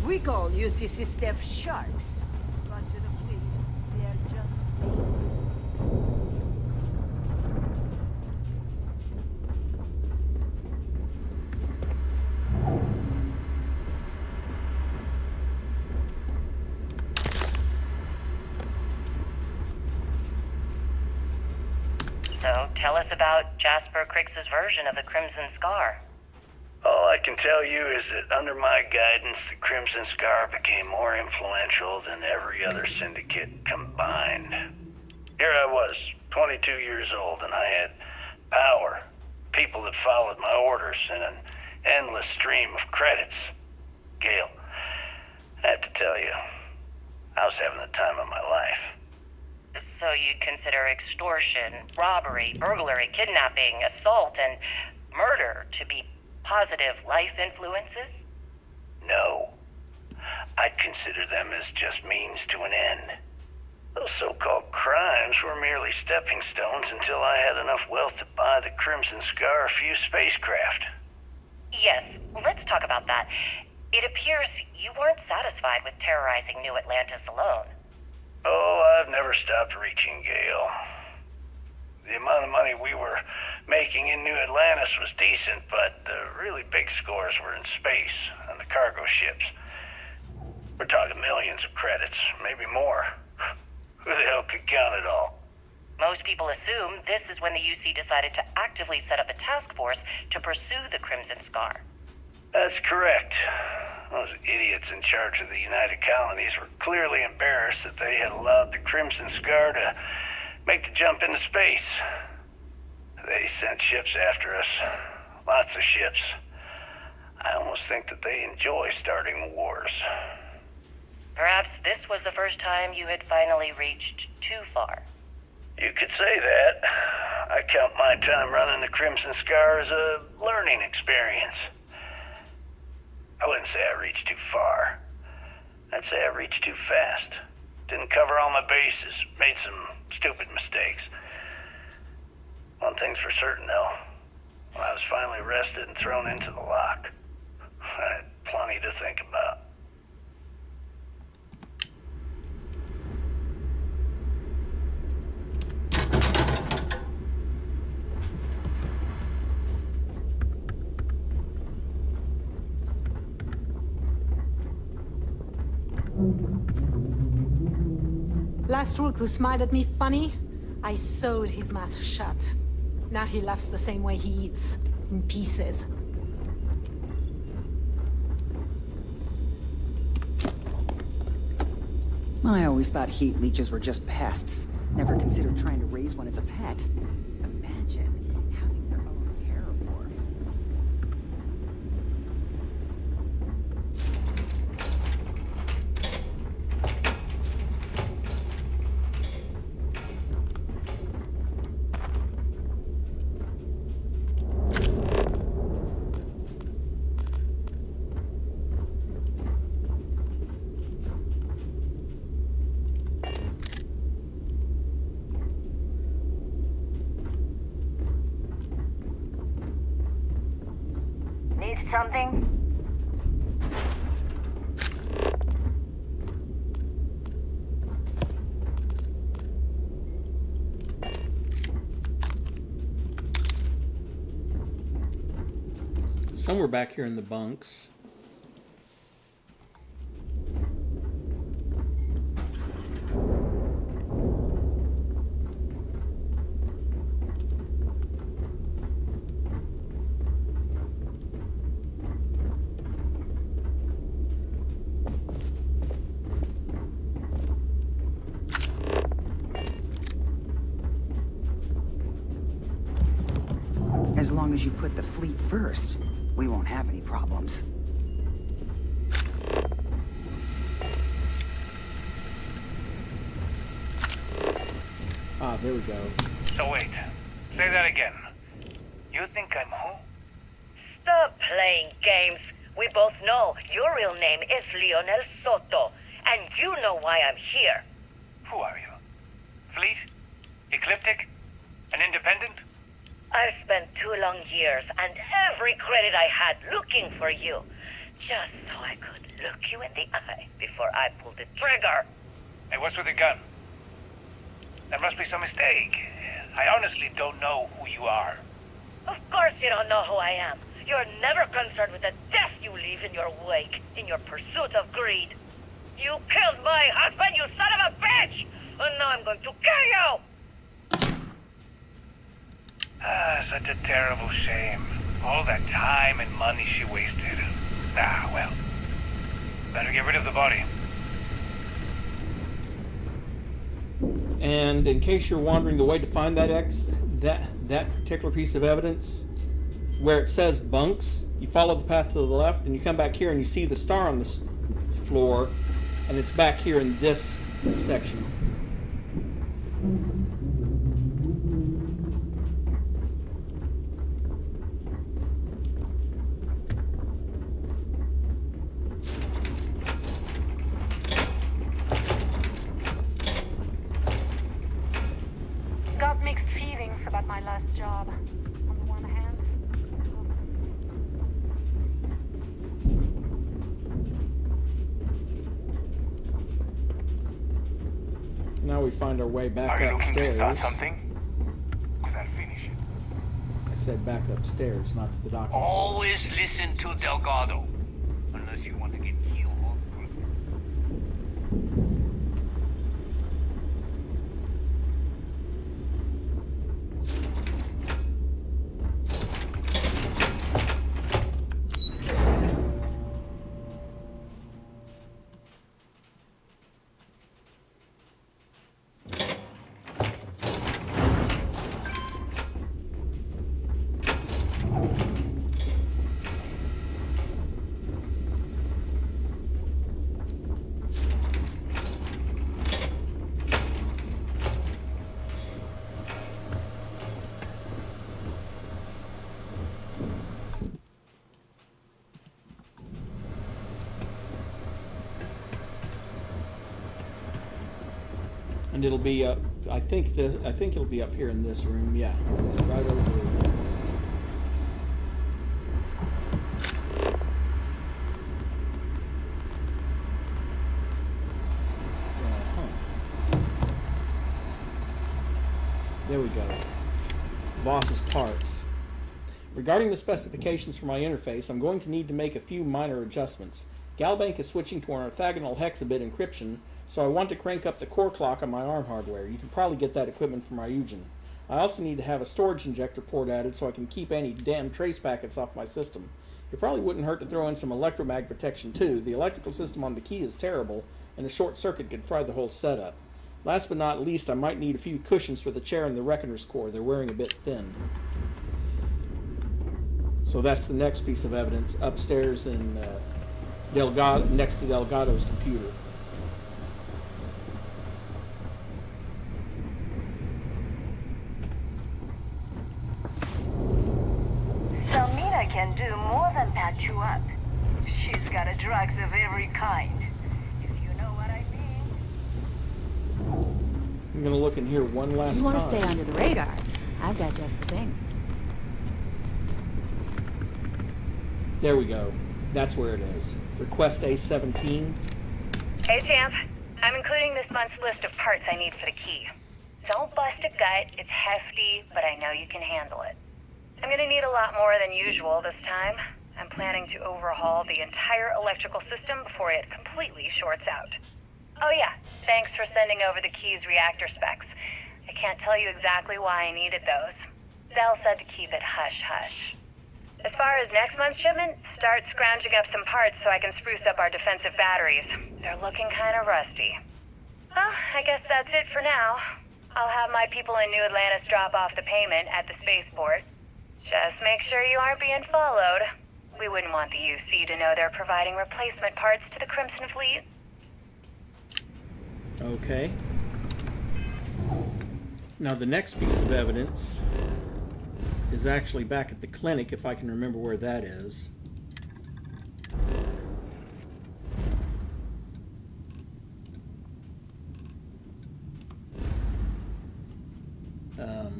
Speaker 8: We call UCC staff sharks. Bunch of the fleet. They're just
Speaker 19: So, tell us about Jasper Cricks's version of the Crimson Scar.
Speaker 23: All I can tell you is that under my guidance, the Crimson Scar became more influential than every other syndicate combined. Here I was, 22 years old, and I had power, people that followed my orders, and an endless stream of credits. Gale, I have to tell you, I was having the time of my life.
Speaker 19: So you'd consider extortion, robbery, burglary, kidnapping, assault, and murder to be positive life influences?
Speaker 23: No. I'd consider them as just means to an end. Those so-called crimes were merely stepping stones until I had enough wealth to buy the Crimson Scar a few spacecraft.
Speaker 19: Yes, let's talk about that. It appears you weren't satisfied with terrorizing New Atlantis alone.
Speaker 23: Oh, I've never stopped reaching, Gale. The amount of money we were making in New Atlantis was decent, but the really big scores were in space and the cargo ships. We're talking millions of credits, maybe more. Who the hell could count it all?
Speaker 19: Most people assume this is when the UC decided to actively set up a task force to pursue the Crimson Scar.
Speaker 23: That's correct. Those idiots in charge of the United Colonies were clearly embarrassed that they had allowed the Crimson Scar to make the jump into space. They sent ships after us. Lots of ships. I almost think that they enjoy starting wars.
Speaker 19: Perhaps this was the first time you had finally reached too far.
Speaker 23: You could say that. I count my time running the Crimson Scar as a learning experience. I wouldn't say I reached too far. I'd say I reached too fast. Didn't cover all my bases. Made some stupid mistakes. One thing's for certain, though. When I was finally arrested and thrown into the lock, I had plenty to think about.
Speaker 8: Last rook who smiled at me funny, I sewed his mouth shut. Now he laughs the same way he eats, in pieces.
Speaker 20: I always thought heat leeches were just pests. Never considered trying to raise one as a pet. Imagine having your own terrorwar.
Speaker 10: Need something?
Speaker 1: Somewhere back here in the bunks.
Speaker 20: As long as you put the fleet first, we won't have any problems.
Speaker 1: Ah, there we go.
Speaker 16: So wait, say that again. You think I'm who?
Speaker 19: Stop playing games. We both know your real name is Leonel Soto, and you know why I'm here.
Speaker 16: Who are you? Fleet? Ecliptic? An independent?
Speaker 19: I've spent 2 long years and every credit I had looking for you, just so I could look you in the eye before I pulled the trigger.
Speaker 16: Hey, what's with the gun? There must be some mistake. I honestly don't know who you are.
Speaker 19: Of course you don't know who I am. You're never concerned with the death you leave in your wake, in your pursuit of greed. You killed my husband, you son of a bitch! And now I'm going to kill you!
Speaker 16: Ah, such a terrible shame. All that time and money she wasted. Ah, well. Better get rid of the body.
Speaker 1: And in case you're wondering the way to find that particular piece of evidence, where it says bunks, you follow the path to the left, and you come back here and you see the star on the floor, and it's back here in this section.
Speaker 8: Got mixed feelings about my last job. On the one hand,
Speaker 1: Now we find our way back
Speaker 2: Are you looking to
Speaker 1: upstairs.
Speaker 2: start something? Because I'll finish it.
Speaker 1: I said back upstairs, not to the dock.
Speaker 2: Always listen to Delgado. Unless you want to get killed.
Speaker 1: And it'll be up. I think it'll be up here in this room. Yeah, right over here. There we go. Boss's parts. Regarding the specifications for my interface, I'm going to need to make a few minor adjustments. Galbank is switching to an orthogonal hexabit encryption, so I want to crank up the core clock on my ARM hardware. You can probably get that equipment from Ryujin. I also need to have a storage injector port added so I can keep any damn trace packets off my system. It probably wouldn't hurt to throw in some electromag protection too. The electrical system on the key is terrible, and a short circuit could fry the whole setup. Last but not least, I might need a few cushions for the chair and the Reckoner's core. They're wearing a bit thin. So that's the next piece of evidence upstairs in Delgado, next to Delgado's computer.
Speaker 7: Selmina can do more than patch you up. She's got a drugs of every kind. If you know what I mean.
Speaker 1: I'm gonna look in here one last time.
Speaker 9: You want to stay under the radar? I've got just the thing.
Speaker 1: There we go. That's where it is. Request A17.
Speaker 19: Hey, Champ. I'm including this month's list of parts I need for the key. Don't bust a gut. It's hefty, but I know you can handle it. I'm gonna need a lot more than usual this time. I'm planning to overhaul the entire electrical system before it completely shorts out. Oh yeah, thanks for sending over the key's reactor specs. I can't tell you exactly why I needed those. Zell said to keep it hush-hush. As far as next month's shipment, start scrounging up some parts so I can spruce up our defensive batteries. They're looking kind of rusty. Well, I guess that's it for now. I'll have my people in New Atlantis drop off the payment at the spaceport. Just make sure you aren't being followed. We wouldn't want the UC to know they're providing replacement parts to the Crimson Fleet.
Speaker 1: Okay. Now the next piece of evidence is actually back at the clinic, if I can remember where that is.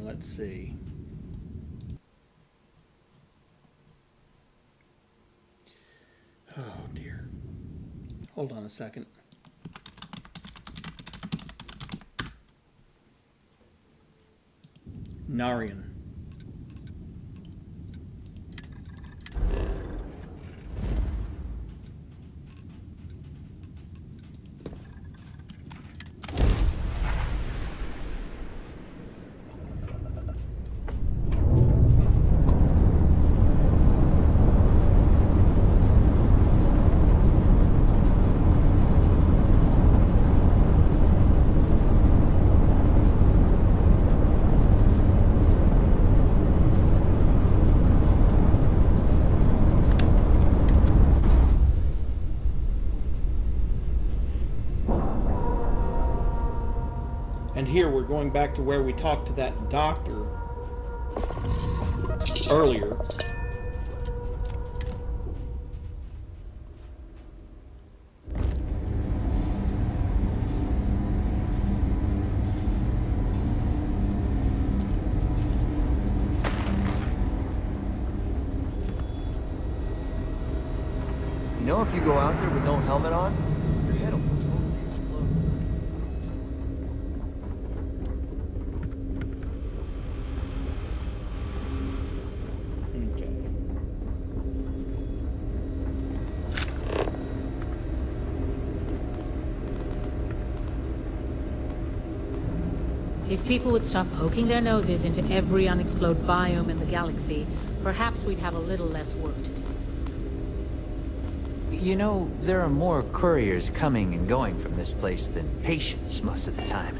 Speaker 1: Let's see. Oh dear. Hold on a second. Narian. And here we're going back to where we talked to that doctor earlier.
Speaker 4: You know, if you go out there with no helmet on, your head will totally explode.
Speaker 8: If people would stop poking their noses into every unexplored biome in the galaxy, perhaps we'd have a little less work to do.
Speaker 14: You know, there are more couriers coming and going from this place than patients most of the time.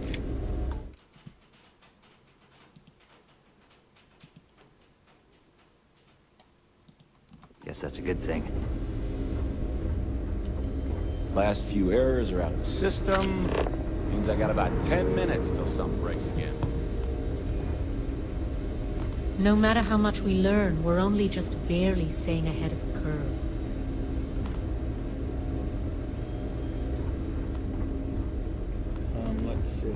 Speaker 14: Guess that's a good thing.
Speaker 21: Last few errors are out of the system. Means I got about 10 minutes till something breaks again.
Speaker 8: No matter how much we learn, we're only just barely staying ahead of the curve.
Speaker 1: Let's see.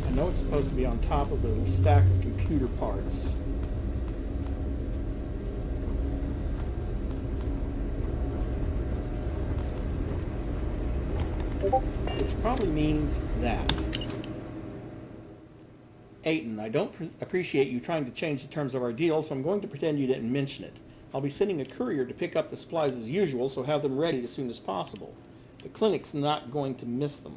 Speaker 1: I know it's supposed to be on top of a little stack of computer parts. Which probably means that. Aiton, I don't appreciate you trying to change the terms of our deal, so I'm going to pretend you didn't mention it. I'll be sending a courier to pick up the supplies as usual, so have them ready as soon as possible. The clinic's not going to miss them.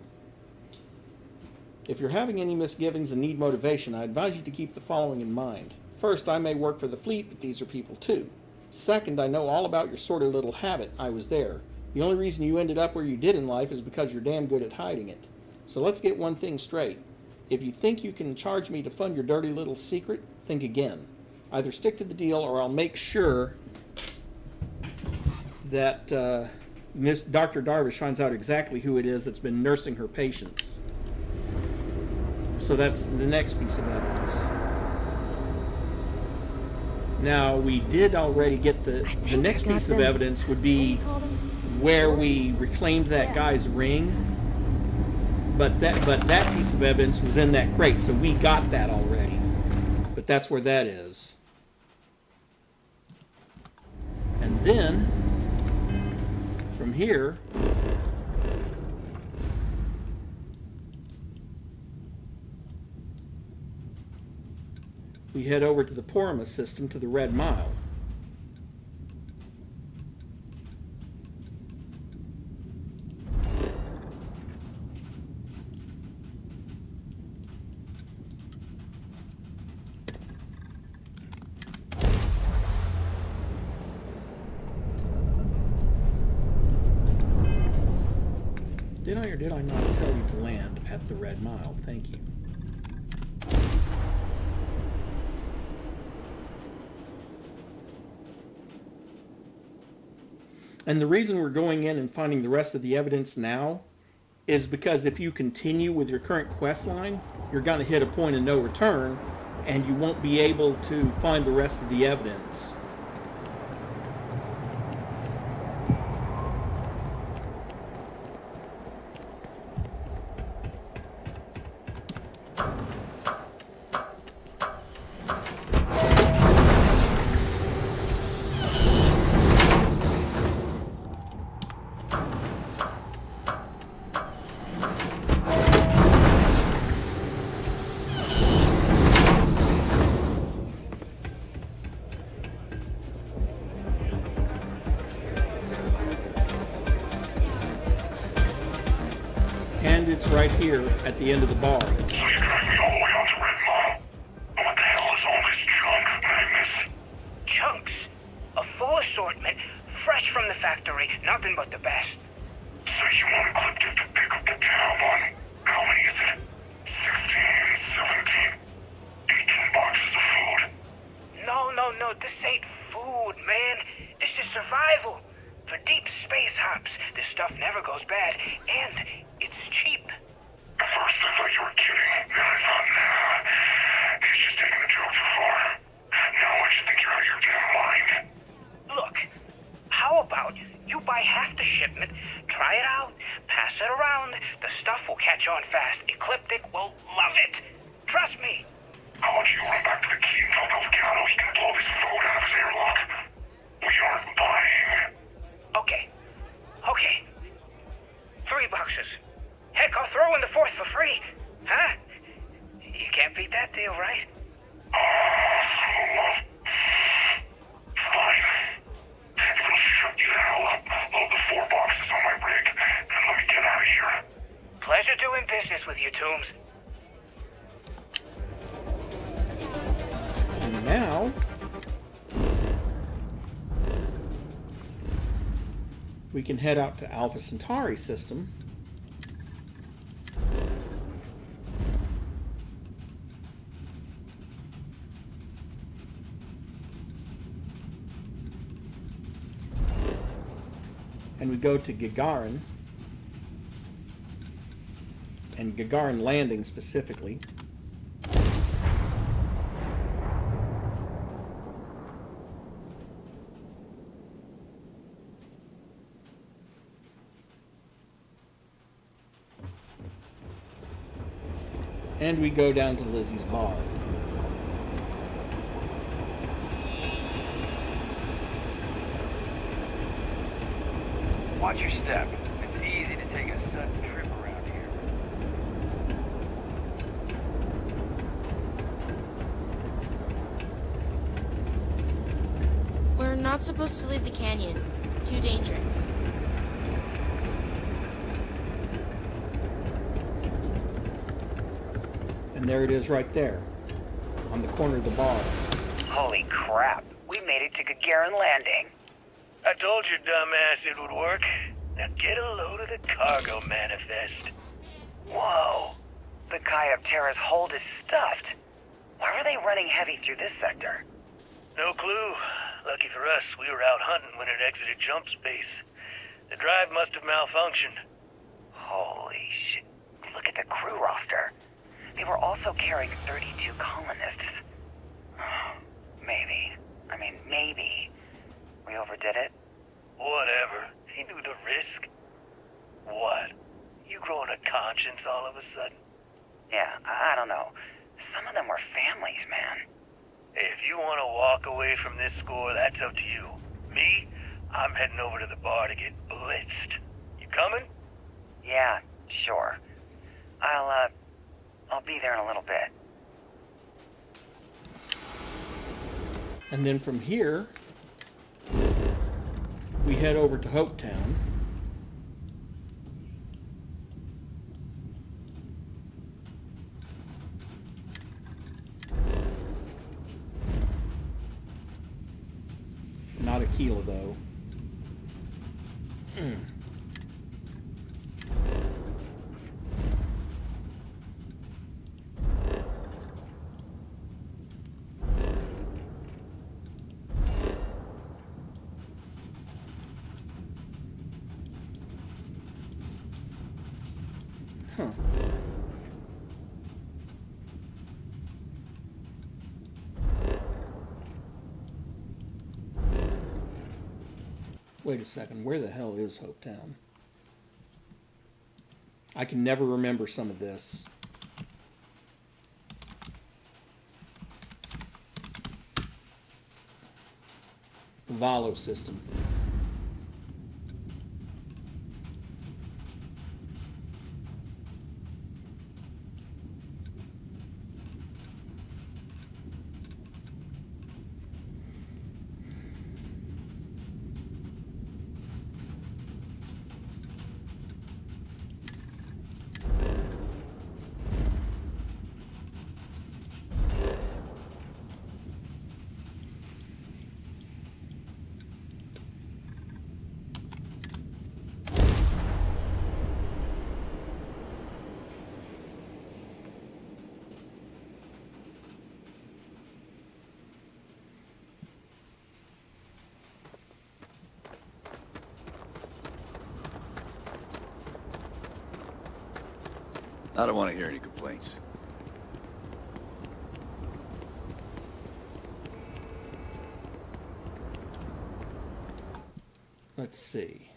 Speaker 1: If you're having any misgivings and need motivation, I advise you to keep the following in mind. First, I may work for the fleet, but these are people too. Second, I know all about your sordid little habit. I was there. The only reason you ended up where you did in life is because you're damn good at hiding it. So let's get one thing straight. If you think you can charge me to fund your dirty little secret, think again. Either stick to the deal or I'll make sure that Dr. Darvish finds out exactly who it is that's been nursing her patients. So that's the next piece of evidence. Now, we did already get the next piece of evidence would be where we reclaimed that guy's ring. But that piece of evidence was in that crate, so we got that already. But that's where that is. And then, from here, we head over to the Porama system to the Red Mile. Did I or did I not tell you to land at the Red Mile? Thank you. And the reason we're going in and finding the rest of the evidence now is because if you continue with your current quest line, you're going to hit a point of no return, and you won't be able to find the rest of the evidence. And it's right here at the end of the bar.
Speaker 6: So you drive me all the way out to Red Mall. But what the hell is all this junk that I miss?
Speaker 12: Chunks. A full assortment, fresh from the factory, nothing but the best.
Speaker 6: So you want Ecliptic to pick up the tab on, how many is it? 16, 17, 18 boxes of food.
Speaker 12: No, this ain't food, man. This is survival. For deep space hops, this stuff never goes bad, and it's cheap.
Speaker 6: At first I thought you were kidding, and I thought, nah, he's just taking the joke too far. Now I just think you're out of your damn mind.
Speaker 12: Look, how about you buy half the shipment, try it out, pass it around, the stuff will catch on fast. Ecliptic will love it. Trust me.
Speaker 6: How about you run back to the key and tell Delgado he can blow this food out of his airlock? We aren't buying.
Speaker 12: Okay. 3 boxes. Heck, I'll throw in the 4th for free. Huh? You can't beat that deal, right?
Speaker 6: Fine. If it'll shut you the hell up, load the 4 boxes on my rig, and let me get out of here.
Speaker 12: Pleasure doing business with you, Toombs.
Speaker 1: And now, we can head out to Alpha Centauri system. And we go to Gagarin, and Gagarin Landing specifically. And we go down to Lizzie's bar.
Speaker 2: Watch your step. It's easy to take a sudden trip around here.
Speaker 17: We're not supposed to leave the canyon. Too dangerous.
Speaker 1: And there it is right there, on the corner of the bar.
Speaker 12: Holy crap. We made it to Gagarin Landing.
Speaker 16: I told you, dumbass, it would work. Now get a load of the cargo manifest.
Speaker 12: Whoa. The Chiroptera's hold is stuffed. Why were they running heavy through this sector?
Speaker 16: No clue. Lucky for us, we were out hunting when it exited jump space. The drive must have malfunctioned.
Speaker 12: Holy shit. Look at the crew roster. They were also carrying 32 colonists. Maybe. We overdid it?
Speaker 16: Whatever. He knew the risk. What? You growing a conscience all of a sudden?
Speaker 12: Yeah, I don't know. Some of them were families, man.
Speaker 16: If you want to walk away from this score, that's up to you. Me? I'm heading over to the bar to get blitzed. You coming?
Speaker 12: Yeah, sure. I'll be there in a little bit.
Speaker 1: And then from here, we head over to Hopetown. Not Aquila, though. Huh. Wait a second, where the hell is Hopetown? I can never remember some of this. Valo system.
Speaker 11: I don't want to hear any complaints.
Speaker 1: Let's see.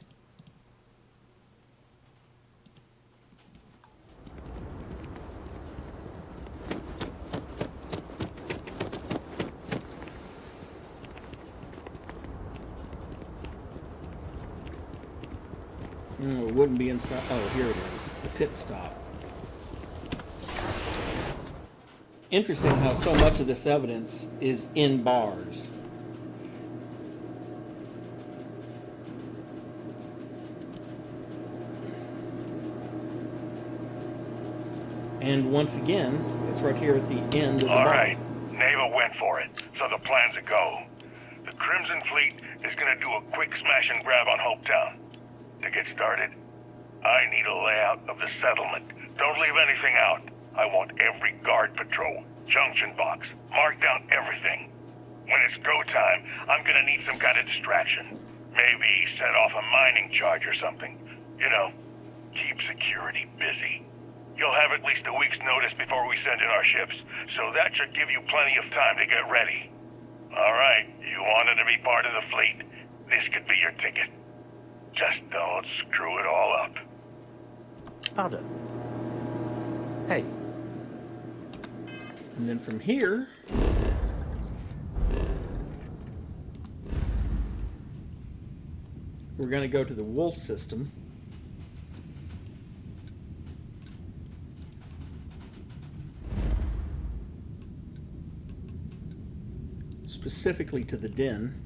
Speaker 1: It wouldn't be inside. Oh, here it is. The pit stop. Interesting how so much of this evidence is in bars. And once again, it's right here at the end of the bar.
Speaker 6: All right, Neva went for it, so the plan's a go. The Crimson Fleet is gonna do a quick smash and grab on Hopetown. To get started, I need a layout of the settlement. Don't leave anything out. I want every guard patrol, junction box, mark down everything. When it's go time, I'm gonna need some kind of distraction. Maybe set off a mining charge or something. You know, keep security busy. You'll have at least a week's notice before we send in our ships, so that should give you plenty of time to get ready. All right, you wanted to be part of the fleet. This could be your ticket. Just don't screw it all up.
Speaker 4: Powder. Hey.
Speaker 1: And then from here, we're going to go to the Wolf system. Specifically to the den.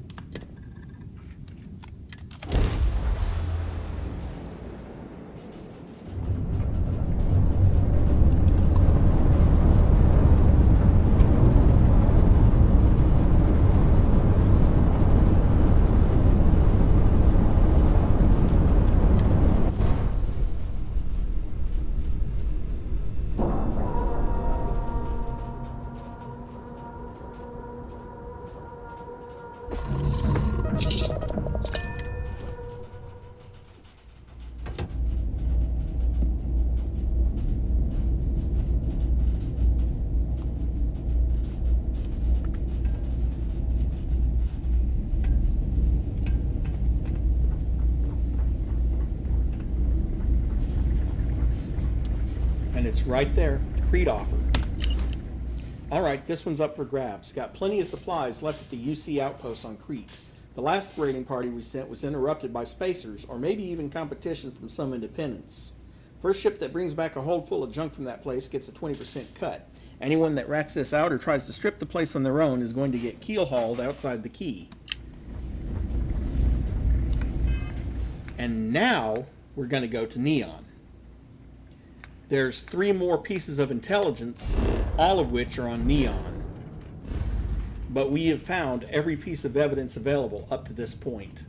Speaker 1: And it's right there, Crete offer. Alright, this one's up for grabs. Got plenty of supplies left at the UC outpost on Crete. The last raiding party we sent was interrupted by spacers, or maybe even competition from some independents. First ship that brings back a hold full of junk from that place gets a 20% cut. Anyone that rats this out or tries to strip the place on their own is going to get keel-hauled outside the key. And now we're going to go to Neon. There's 3 more pieces of intelligence, all of which are on Neon. But we have found every piece of evidence available up to this point.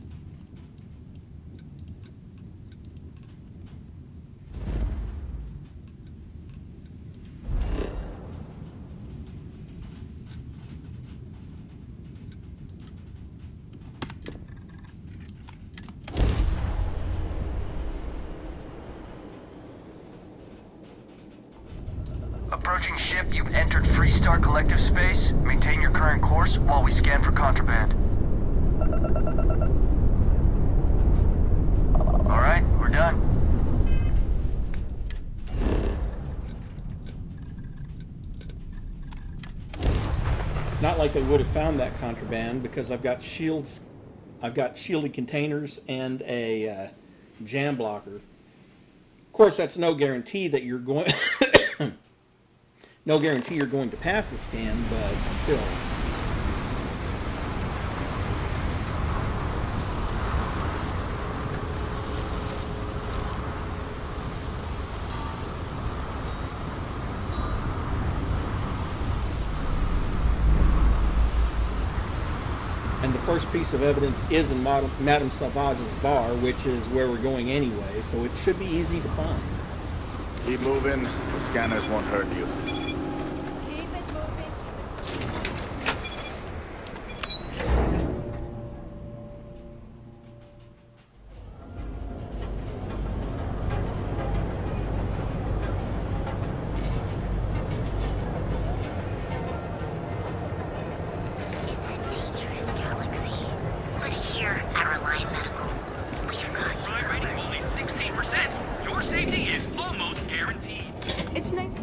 Speaker 3: Approaching ship, you've entered Freestar Collective space. Maintain your current course while we scan for contraband. Alright, we're done.
Speaker 1: Not like they would have found that contraband because I've got shields, I've got shielded containers and a jam blocker. Of course, that's no guarantee that you're going no guarantee you're going to pass the scan, but still. And the first piece of evidence is in Madame Sauvage's bar, which is where we're going anyway, so it should be easy to find.
Speaker 11: Keep moving. The scanners won't hurt you.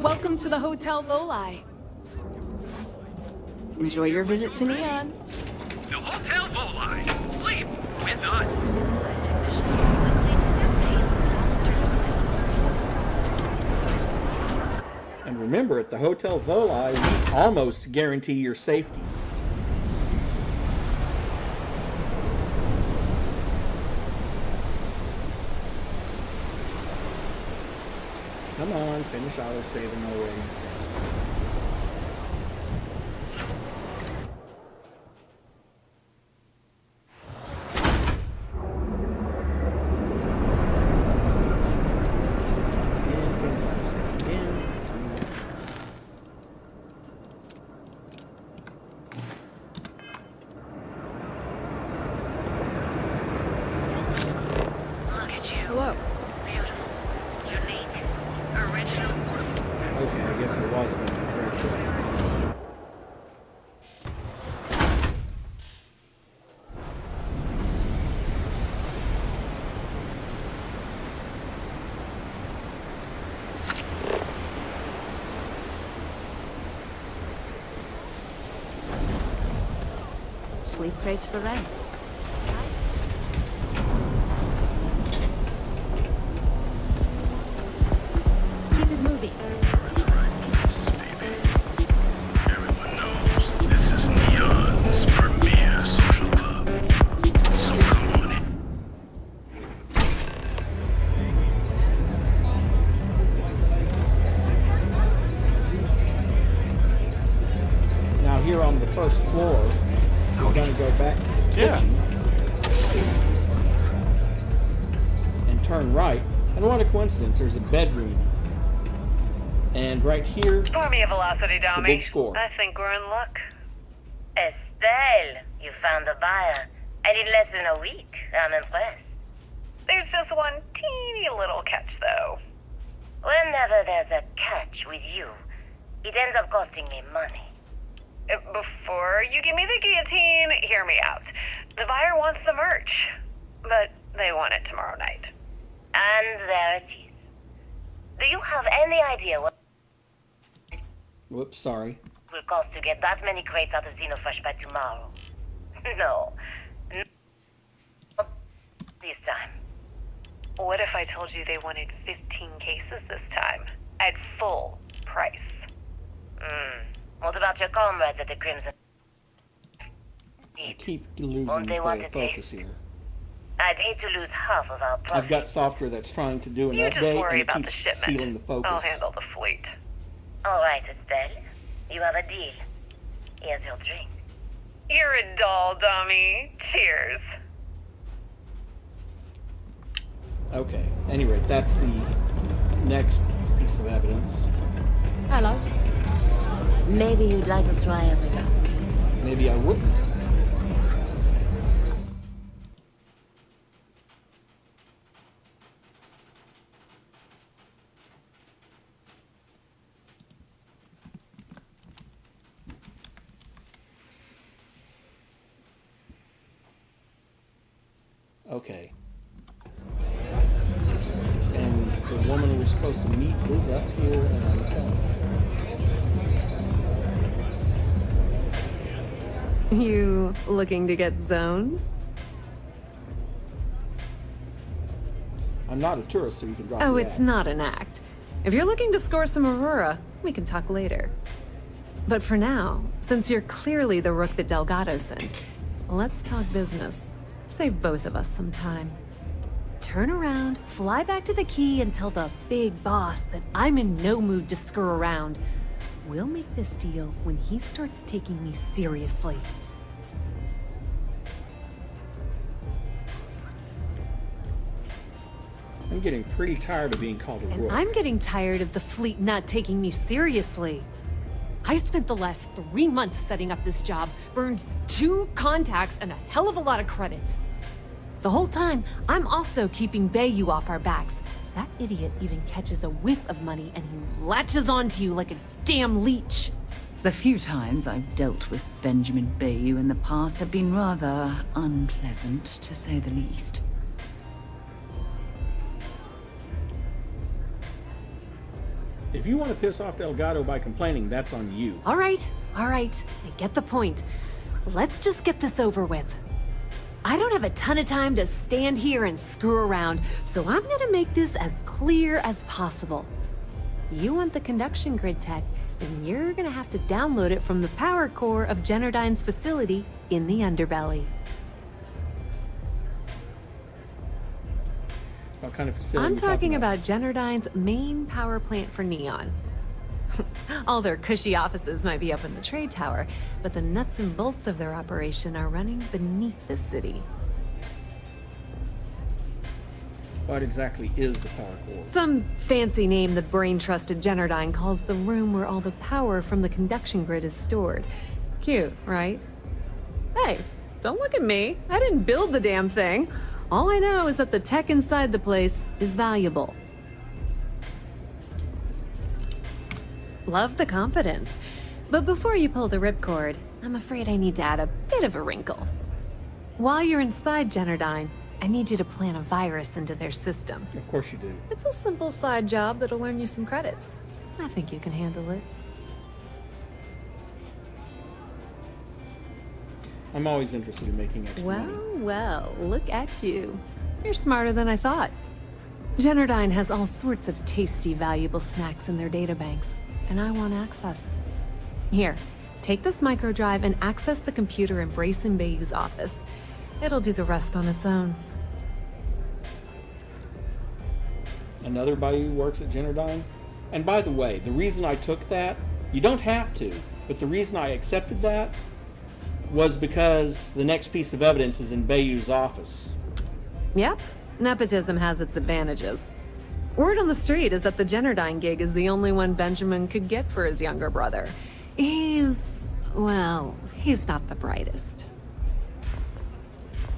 Speaker 18: Welcome to the Hotel Voli. Enjoy your visit to Neon.
Speaker 22: The Hotel Voli. Sleep with us.
Speaker 1: And remember, at the Hotel Voli, we almost guarantee your safety. Come on, finish auto-saving already. And finish auto-saving again.
Speaker 10: Look at you.
Speaker 18: Hello.
Speaker 10: Beautiful. Unique. Original.
Speaker 1: Okay, I guess I was going the correct way.
Speaker 9: Sleep crates for rent.
Speaker 18: Keep it moving.
Speaker 1: Now here on the first floor, we're going to go back to the kitchen and turn right. And what a coincidence, there's a bedroom. And right here,
Speaker 19: Pour me a velocity,
Speaker 1: the
Speaker 19: Dommy.
Speaker 1: big score.
Speaker 19: I think we're in luck.
Speaker 10: Estelle, you found a buyer. And in less than a week. I'm impressed.
Speaker 19: There's just one teeny little catch, though.
Speaker 10: Whenever there's a catch with you, it ends up costing me money.
Speaker 19: Before you give me the guillotine, hear me out. The buyer wants the merch, but they want it tomorrow night.
Speaker 10: And there it is. Do you have any idea what
Speaker 1: Whoops, sorry.
Speaker 10: it will cost to get that many crates out of Xenofresh by tomorrow? No. Not this time.
Speaker 19: What if I told you they wanted 15 cases this time, at full price?
Speaker 10: What about your comrades at the Crimson?
Speaker 1: I keep losing
Speaker 10: Won't they want
Speaker 1: the
Speaker 10: to
Speaker 1: focus here.
Speaker 10: I'd hate to lose half of our profit.
Speaker 1: I've got software that's trying to do an
Speaker 19: You just
Speaker 1: update,
Speaker 19: worry
Speaker 1: and it
Speaker 19: about the
Speaker 1: keeps
Speaker 19: shipment.
Speaker 1: stealing the focus.
Speaker 19: I'll handle the fleet.
Speaker 10: All right, Estelle. You have a deal. Here's your drink.
Speaker 19: You're a doll, dummy. Cheers.
Speaker 1: Okay, anyway, that's the next piece of evidence.
Speaker 9: Hello.
Speaker 17: Maybe you'd like to try a velocity.
Speaker 1: Maybe I wouldn't. Okay. And the woman we're supposed to meet is up here in the corner.
Speaker 5: You looking to get zoned?
Speaker 1: I'm not a tourist, so you can drop
Speaker 5: Oh,
Speaker 1: the
Speaker 5: it's
Speaker 1: act.
Speaker 5: not an act. If you're looking to score some Aurora, we can talk later. But for now, since you're clearly the rook that Delgado sent, let's talk business. Save both of us some time. Turn around, fly back to the key, and tell the big boss that I'm in no mood to screw around. We'll make this deal when he starts taking me seriously.
Speaker 1: I'm getting pretty tired of being called a
Speaker 5: And
Speaker 1: rook.
Speaker 5: I'm getting tired of the fleet not taking me seriously. I spent the last 3 months setting up this job, burned 2 contacts and a hell of a lot of credits. The whole time, I'm also keeping Bayou off our backs. That idiot even catches a whiff of money and he latches onto you like a damn leech.
Speaker 13: The few times I've dealt with Benjamin Bayou in the past have been rather unpleasant, to say the least.
Speaker 1: If you want to piss off Delgado by complaining, that's on you.
Speaker 5: All right. I get the point. Let's just get this over with. I don't have a ton of time to stand here and screw around, so I'm gonna make this as clear as possible. You want the conduction grid tech, then you're gonna have to download it from the power core of Generdyne's facility in the underbelly.
Speaker 1: What kind of facility?
Speaker 5: I'm
Speaker 1: are you
Speaker 5: talking about Generdyne's main power plant for Neon. All their cushy offices might be up in the trade tower, but the nuts and bolts of their operation are running beneath the city.
Speaker 1: What exactly is the power core?
Speaker 5: Some fancy name the brain-trusted Generdyne calls the room where all the power from the conduction grid is stored. Cute, right? Hey, don't look at me. I didn't build the damn thing. All I know is that the tech inside the place is valuable. Love the confidence. But before you pull the ripcord, I'm afraid I need to add a bit of a wrinkle. While you're inside Generdyne, I need you to plant a virus into their system.
Speaker 1: Of course you do.
Speaker 5: It's a simple side job that'll earn you some credits. I think you can handle it.
Speaker 1: I'm always interested in making extra money.
Speaker 5: Well, look at you. You're smarter than I thought. Generdyne has all sorts of tasty, valuable snacks in their databanks, and I want access. Here, take this microdrive and access the computer in Brayson Bayou's office. It'll do the rest on its own.
Speaker 1: Another Bayou works at Generdyne. And by the way, the reason I took that, you don't have to, but the reason I accepted that was because the next piece of evidence is in Bayou's office.
Speaker 5: Yep, nepotism has its advantages. Word on the street is that the Generdyne gig is the only one Benjamin could get for his younger brother. He's not the brightest.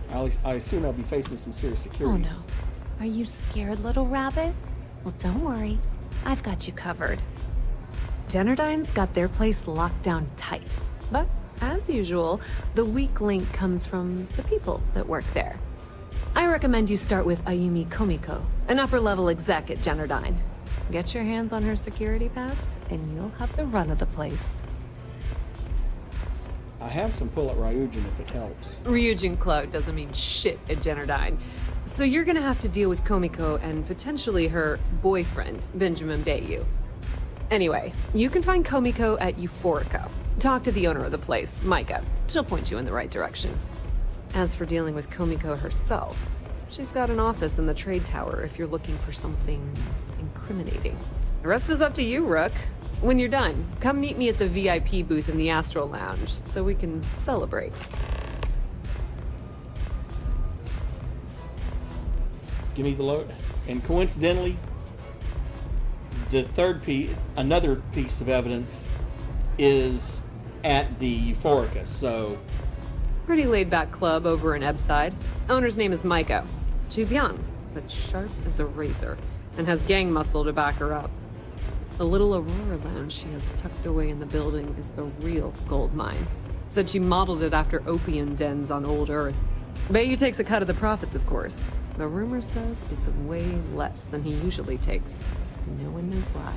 Speaker 1: I assume I'll be facing some serious security.
Speaker 5: Oh no. Are you scared, little rabbit? Well, don't worry. I've got you covered. Generdyne's got their place locked down tight. But, as usual, the weak link comes from the people that work there. I recommend you start with Ayumi Komiko, an upper-level exec at Generdyne. Get your hands on her security pass, and you'll have the run of the place.
Speaker 1: I have some pull at Ryujin if it helps.
Speaker 5: Ryujin Cloud doesn't mean shit at Generdyne. So you're gonna have to deal with Komiko and potentially her boyfriend, Benjamin Bayou. Anyway, you can find Komiko at Euphorica. Talk to the owner of the place, Micah. She'll point you in the right direction. As for dealing with Komiko herself, she's got an office in the trade tower if you're looking for something incriminating. The rest is up to you, Rook. When you're done, come meet me at the VIP booth in the Astral Lounge so we can celebrate.
Speaker 1: Give me the load. And coincidentally, another piece of evidence is at the Euphorica, so...
Speaker 5: Pretty laid-back club over in Ebside. Owner's name is Micah. She's young, but sharp as a razor, and has gang muscle to back her up. The little Aurora lounge she has tucked away in the building is the real gold mine. Said she modeled it after opium dens on old Earth. Bayou takes a cut of the profits, of course. The rumor says it's way less than he usually takes. No one knows why.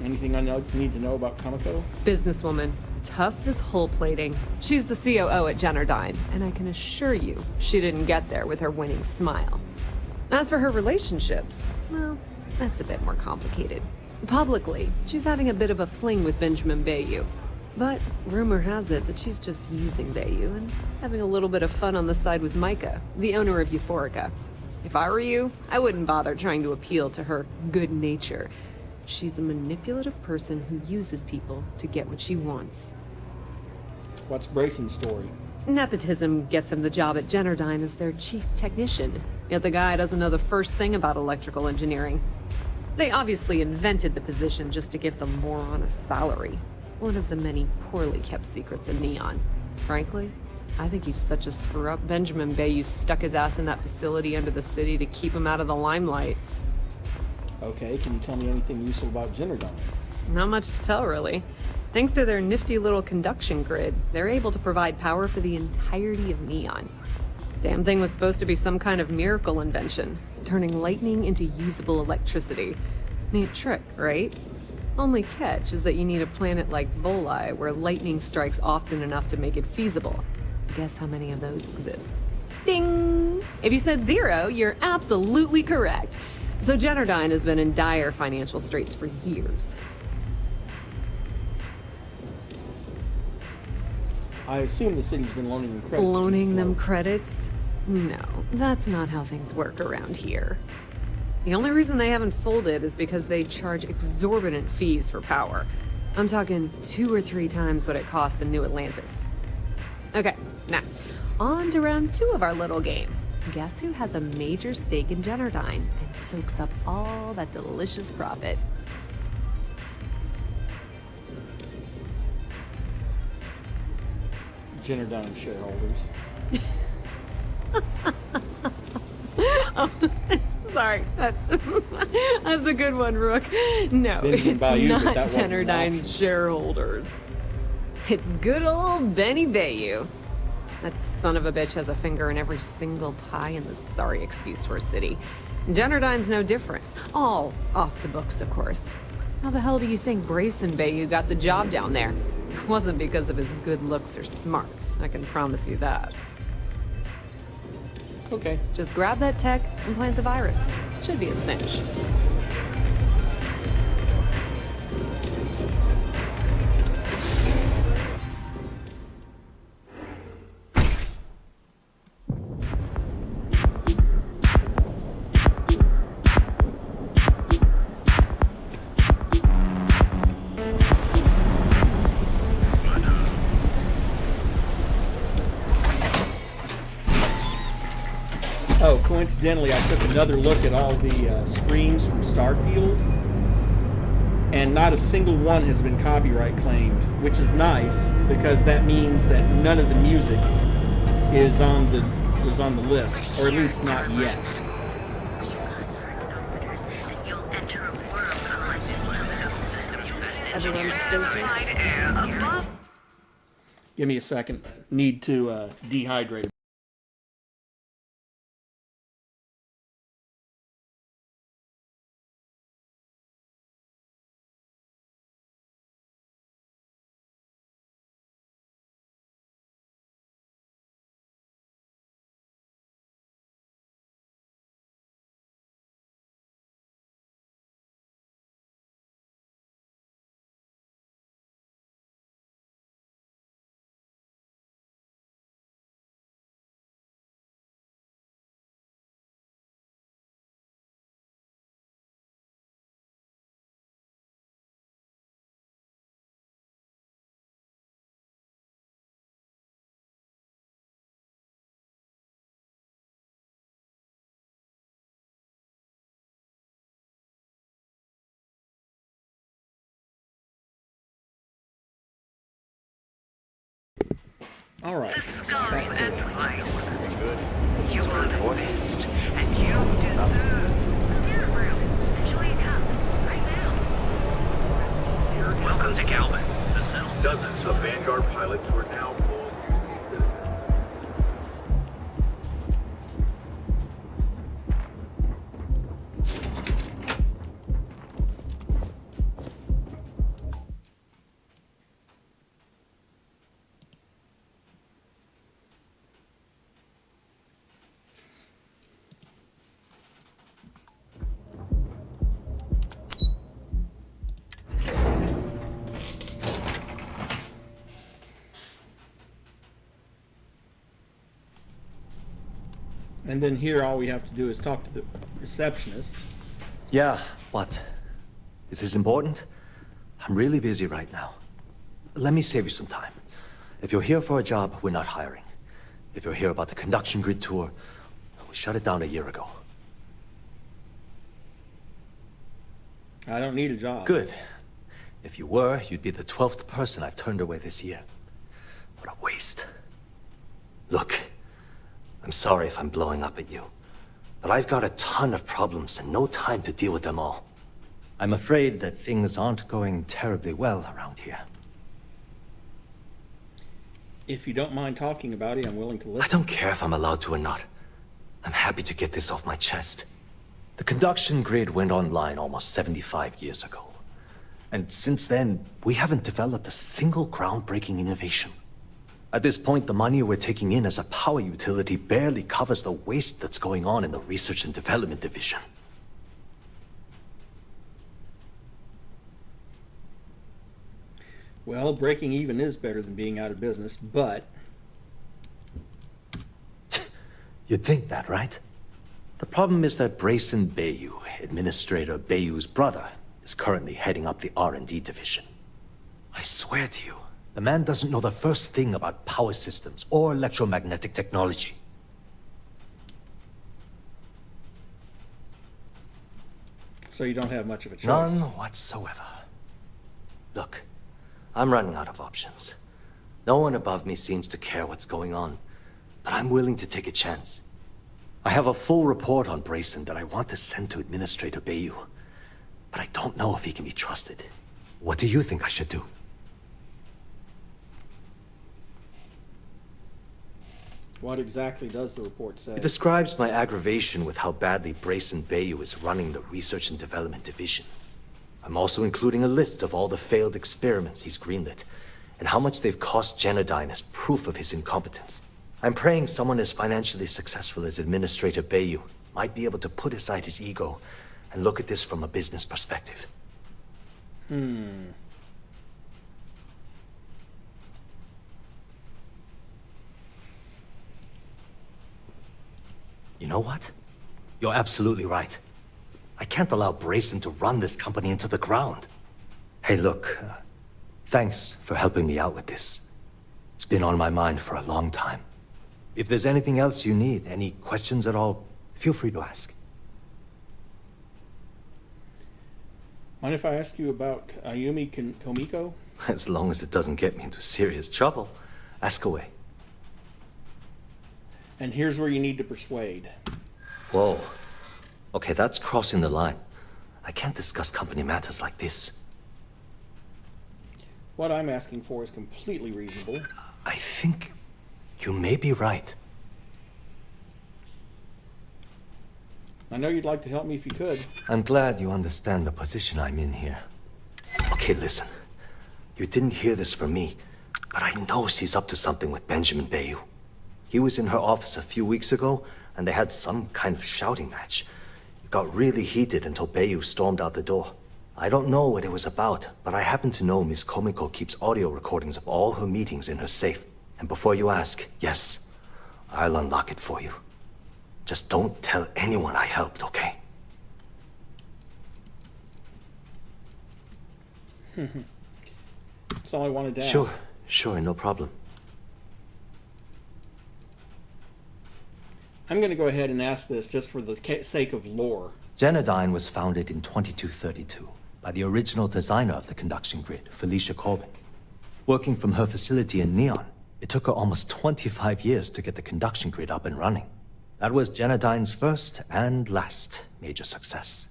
Speaker 1: Anything I need to know about Kamiko?
Speaker 5: Businesswoman. Tough as hull plating. She's the COO at Generdyne, and I can assure you she didn't get there with her winning smile. As for her relationships, well, that's a bit more complicated. Publicly, she's having a bit of a fling with Benjamin Bayou. But rumor has it that she's just using Bayou and having a little bit of fun on the side with Micah, the owner of Euphorica. If I were you, I wouldn't bother trying to appeal to her good nature. She's a manipulative person who uses people to get what she wants.
Speaker 1: What's Brayson's story?
Speaker 5: Nepotism gets him the job at Generdyne as their chief technician, yet the guy doesn't know the first thing about electrical engineering. They obviously invented the position just to give them more on a salary. One of the many poorly kept secrets in Neon. Frankly, I think he's such a screw-up. Benjamin Bayou stuck his ass in that facility under the city to keep him out of the limelight.
Speaker 1: Okay, can you tell me anything useful about Generdyne?
Speaker 5: Not much to tell, really. Thanks to their nifty little conduction grid, they're able to provide power for the entirety of Neon. Damn thing was supposed to be some kind of miracle invention, turning lightning into usable electricity. Neat trick, right? Only catch is that you need a planet like Voli, where lightning strikes often enough to make it feasible. Guess how many of those exist? Ding! If you said 0, you're absolutely correct. So Generdyne has been in dire financial straits for years.
Speaker 1: I assume the city's been loaning them credits.
Speaker 5: Loaning them credits? No, that's not how things work around here. The only reason they haven't folded is because they charge exorbitant fees for power. I'm talking 2 or 3 times what it costs in New Atlantis. Okay, now, on to round 2 of our little game. Guess who has a major stake in Generdyne and soaks up all that delicious profit?
Speaker 1: Generdyne shareholders.
Speaker 5: Oh, sorry. That's a good one, Rook. No, it's not Generdyne's shareholders. It's good old Benny Bayou. That son of a bitch has a finger in every single pie in the sorry excuse for a city. Generdyne's no different. All off the books, of course. How the hell do you think Brayson Bayou got the job down there? It wasn't because of his good looks or smarts, I can promise you that.
Speaker 1: Okay.
Speaker 5: Just grab that tech and plant the virus. Should be a cinch.
Speaker 1: Oh, coincidentally, I took another look at all the streams from Starfield, and not a single one has been copyright claimed, which is nice because that means that none of the music is on the list, or at least not yet. Give me a second. Need to dehydrate. All right. Back to it.
Speaker 22: You are the best, and you deserve the room. Enjoy your cup right now. Welcome to Calvin. The cell.
Speaker 15: Dozens of Vanguard pilots who are now full UC citizens.
Speaker 1: And then here, all we have to do is talk to the receptionist.
Speaker 15: Yeah, what? Is this important? I'm really busy right now. Let me save you some time. If you're here for a job, we're not hiring. If you're here about the conduction grid tour, we shut it down a year ago.
Speaker 1: I don't need a job.
Speaker 15: Good. If you were, you'd be the 12th person I've turned away this year. What a waste. Look, I'm sorry if I'm blowing up at you, but I've got a ton of problems and no time to deal with them all. I'm afraid that things aren't going terribly well around here.
Speaker 1: If you don't mind talking about it, I'm willing to listen.
Speaker 15: I don't care if I'm allowed to or not. I'm happy to get this off my chest. The conduction grid went online almost 75 years ago. And since then, we haven't developed a single groundbreaking innovation. At this point, the money we're taking in as a power utility barely covers the waste that's going on in the research and development division.
Speaker 1: Well, breaking even is better than being out of business, but...
Speaker 15: You'd think that, right? The problem is that Brayson Bayou, Administrator Bayou's brother, is currently heading up the R&D division. I swear to you, the man doesn't know the first thing about power systems or electromagnetic technology.
Speaker 1: So you don't have much of a choice?
Speaker 15: None whatsoever. Look, I'm running out of options. No one above me seems to care what's going on, but I'm willing to take a chance. I have a full report on Brayson that I want to send to Administrator Bayou, but I don't know if he can be trusted. What do you think I should do?
Speaker 1: What exactly does the report say?
Speaker 15: It describes my aggravation with how badly Brayson Bayou is running the Research and Development Division. I'm also including a list of all the failed experiments he's greenlit, and how much they've cost Genodyne as proof of his incompetence. I'm praying someone as financially successful as Administrator Bayou might be able to put aside his ego and look at this from a business perspective.
Speaker 1: You
Speaker 15: know what? You're absolutely right. I can't allow Brayson to run this company into the ground. Hey, look, thanks for helping me out with this. It's been on my mind for a long time. If there's anything else you need, any questions at all, feel free to ask.
Speaker 1: Mind if I ask you about Ayumi Komiko?
Speaker 15: As long as it doesn't get me into serious trouble, ask away.
Speaker 1: And here's where you need to persuade.
Speaker 15: Whoa. Okay, that's crossing the line. I can't discuss company matters like this.
Speaker 1: What I'm asking for is completely reasonable.
Speaker 15: I think you may be right.
Speaker 1: I know you'd like to help me if you could.
Speaker 15: I'm glad you understand the position I'm in here. Okay, listen. You didn't hear this from me, but I know she's up to something with Benjamin Bayou. He was in her office a few weeks ago, and they had some kind of shouting match. It got really heated until Bayou stormed out the door. I don't know what it was about, but I happen to know Miss Komiko keeps audio recordings of all her meetings in her safe. And before you ask, yes, I'll unlock it for you. Just don't tell anyone I helped, okay?
Speaker 1: That's all I wanted to ask.
Speaker 15: Sure, no problem.
Speaker 1: I'm going to go ahead and ask this just for the sake of lore.
Speaker 15: Genodyne was founded in 2232 by the original designer of the conduction grid, Felicia Corbin. Working from her facility in Neon, it took her almost 25 years to get the conduction grid up and running. That was Genodyne's first and last major success.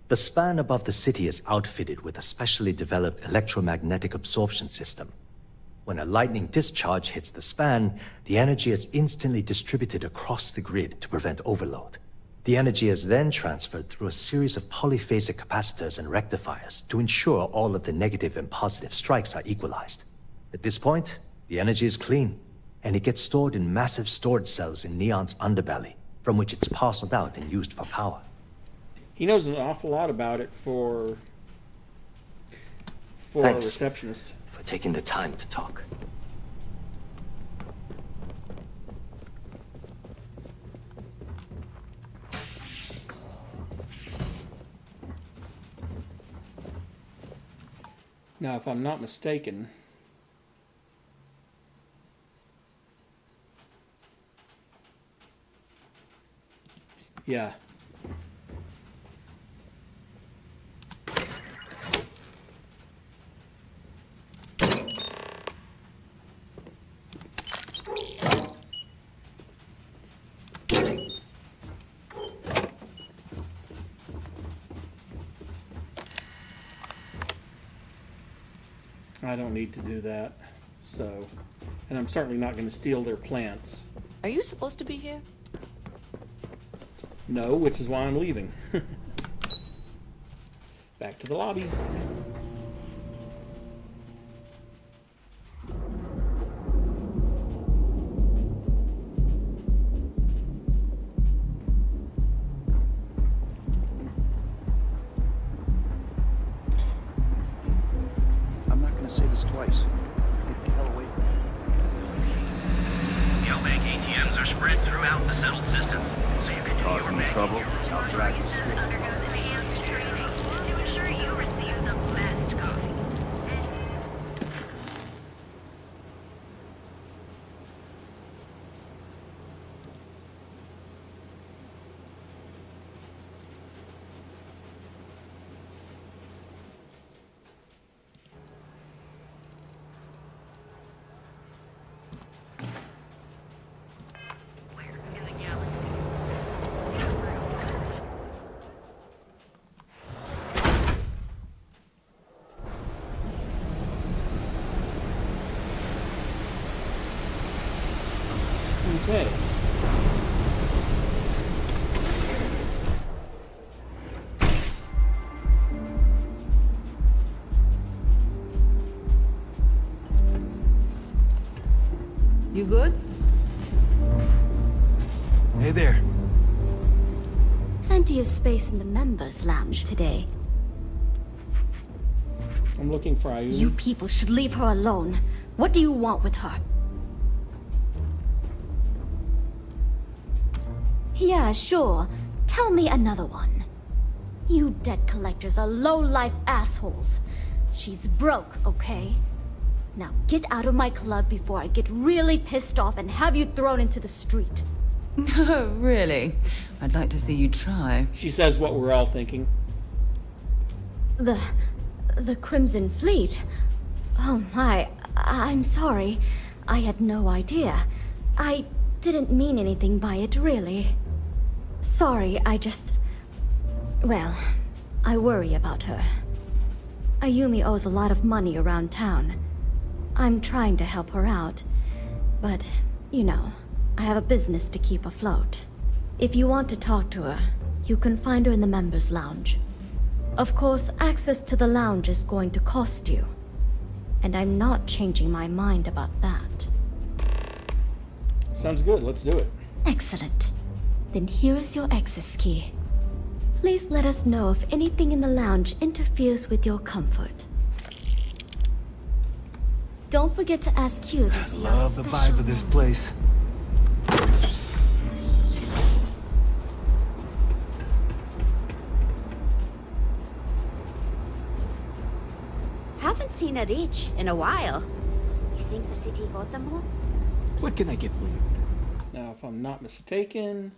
Speaker 15: The span above the city is outfitted with a specially developed electromagnetic absorption system. When a lightning discharge hits the span, the energy is instantly distributed across the grid to prevent overload. The energy is then transferred through a series of polyphasic capacitors and rectifiers to ensure all of the negative and positive strikes are equalized. At this point, the energy is clean, and it gets stored in massive storage cells in Neon's underbelly, from which it's parceled out and used for power.
Speaker 1: He knows an awful lot about it for
Speaker 15: Thanks
Speaker 1: a receptionist.
Speaker 15: for taking the time to talk.
Speaker 1: Now, if I'm not mistaken... Yeah. I don't need to do that, so... And I'm certainly not going to steal their plants.
Speaker 7: Are you supposed to be here?
Speaker 1: No, which is why I'm leaving. Back to the lobby.
Speaker 20: I'm not gonna say this twice. Get the hell away from me.
Speaker 22: Geobank ATMs are spread throughout the settled systems, so you can do
Speaker 11: Cause
Speaker 22: your
Speaker 11: any
Speaker 22: banking
Speaker 11: trouble?
Speaker 22: here.
Speaker 11: I'll drag you straight.
Speaker 22: Undergoes enhanced training to ensure you receive the best coffee.
Speaker 1: Okay.
Speaker 5: You good?
Speaker 20: Hey there.
Speaker 23: Plenty of space in the members' lounge today.
Speaker 1: I'm looking for Ayumi.
Speaker 23: You people should leave her alone. What do you want with her? Yeah, sure. Tell me another one. You debt collectors are low-life assholes. She's broke, okay? Now get out of my club before I get really pissed off and have you thrown into the street.
Speaker 13: No, really? I'd like to see you try.
Speaker 1: She says what we're all thinking.
Speaker 23: The Crimson Fleet? Oh my, I'm sorry. I had no idea. I didn't mean anything by it, really. Sorry, well, I worry about her. Ayumi owes a lot of money around town. I'm trying to help her out, but, you know, I have a business to keep afloat. If you want to talk to her, you can find her in the members' lounge. Of course, access to the lounge is going to cost you. And I'm not changing my mind about that.
Speaker 1: Sounds good, let's do it.
Speaker 23: Excellent. Then here is your access key. Please let us know if anything in the lounge interferes with your comfort. Don't forget to ask Q to see our
Speaker 20: Love the vibe of this place.
Speaker 23: Haven't seen a reach in a while. You think the city got them all?
Speaker 21: What can I get for you?
Speaker 1: Now, if I'm not mistaken...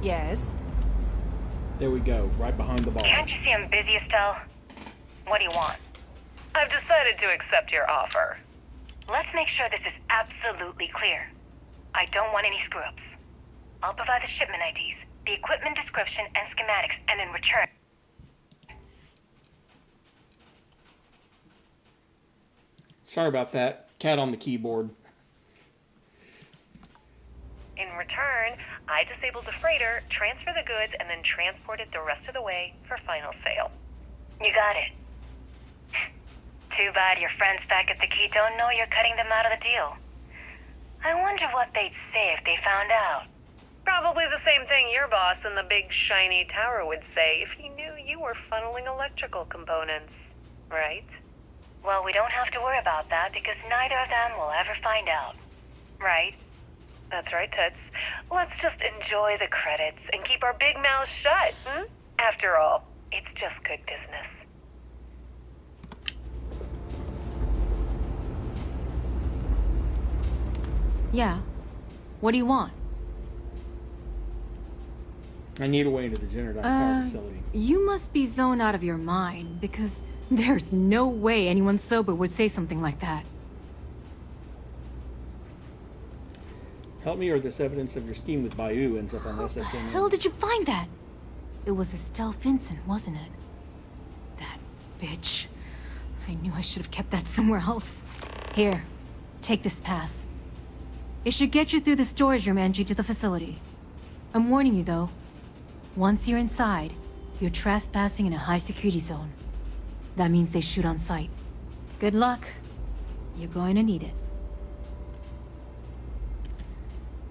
Speaker 7: Yes?
Speaker 1: There we go, right behind the bar.
Speaker 19: Can't you see I'm busy, Estelle? What do you want? I've decided to accept your offer. Let's make sure this is absolutely clear. I don't want any screw-ups. I'll provide the shipment IDs, the equipment description, and schematics, and in return...
Speaker 1: Sorry about that. Cat on the keyboard.
Speaker 19: In return, I disable the freighter, transfer the goods, and then transport it the rest of the way for final sale. You got it. Too bad your friends back at the key don't know you're cutting them out of the deal. I wonder what they'd say if they found out. Probably the same thing your boss in the big shiny tower would say if he knew you were funneling electrical components, right? Well, we don't have to worry about that because neither of them will ever find out, right? That's right, Toots. Let's just enjoy the credits and keep our big mouths shut, hmm? After all, it's just good business.
Speaker 9: Yeah. What do you want?
Speaker 1: I need a way to the Generdyne power facility.
Speaker 9: You must be zoned out of your mind, because there's no way anyone sober would say something like that.
Speaker 1: Help me, or this evidence of your scheme with Bayou ends up on SSN.
Speaker 9: How the hell did you find that? It was Estelle Vincent, wasn't it? That bitch. I knew I should have kept that somewhere else. Here, take this pass. It should get you through the storage room entry to the facility. I'm warning you, though. Once you're inside, you're trespassing in a high-security zone. That means they shoot on sight. Good luck. You're going to need it.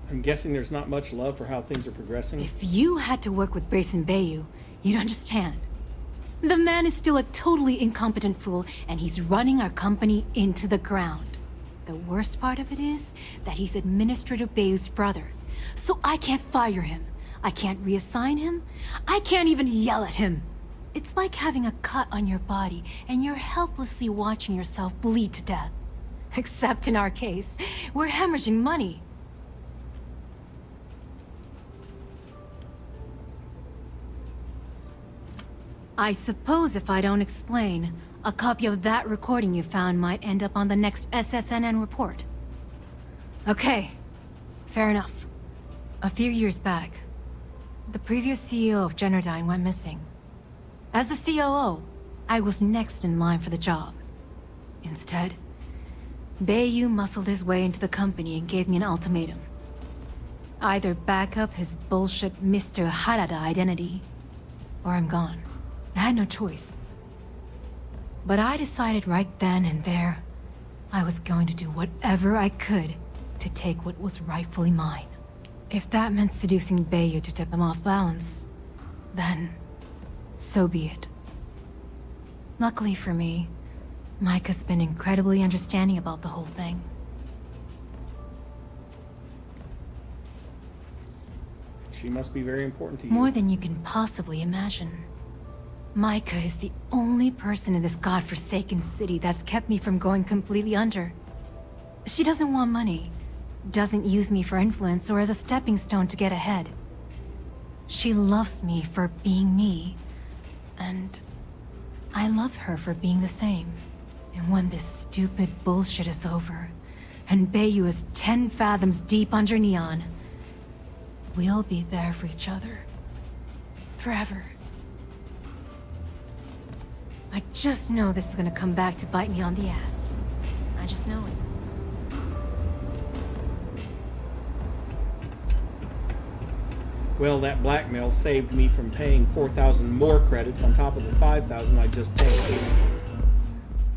Speaker 1: I'm guessing there's not much love for how things are progressing.
Speaker 9: If you had to work with Grayson Bayou, you'd understand. The man is still a totally incompetent fool, and he's running our company into the ground. The worst part of it is that he's Administrator Bayou's brother. So I can't fire him. I can't reassign him. I can't even yell at him. It's like having a cut on your body, and you're helplessly watching yourself bleed to death. Except in our case, we're hemorrhaging money. I suppose if I don't explain, a copy of that recording you found might end up on the next SSNN report. Okay, fair enough. A few years back, the previous CEO of Generdyne went missing. As the COO, I was next in line for the job. Instead, Bayou muscled his way into the company and gave me an ultimatum. Either back up his bullshit Mr. Harada identity, or I'm gone. I had no choice. But I decided right then and there, I was going to do whatever I could to take what was rightfully mine. If that meant seducing Bayou to tip him off balance, then so be it. Luckily for me, Mike has been incredibly understanding about the whole thing.
Speaker 1: She must be very important to you.
Speaker 9: More than you can possibly imagine. Micah is the only person in this godforsaken city that's kept me from going completely under. She doesn't want money, doesn't use me for influence or as a stepping stone to get ahead. She loves me for being me, and I love her for being the same. And when this stupid bullshit is over, and Bayou is 10 fathoms deep under Neon, we'll be there for each other. Forever. I just know this is gonna come back to bite me on the ass. I just know it.
Speaker 1: Well, that blackmail saved me from paying 4,000 more credits on top of the 5,000 I just paid.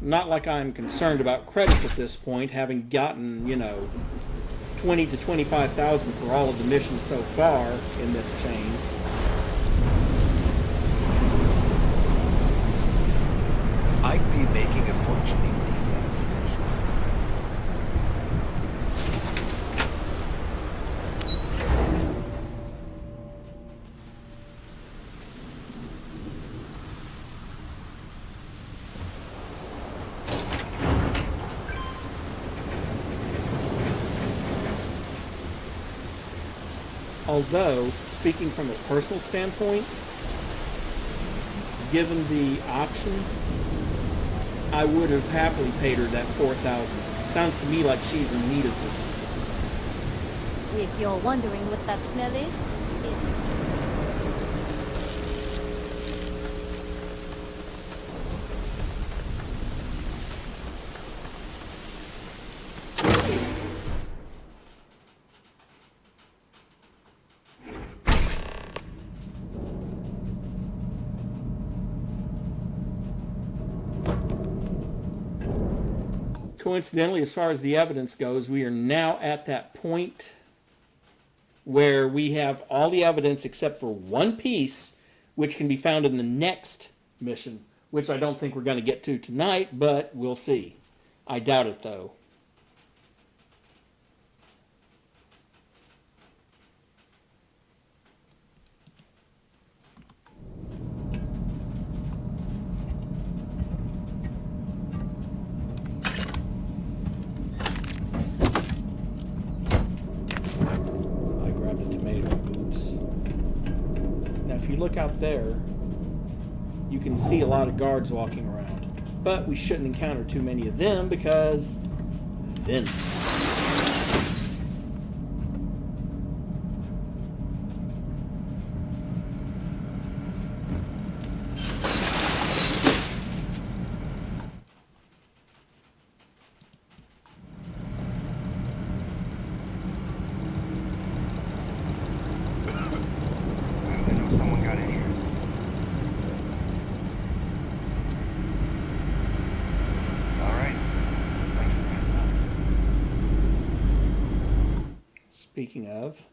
Speaker 1: Not like I'm concerned about credits at this point, having gotten, 20 to 25,000 for all of the missions so far in this chain.
Speaker 4: I'd be making a fortune if the administration.
Speaker 1: Although, speaking from a personal standpoint, given the option, I would have happily paid her that 4,000. Sounds to me like she's in need of it.
Speaker 18: If you're wondering what that smell is, it's...
Speaker 1: Coincidentally, as far as the evidence goes, we are now at that point where we have all the evidence except for one piece, which can be found in the next mission, which I don't think we're going to get to tonight, but we'll see. I doubt it, though. look out there, you can see a lot of guards walking around. But we shouldn't encounter too many of them because then... Speaking of...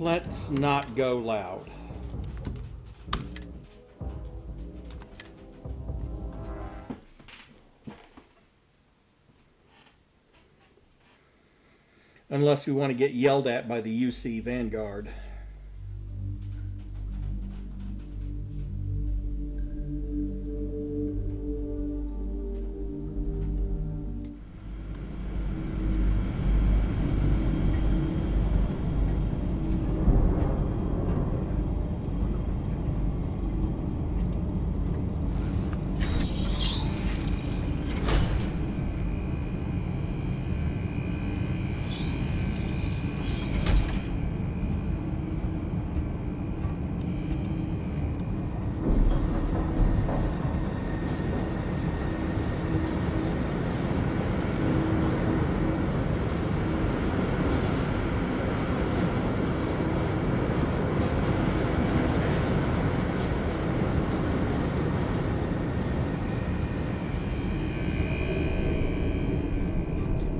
Speaker 1: Let's not go loud. Unless we want to get yelled at by the UC Vanguard.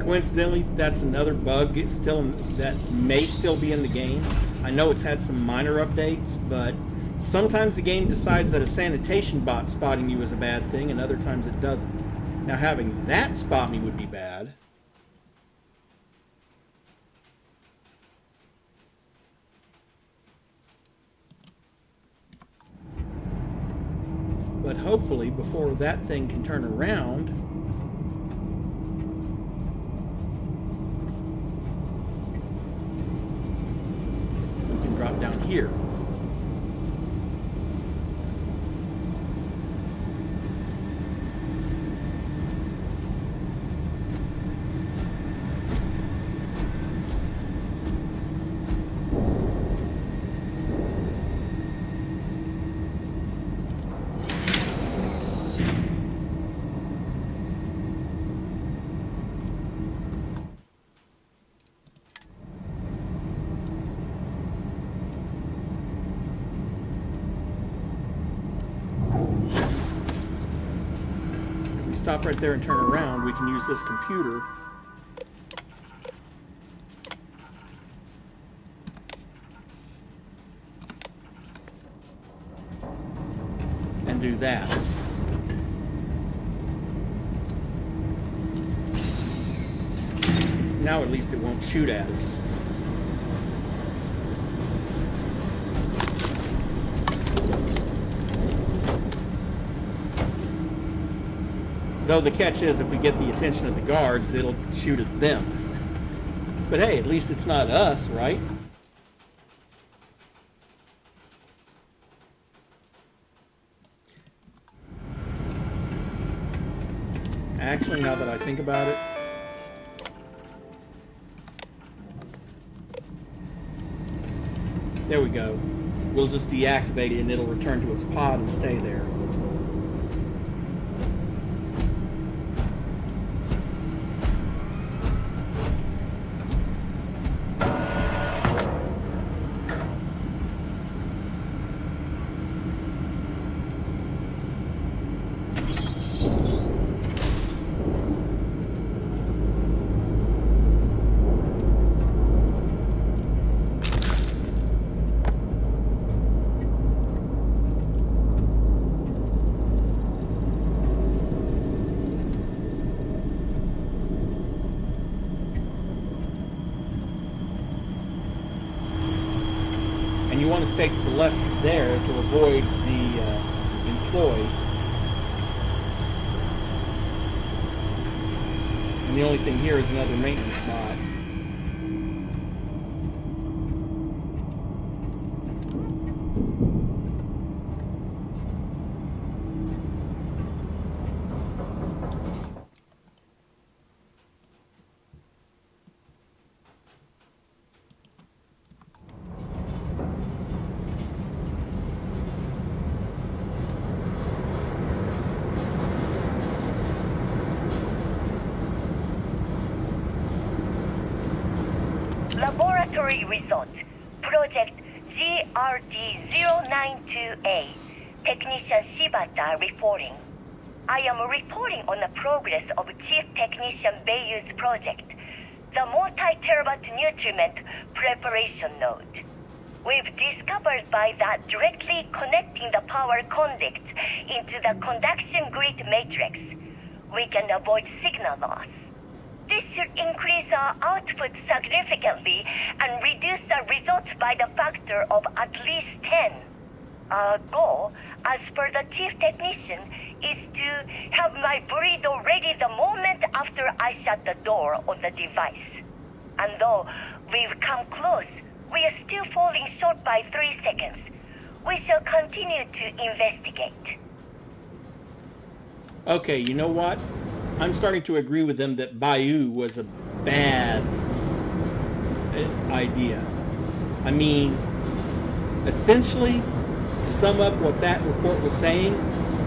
Speaker 1: Coincidentally, that's another bug that may still be in the game. I know it's had some minor updates, but sometimes the game decides that a sanitation bot spotting you is a bad thing, and other times it doesn't. Now, having that spot me would be bad. But hopefully, before that thing can turn around, drop down here. Stop right there and turn around, we can use this computer and do that. Now at least it won't shoot at us. Though the catch is, if we get the attention of the guards, it'll shoot at them. But hey, at least it's not us, right? Actually, now that I think about it, there we go. We'll just deactivate it and it'll return to its pod and stay there. And you want to stay to the left there to avoid the employee. And the only thing here is another maintenance bot.
Speaker 10: Laboratory results. Project GRD-092A. Technician Shibata reporting. I am reporting on the progress of Chief Technician Beiyu's project, the multi-terabyte nutriment preparation node. We've discovered by that directly connecting the power conducts into the conduction grid matrix, we can avoid signal loss. This should increase our output significantly and reduce the results by the factor of at least 10. Our goal, as per the chief technician, is to have my burrito ready the moment after I shut the door on the device. And though we've come close, we are still falling short by 3 seconds. We shall continue to investigate.
Speaker 1: Okay, you know what? I'm starting to agree with them that Bayou was a bad idea. I mean, essentially, to sum up what that report was saying,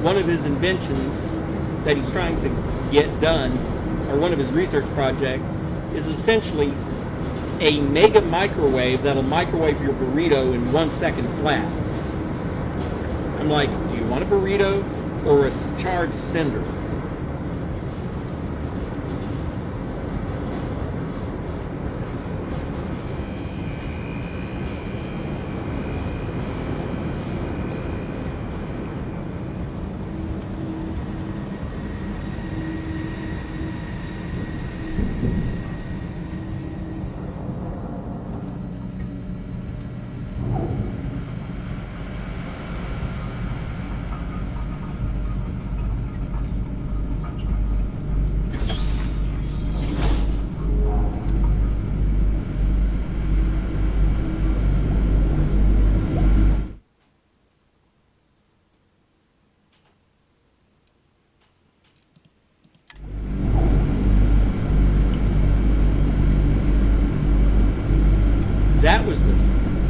Speaker 1: one of his inventions that he's trying to get done, or one of his research projects, is essentially a mega microwave that'll microwave your burrito in 1 second flat. I'm like, do you want a burrito or a charred cinder?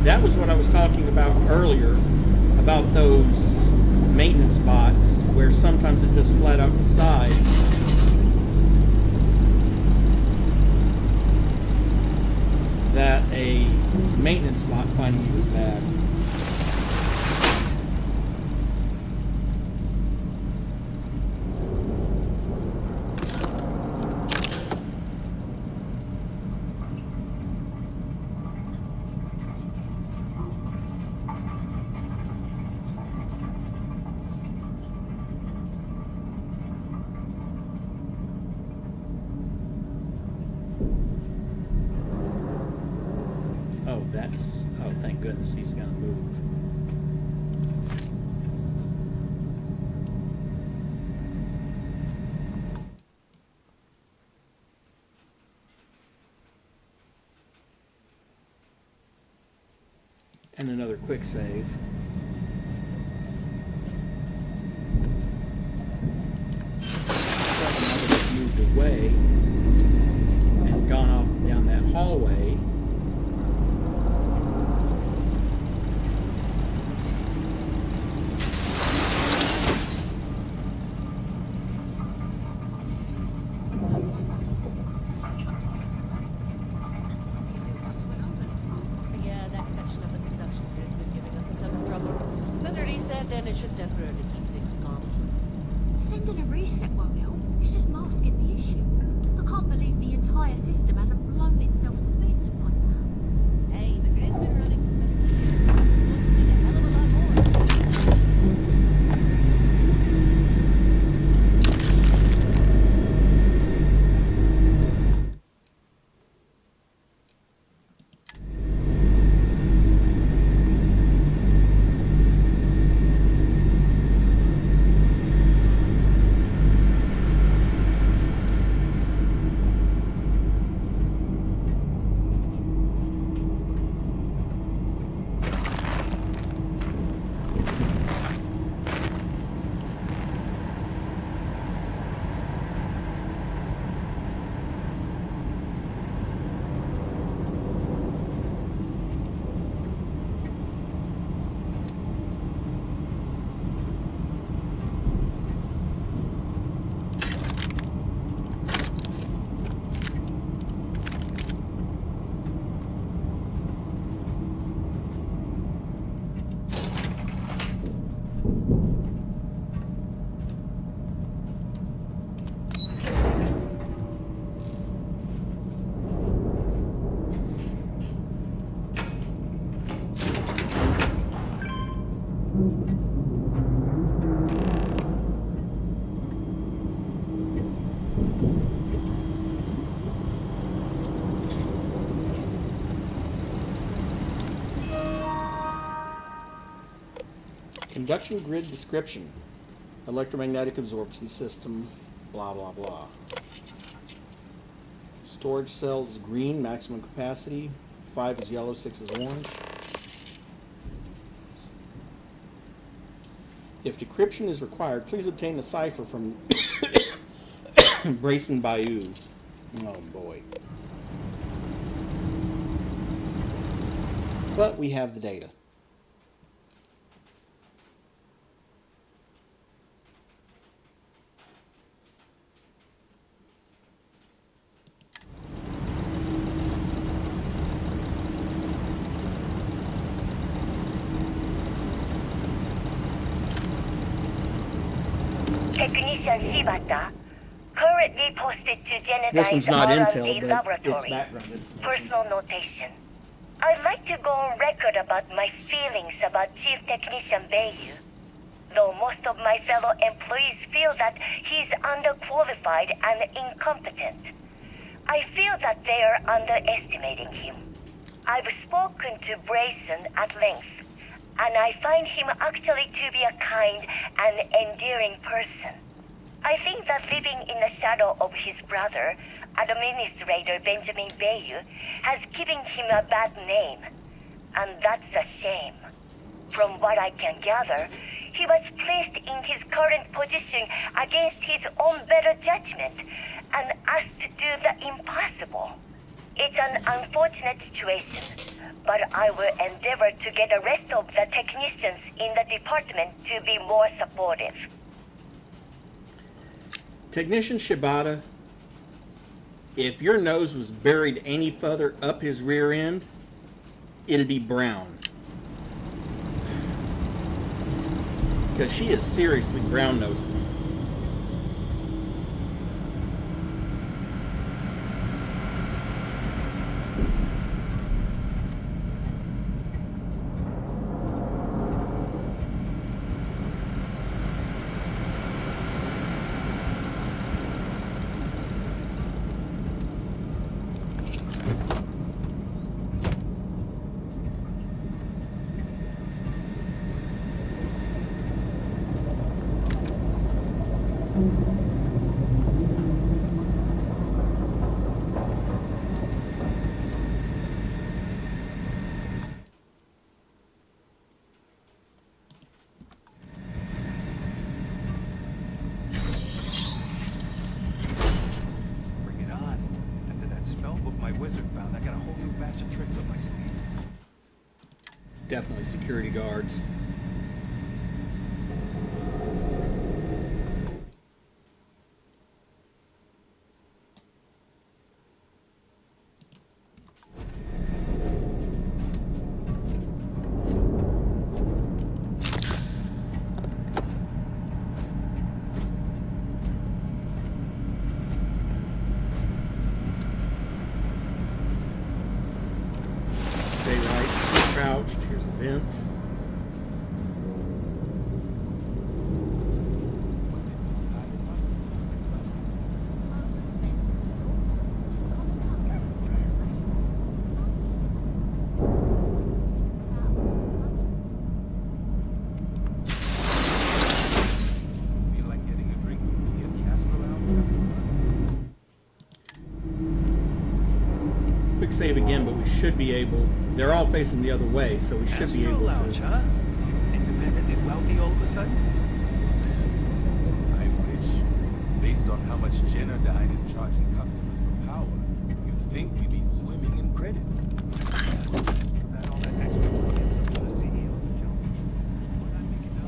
Speaker 1: That was what I was talking about earlier, about those maintenance bots, where sometimes it just flat out decides that a maintenance bot finding you is bad. that's... Oh, thank goodness he's gonna move. And another quick save. Now that he's moved away and gone off down that hallway.
Speaker 2: Yeah, that section of the conduction grid's been giving us a ton of trouble. Send a reset and it should temporarily keep things calm.
Speaker 8: Sending a reset won't help. It's just masking the issue. I can't believe the entire system hasn't blown itself to bits by now.
Speaker 2: Hey, the grid's been running for 17 years. It's looking a hell of a lot more.
Speaker 1: Conduction grid description. Electromagnetic absorption system. Blah, blah, blah. Storage cells green, maximum capacity. 5 is yellow, 6 is orange. If decryption is required, please obtain the cipher from Brayson Bayou. Oh boy. But we have the data.
Speaker 10: Technician Shibata, currently posted to
Speaker 1: This one's
Speaker 10: Genodyne's
Speaker 1: not
Speaker 10: R&D
Speaker 1: intel, but
Speaker 10: laboratory.
Speaker 1: it's background information.
Speaker 10: Personal notation. I'd like to go on record about my feelings about Chief Technician Bayou. Though most of my fellow employees feel that he's underqualified and incompetent, I feel that they are underestimating him. I've spoken to Brayson at length, and I find him actually to be a kind and endearing person. I think that living in the shadow of his brother, Administrator Benjamin Bayou, has given him a bad name, and that's a shame. From what I can gather, he was placed in his current position against his own better judgment and asked to do the impossible. It's an unfortunate situation, but I will endeavor to get the rest of the technicians in the department to be more supportive.
Speaker 1: Technician Shibata, if your nose was buried any further up his rear end, it'd be brown. Because she is seriously brown-nosing.
Speaker 12: wizard found, I got a whole new batch of tricks up my sleeve.
Speaker 1: Definitely security guards. Stay right, stay crouched. Here's a vent.
Speaker 12: Feel like getting a drink with me at the Astro Lounge?
Speaker 1: Quick save again, but we should be able. They're all facing the other way, so we should be
Speaker 12: Astro
Speaker 1: able
Speaker 12: Lounge,
Speaker 1: to.
Speaker 12: huh? Independently wealthy all of a sudden? I wish. Based on how much Jennerdyne is charging customers for power, you'd think we'd be swimming in credits. That all that extra money ends up in the CEO's account. What I'm making now,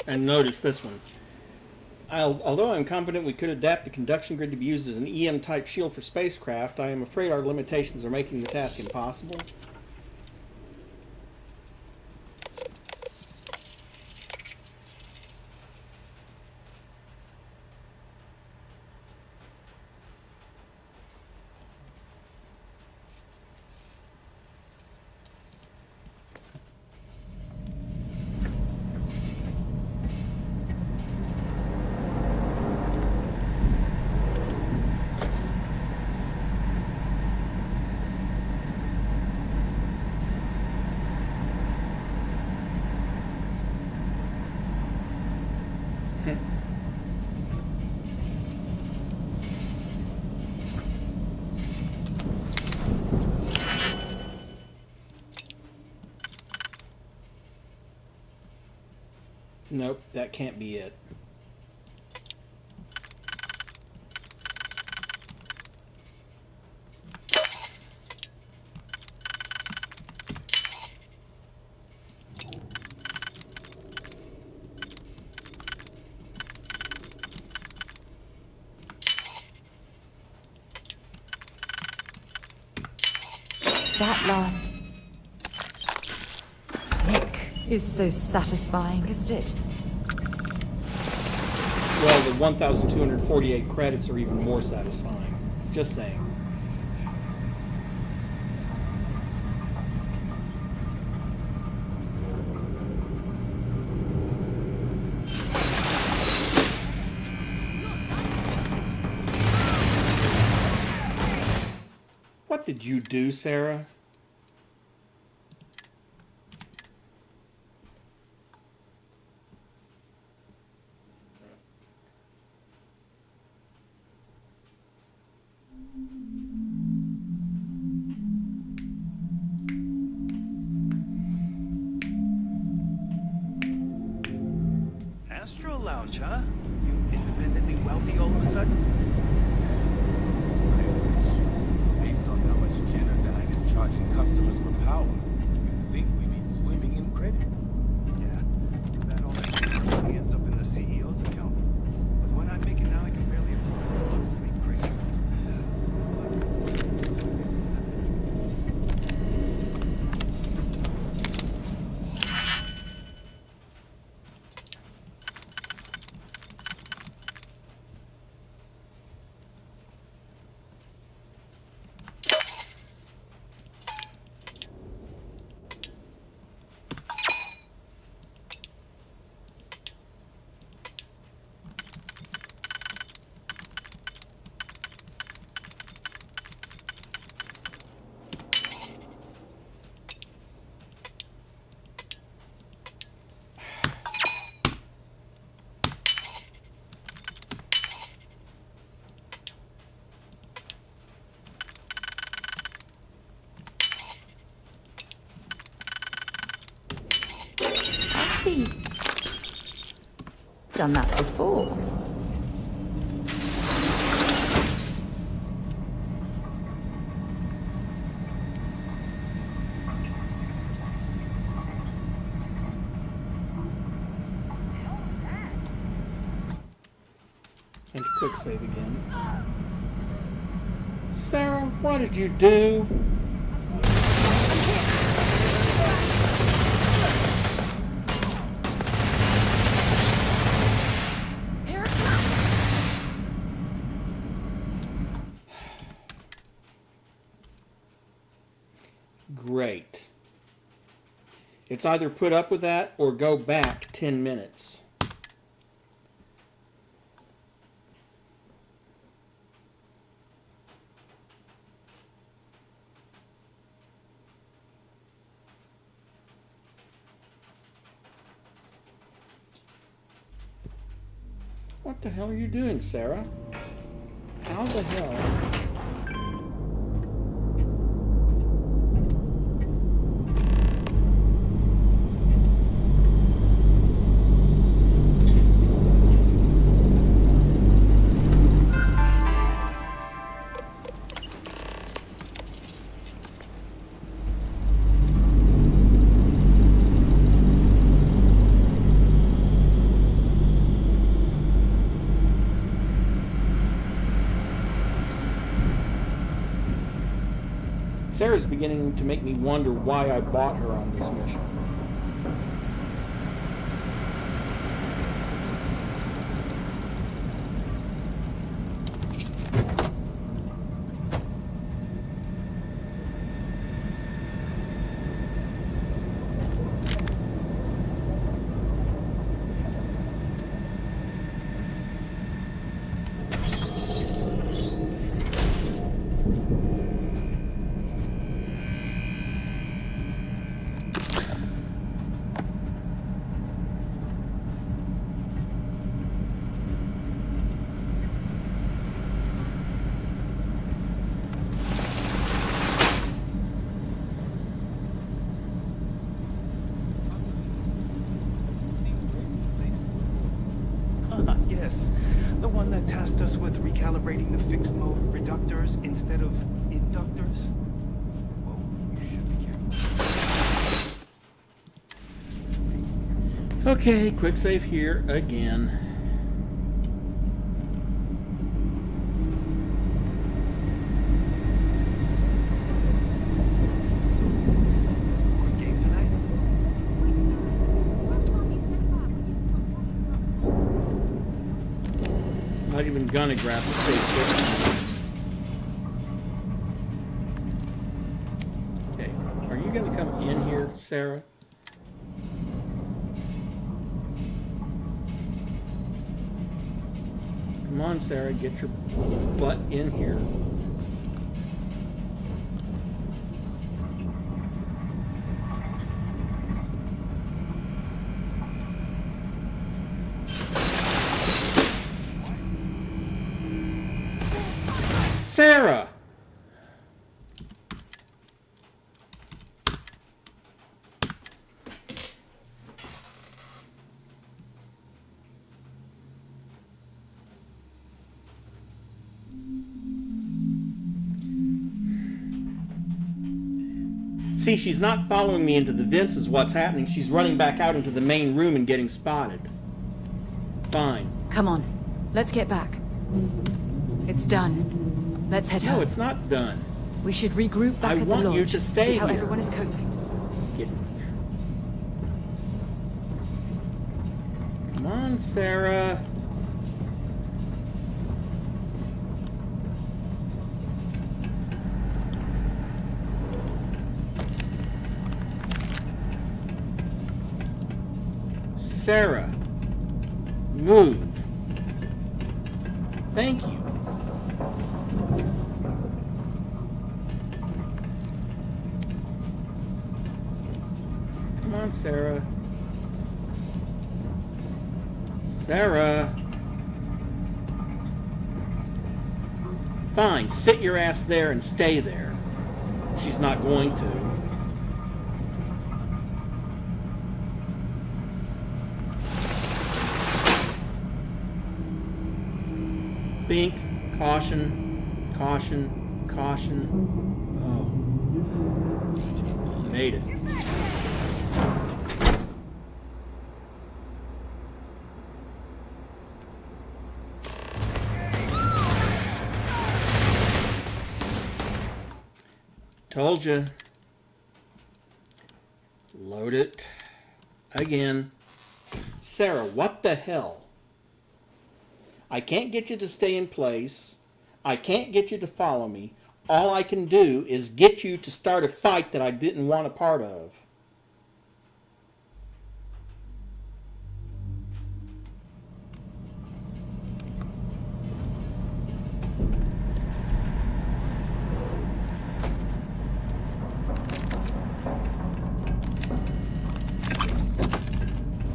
Speaker 1: And notice this one. Although I'm confident we could adapt the conduction grid to be used as an EM-type shield for spacecraft, I am afraid our limitations are making the task impossible. Nope, that can't be it.
Speaker 13: That last nick is so satisfying, isn't it?
Speaker 1: Well, the 1,248 credits are even more satisfying. Just saying. What did you do, Sarah?
Speaker 12: Astro Lounge, huh? You independently wealthy all of a sudden? I wish. Based on how much Jennerdyne is charging customers for power, you'd think we'd be swimming in credits. Yeah, too bad all that extra money ends up in the CEO's account. With what I'm making now, I can barely afford a lot of sleep crazy.
Speaker 13: Done that before.
Speaker 1: And quick save again. Sarah, what did you do? Great. It's either put up with that or go back 10 minutes. What the hell are you doing, Sarah? How the hell? Sarah's beginning to make me wonder why I bought her on this mission.
Speaker 12: Yes, the one that tasked us with recalibrating the fixed mode reductors instead of inductors. Well, you should be careful.
Speaker 1: Okay, quick save here again. Not even gonna grab the safe this time. Okay, are you gonna come in here, Sarah? Come on, Sarah, get your butt in here. Sarah! See, she's not following me into the vents is what's happening. She's running back out into the main room and getting spotted. Fine.
Speaker 13: Come on, let's get back. It's done. Let's head home.
Speaker 1: No, it's not done.
Speaker 13: We should regroup back at the lodge.
Speaker 1: I want you to stay
Speaker 13: see how
Speaker 1: here.
Speaker 13: everyone is coping.
Speaker 1: Come on, Sarah. Sarah, move. Thank you. Come on, Sarah. Sarah. Fine, sit your ass there and stay there. She's not going to. Bink. Caution. Caution. Caution. Oh. Made it. Told you. Load it. Again. Sarah, what the hell? I can't get you to stay in place. I can't get you to follow me. All I can do is get you to start a fight that I didn't want a part of.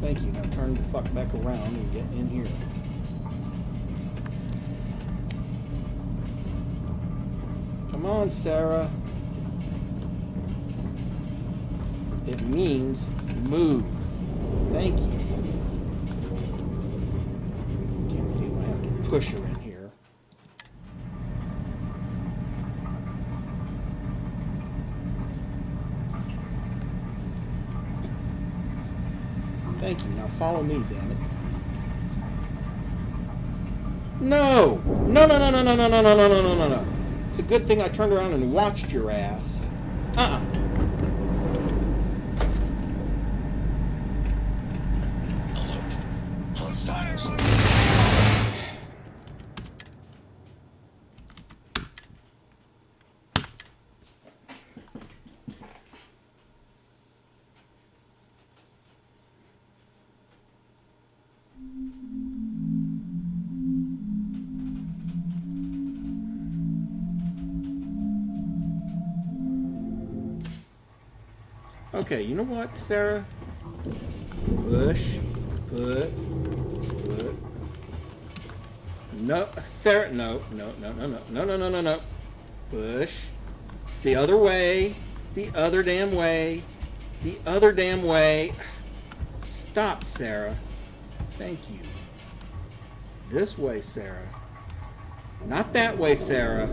Speaker 1: Thank you. Now turn the fuck back around and get in here. Come on, Sarah. It means move. Thank you. Can't believe I have to push her in here. Thank you. Now follow me, damn it. No! No, no, no, no, no, no, no, no, no, no, no, no. It's a good thing I turned around and watched your ass. Uh-uh.
Speaker 15: Alert. Hostiles.
Speaker 1: Okay, you know what, Sarah? Push, put. No, Sarah, no. Push. The other way. The other damn way. The other damn way. Stop, Sarah. Thank you. This way, Sarah. Not that way, Sarah.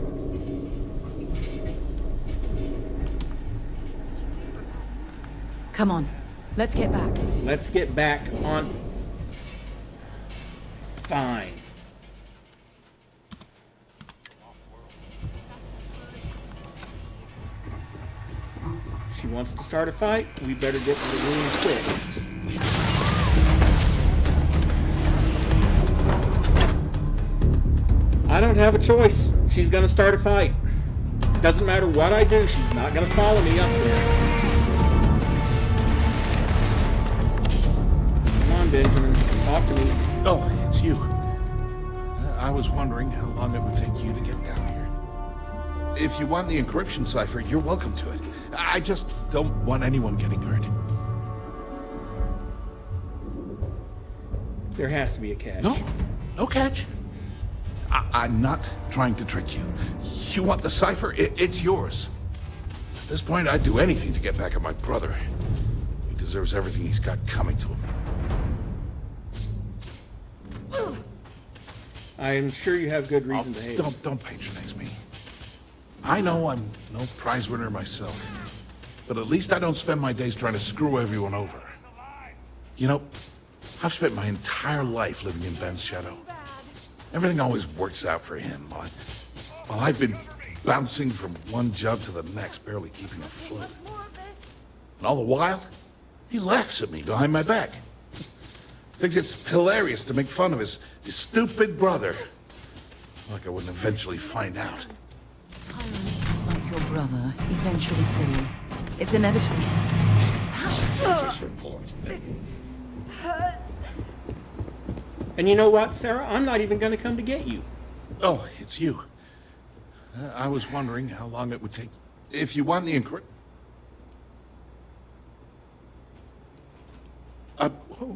Speaker 13: Come on, let's get back.
Speaker 1: Let's get back on. Fine. She wants to start a fight. We better get to the room quick. I don't have a choice. She's gonna start a fight. Doesn't matter what I do, she's not gonna follow me up there. Benjamin, talk to me.
Speaker 6: Oh, it's you. I was wondering how long it would take you to get down here. If you want the encryption cipher, you're welcome to it. I just don't want anyone getting hurt.
Speaker 1: There has to be a catch.
Speaker 6: No catch. I'm not trying to trick you. You want the cipher? It's yours. At this point, I'd do anything to get back at my brother. He deserves everything he's got coming to him.
Speaker 1: I'm sure you have good reason to hate him.
Speaker 6: Don't patronize me. I know I'm no prize winner myself, but at least I don't spend my days trying to screw everyone over. You know, I've spent my entire life living in Ben's shadow. Everything always works out for him, while I've been bouncing from one job to the next, barely keeping afloat. And all the while, he laughs at me behind my back. Thinks it's hilarious to make fun of his stupid brother. Like I wouldn't eventually find out.
Speaker 13: Tyrants like your brother eventually fall. It's inevitable.
Speaker 9: This hurts.
Speaker 1: And you know what, Sarah? I'm not even going to come to get you.
Speaker 6: Oh, it's you. I was wondering how long it would take. If you want the encrypt...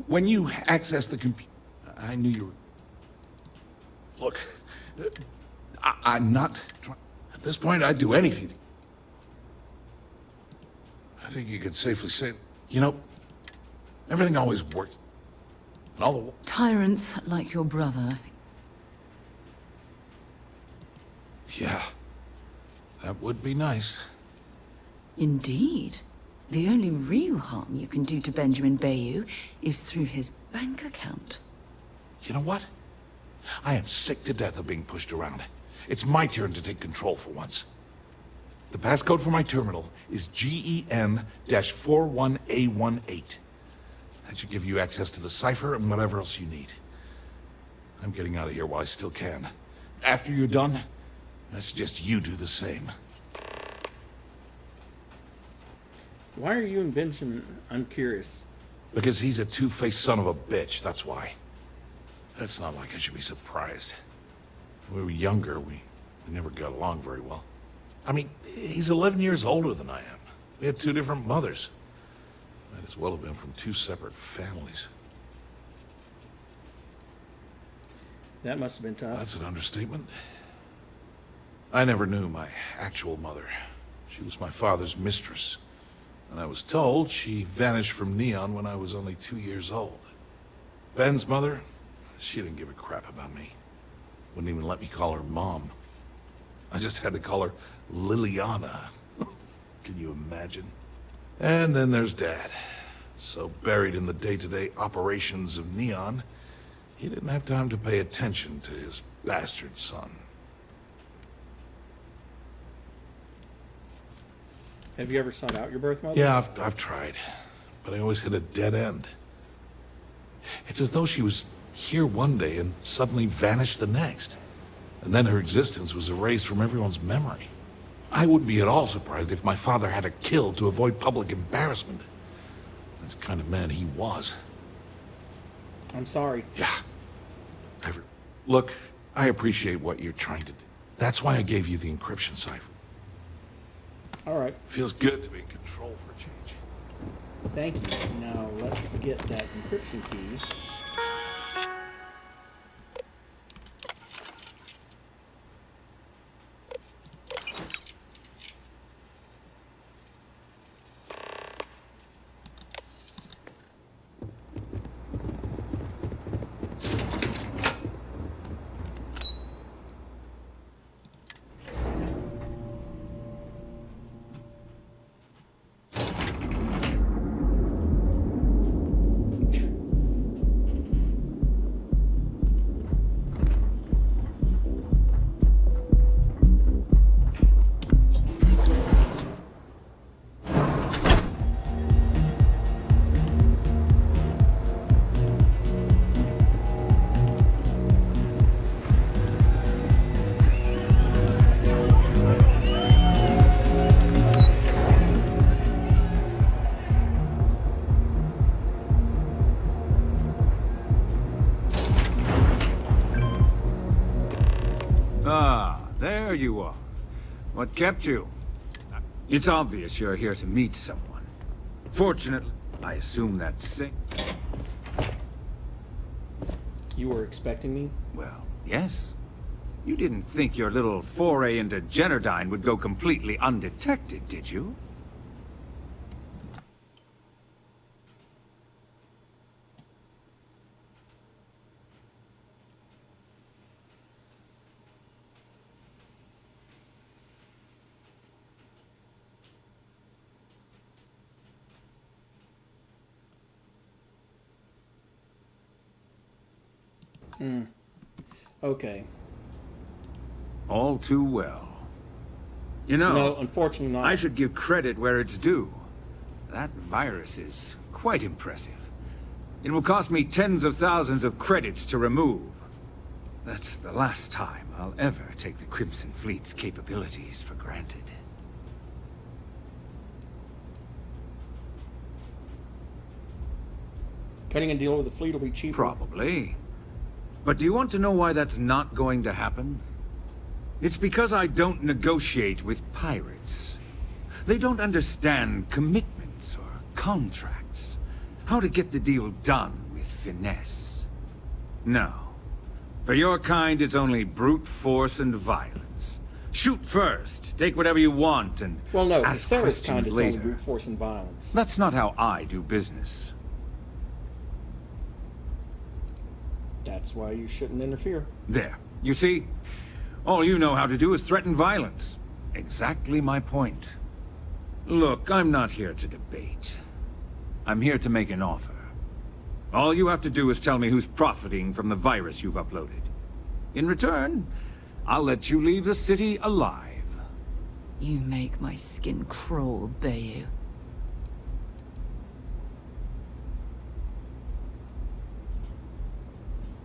Speaker 6: when you access the computer... I knew you were... Look, I'm not trying... At this point, I'd do anything. I think you could safely say, you know, everything always works. And all the...
Speaker 13: Tyrants like your brother
Speaker 6: Yeah. That would be nice.
Speaker 13: Indeed. The only real harm you can do to Benjamin Bayou is through his bank account.
Speaker 6: You know what? I am sick to death of being pushed around. It's my turn to take control for once. The passcode for my terminal is GEN-41A18. That should give you access to the cipher and whatever else you need. I'm getting out of here while I still can. After you're done, I suggest you do the same.
Speaker 1: Why are you and Benjamin? I'm curious.
Speaker 6: Because he's a two-faced son of a bitch, that's why. It's not like I should be surprised. When we were younger, we never got along very well. I mean, he's 11 years older than I am. We had two different mothers. Might as well have been from two separate families.
Speaker 1: That must have been tough.
Speaker 6: That's an understatement. I never knew my actual mother. She was my father's mistress. And I was told she vanished from Neon when I was only 2 years old. Ben's mother, she didn't give a crap about me. Wouldn't even let me call her Mom. I just had to call her Liliana. Can you imagine? And then there's Dad. So buried in the day-to-day operations of Neon, he didn't have time to pay attention to his bastard son.
Speaker 1: Have you ever sought out your birth mother?
Speaker 6: Yeah, I've tried, but I always hit a dead end. It's as though she was here one day and suddenly vanished the next. And then her existence was erased from everyone's memory. I wouldn't be at all surprised if my father had her killed to avoid public embarrassment. That's the kind of man he was.
Speaker 1: I'm sorry.
Speaker 6: Yeah. Look, I appreciate what you're trying to do. That's why I gave you the encryption cipher.
Speaker 1: All right.
Speaker 6: Feels good to be in control for a change.
Speaker 1: Thank you. Now let's get that encryption key.
Speaker 3: There you are. What kept you? It's obvious you're here to meet someone. Fortunately, I assume that's sick.
Speaker 1: You were expecting me?
Speaker 3: Well, yes. You didn't think your little foray into Generdyne would go completely undetected, did you?
Speaker 1: Okay.
Speaker 3: All too well. You know,
Speaker 1: no, unfortunately not.
Speaker 3: I should give credit where it's due. That virus is quite impressive. It will cost me tens of thousands of credits to remove. That's the last time I'll ever take the Crimson Fleet's capabilities for granted.
Speaker 1: Cutting a deal with the fleet will be cheaper.
Speaker 3: Probably. But do you want to know why that's not going to happen? It's because I don't negotiate with pirates. They don't understand commitments or contracts. How to get the deal done with finesse. No. For your kind, it's only brute force and violence. Shoot first, take whatever you want, and
Speaker 1: well, no,
Speaker 3: ask
Speaker 1: Sarah's
Speaker 3: questions
Speaker 1: kind, it's
Speaker 3: later.
Speaker 1: only brute force and violence.
Speaker 3: That's not how I do business.
Speaker 1: That's why you shouldn't interfere.
Speaker 3: There. You see? All you know how to do is threaten violence. Exactly my point. Look, I'm not here to debate. I'm here to make an offer. All you have to do is tell me who's profiting from the virus you've uploaded. In return, I'll let you leave the city alive.
Speaker 13: You make my skin crawl, Bayou.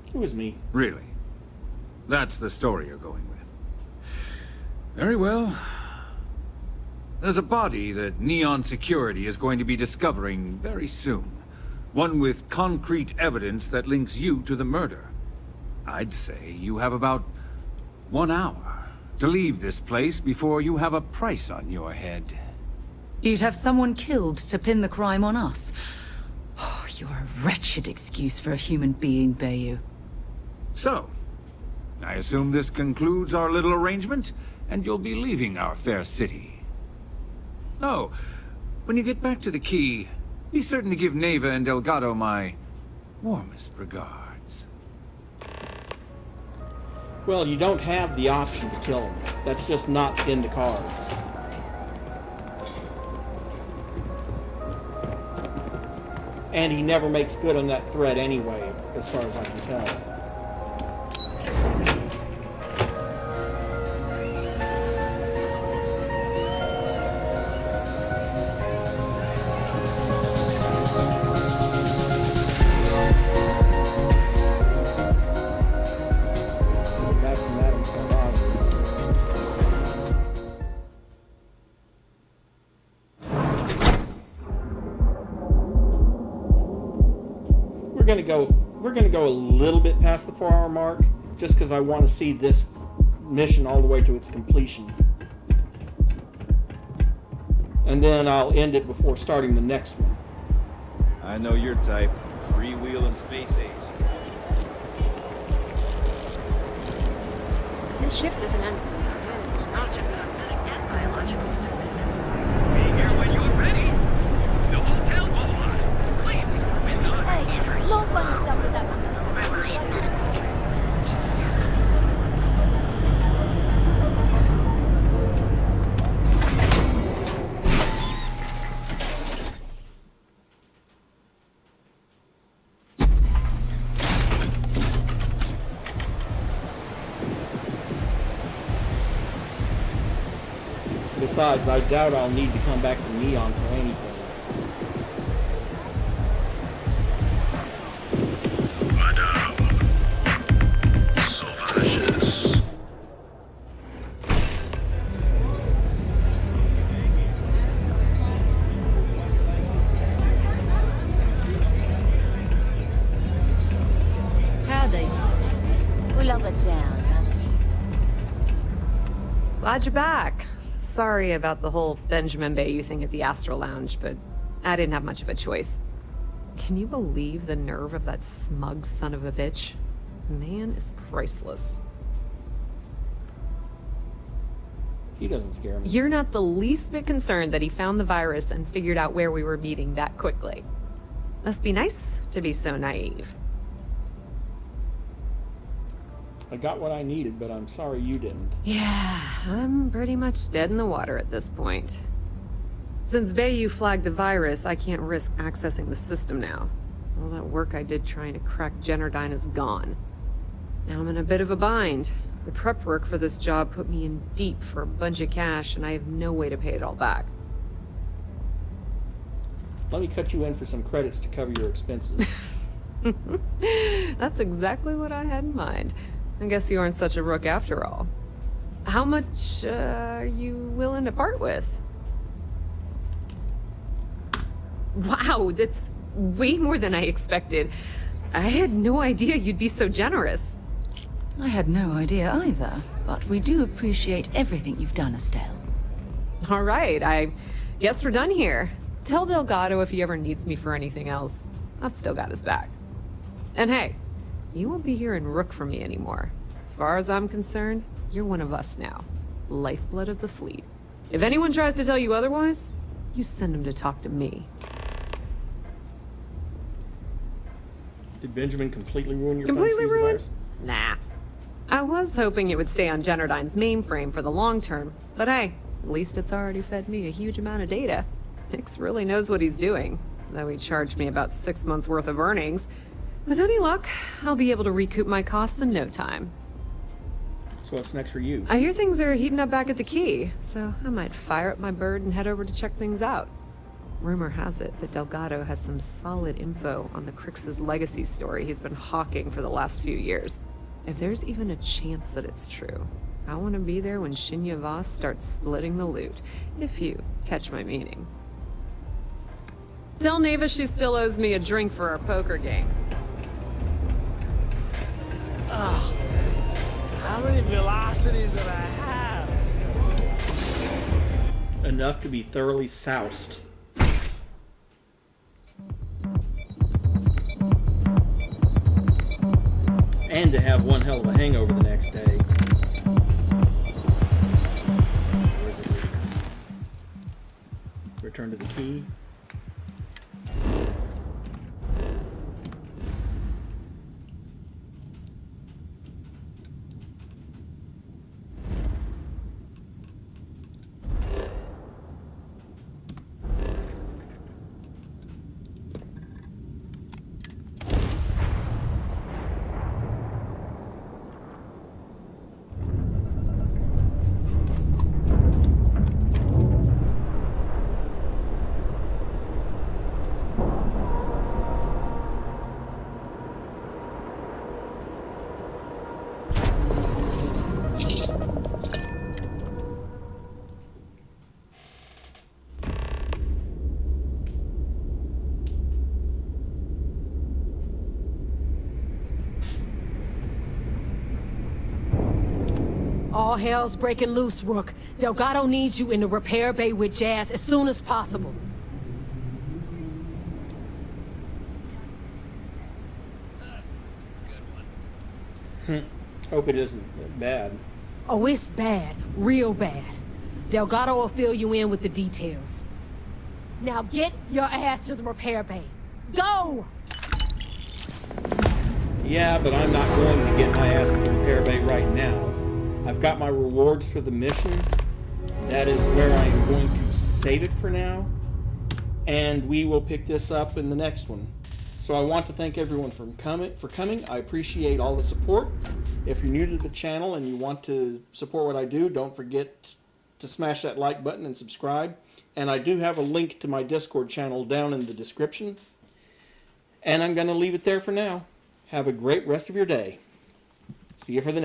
Speaker 1: It was me.
Speaker 3: Really? That's the story you're going with. Very well. There's a body that Neon Security is going to be discovering very soon. One with concrete evidence that links you to the murder. I'd say you have about 1 hour to leave this place before you have a price on your head.
Speaker 13: You'd have someone killed to pin the crime on us. Oh, you're a wretched excuse for a human being, Bayou.
Speaker 3: So, I assume this concludes our little arrangement, and you'll be leaving our fair city. Oh, when you get back to the Key, be certain to give Neva and Delgado my warmest regards.
Speaker 1: Well, you don't have the option to kill him. That's just not in the cards. And he never makes good on that threat anyway, as far as I can tell. We're gonna go a little bit past the 4-hour mark, just because I want to see this mission all the way to its completion. And then I'll end it before starting the next one.
Speaker 21: I know your type. Freewheeling space age.
Speaker 2: This shift doesn't end soon.
Speaker 8: Hey, no funny stuff with that mouse.
Speaker 1: Besides, I doubt I'll need to come back to Neon for anything.
Speaker 5: Glad you're back. Sorry about the whole Benjamin Bayou thing at the Astral Lounge, but I didn't have much of a choice. Can you believe the nerve of that smug son of a bitch? The man is priceless.
Speaker 1: He doesn't scare me.
Speaker 5: You're not the least bit concerned that he found the virus and figured out where we were meeting that quickly. Must be nice to be so naive.
Speaker 1: I got what I needed, but I'm sorry you didn't.
Speaker 5: Yeah, I'm pretty much dead in the water at this point. Since Bayou flagged the virus, I can't risk accessing the system now. All that work I did trying to crack Generdyne is gone. Now I'm in a bit of a bind. The prep work for this job put me in deep for a bunch of cash, and I have no way to pay it all back.
Speaker 1: Let me cut you in for some credits to cover your expenses.
Speaker 5: That's exactly what I had in mind. I guess you aren't such a rook after all. How much are you willing to part with? Wow, that's way more than I expected. I had no idea you'd be so generous.
Speaker 13: I had no idea either, but we do appreciate everything you've done, Estelle.
Speaker 5: All right, I guess we're done here. Tell Delgado if he ever needs me for anything else. I've still got his back. And hey, you won't be hearing Rook from me anymore. As far as I'm concerned, you're one of us now. Lifeblood of the fleet. If anyone tries to tell you otherwise, you send them to talk to me.
Speaker 1: Did Benjamin completely ruin your
Speaker 5: Completely
Speaker 1: plans to use the
Speaker 5: ruined?
Speaker 1: virus?
Speaker 5: Nah. I was hoping it would stay on Generdyne's mainframe for the long term, but hey, at least it's already fed me a huge amount of data. Nix really knows what he's doing, though he charged me about 6 months worth of earnings. With any luck, I'll be able to recoup my costs in no time.
Speaker 1: So what's next for you?
Speaker 5: I hear things are heating up back at the Key, so I might fire up my bird and head over to check things out. Rumor has it that Delgado has some solid info on the Crix's legacy story he's been hawking for the last few years. If there's even a chance that it's true, I want to be there when Shinya Voss starts splitting the loot, if you catch my meaning. Tell Neva she still owes me a drink for our poker game.
Speaker 14: Oh, how many velocities did I have?
Speaker 1: Enough to be thoroughly soused. And to have one hell of a hangover the next day. Where's it? Return to the Key.
Speaker 2: All hell's breaking loose, Rook. Delgado needs you in the repair bay with Jazz as soon as possible.
Speaker 1: Hope it isn't bad.
Speaker 2: Oh, it's bad. Real bad. Delgado will fill you in with the details. Now get your ass to the repair bay. Go!
Speaker 1: Yeah, but I'm not going to get my ass to the repair bay right now. I've got my rewards for the mission. That is where I am going to save it for now. And we will pick this up in the next one. So I want to thank everyone for coming. I appreciate all the support. If you're new to the channel and you want to support what I do, don't forget to smash that like button and subscribe. And I do have a link to my Discord channel down in the description. And I'm going to leave it there for now. Have a great rest of your day. See you for the next